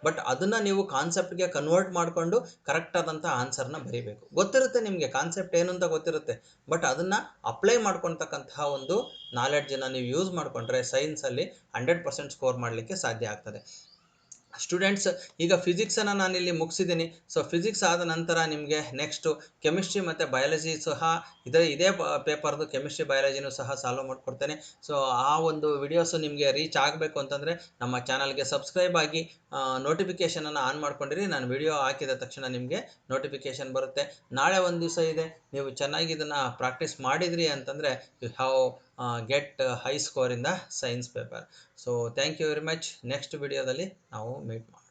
ಬಟ್ ಅದನ್ನು ನೀವು ಕಾನ್ಸೆಪ್ಟ್ಗೆ ಕನ್ವರ್ಟ್ ಮಾಡಿಕೊಂಡು ಕರೆಕ್ಟ್ ಆದಂಥ ಆನ್ಸರ್ನ ಬರೀಬೇಕು. ಗೊತ್ತಿರುತ್ತೆ ನಿಮಗೆ ಕಾನ್ಸೆಪ್ಟ್ ಏನು ಅಂತ ಗೊತ್ತಿರುತ್ತೆ, ಬಟ್ ಅದನ್ನು ಅಪ್ಲೈ ಮಾಡ್ಕೊಳ್ತಕ್ಕಂತಹ ಒಂದು ನಾಲೆಡ್ಜನ್ನು ನೀವು ಯೂಸ್ ಮಾಡಿಕೊಂಡ್ರೆ ಸೈನ್ಸಲ್ಲಿ 100% ಸ್ಕೋರ್ ಮಾಡಲಿಕ್ಕೆ ಸಾಧ್ಯ ಆಗ್ತದೆ. ಸ್ಟೂಡೆಂಟ್ಸ್, ಈಗ ಫಿಸಿಕ್ಸನ್ನು ನಾನಿಲ್ಲಿ ಮುಗಿಸಿದ್ದೀನಿ. ಸೊ ಫಿಸಿಕ್ಸ್ ಆದ ನಂತರ ನಿಮಗೆ ನೆಕ್ಸ್ಟು ಕೆಮಿಸ್ಟ್ರಿ ಮತ್ತು ಬಯಾಲಜಿ ಸಹ ಇದೇ ಪೇಪರ್ದು ಕೆಮಿಸ್ಟ್ರಿ ಬಯಾಲಜಿನೂ ಸಹ ಸಾಲ್ವ್ ಮಾಡಿಕೊಡ್ತೇನೆ. ಸೊ ಆ ಒಂದು ವಿಡಿಯೋಸು ನಿಮಗೆ ರೀಚ್ ಆಗಬೇಕು ಅಂತಂದರೆ ನಮ್ಮ ಚಾನಲ್ಗೆ ಸಬ್ಸ್ಕ್ರೈಬ್ ಆಗಿ ನೋಟಿಫಿಕೇಷನನ್ನು ಆನ್ ಮಾಡ್ಕೊಂಡಿರಿ. ನಾನು ವಿಡಿಯೋ ಹಾಕಿದ ತಕ್ಷಣ ನಿಮಗೆ ನೋಟಿಫಿಕೇಷನ್ ಬರುತ್ತೆ. ನಾಳೆ ಒಂದು ದಿವಸ ಇದೆ, ನೀವು ಚೆನ್ನಾಗಿ ಇದನ್ನು ಪ್ರಾಕ್ಟೀಸ್ ಮಾಡಿದ್ರಿ ಅಂತಂದರೆ you have get high score in the science paper. So thank you very much. Next ವಿಡಿಯೋದಲ್ಲಿ ನಾವು ಮೀಟ್ ಮಾಡೋಣ.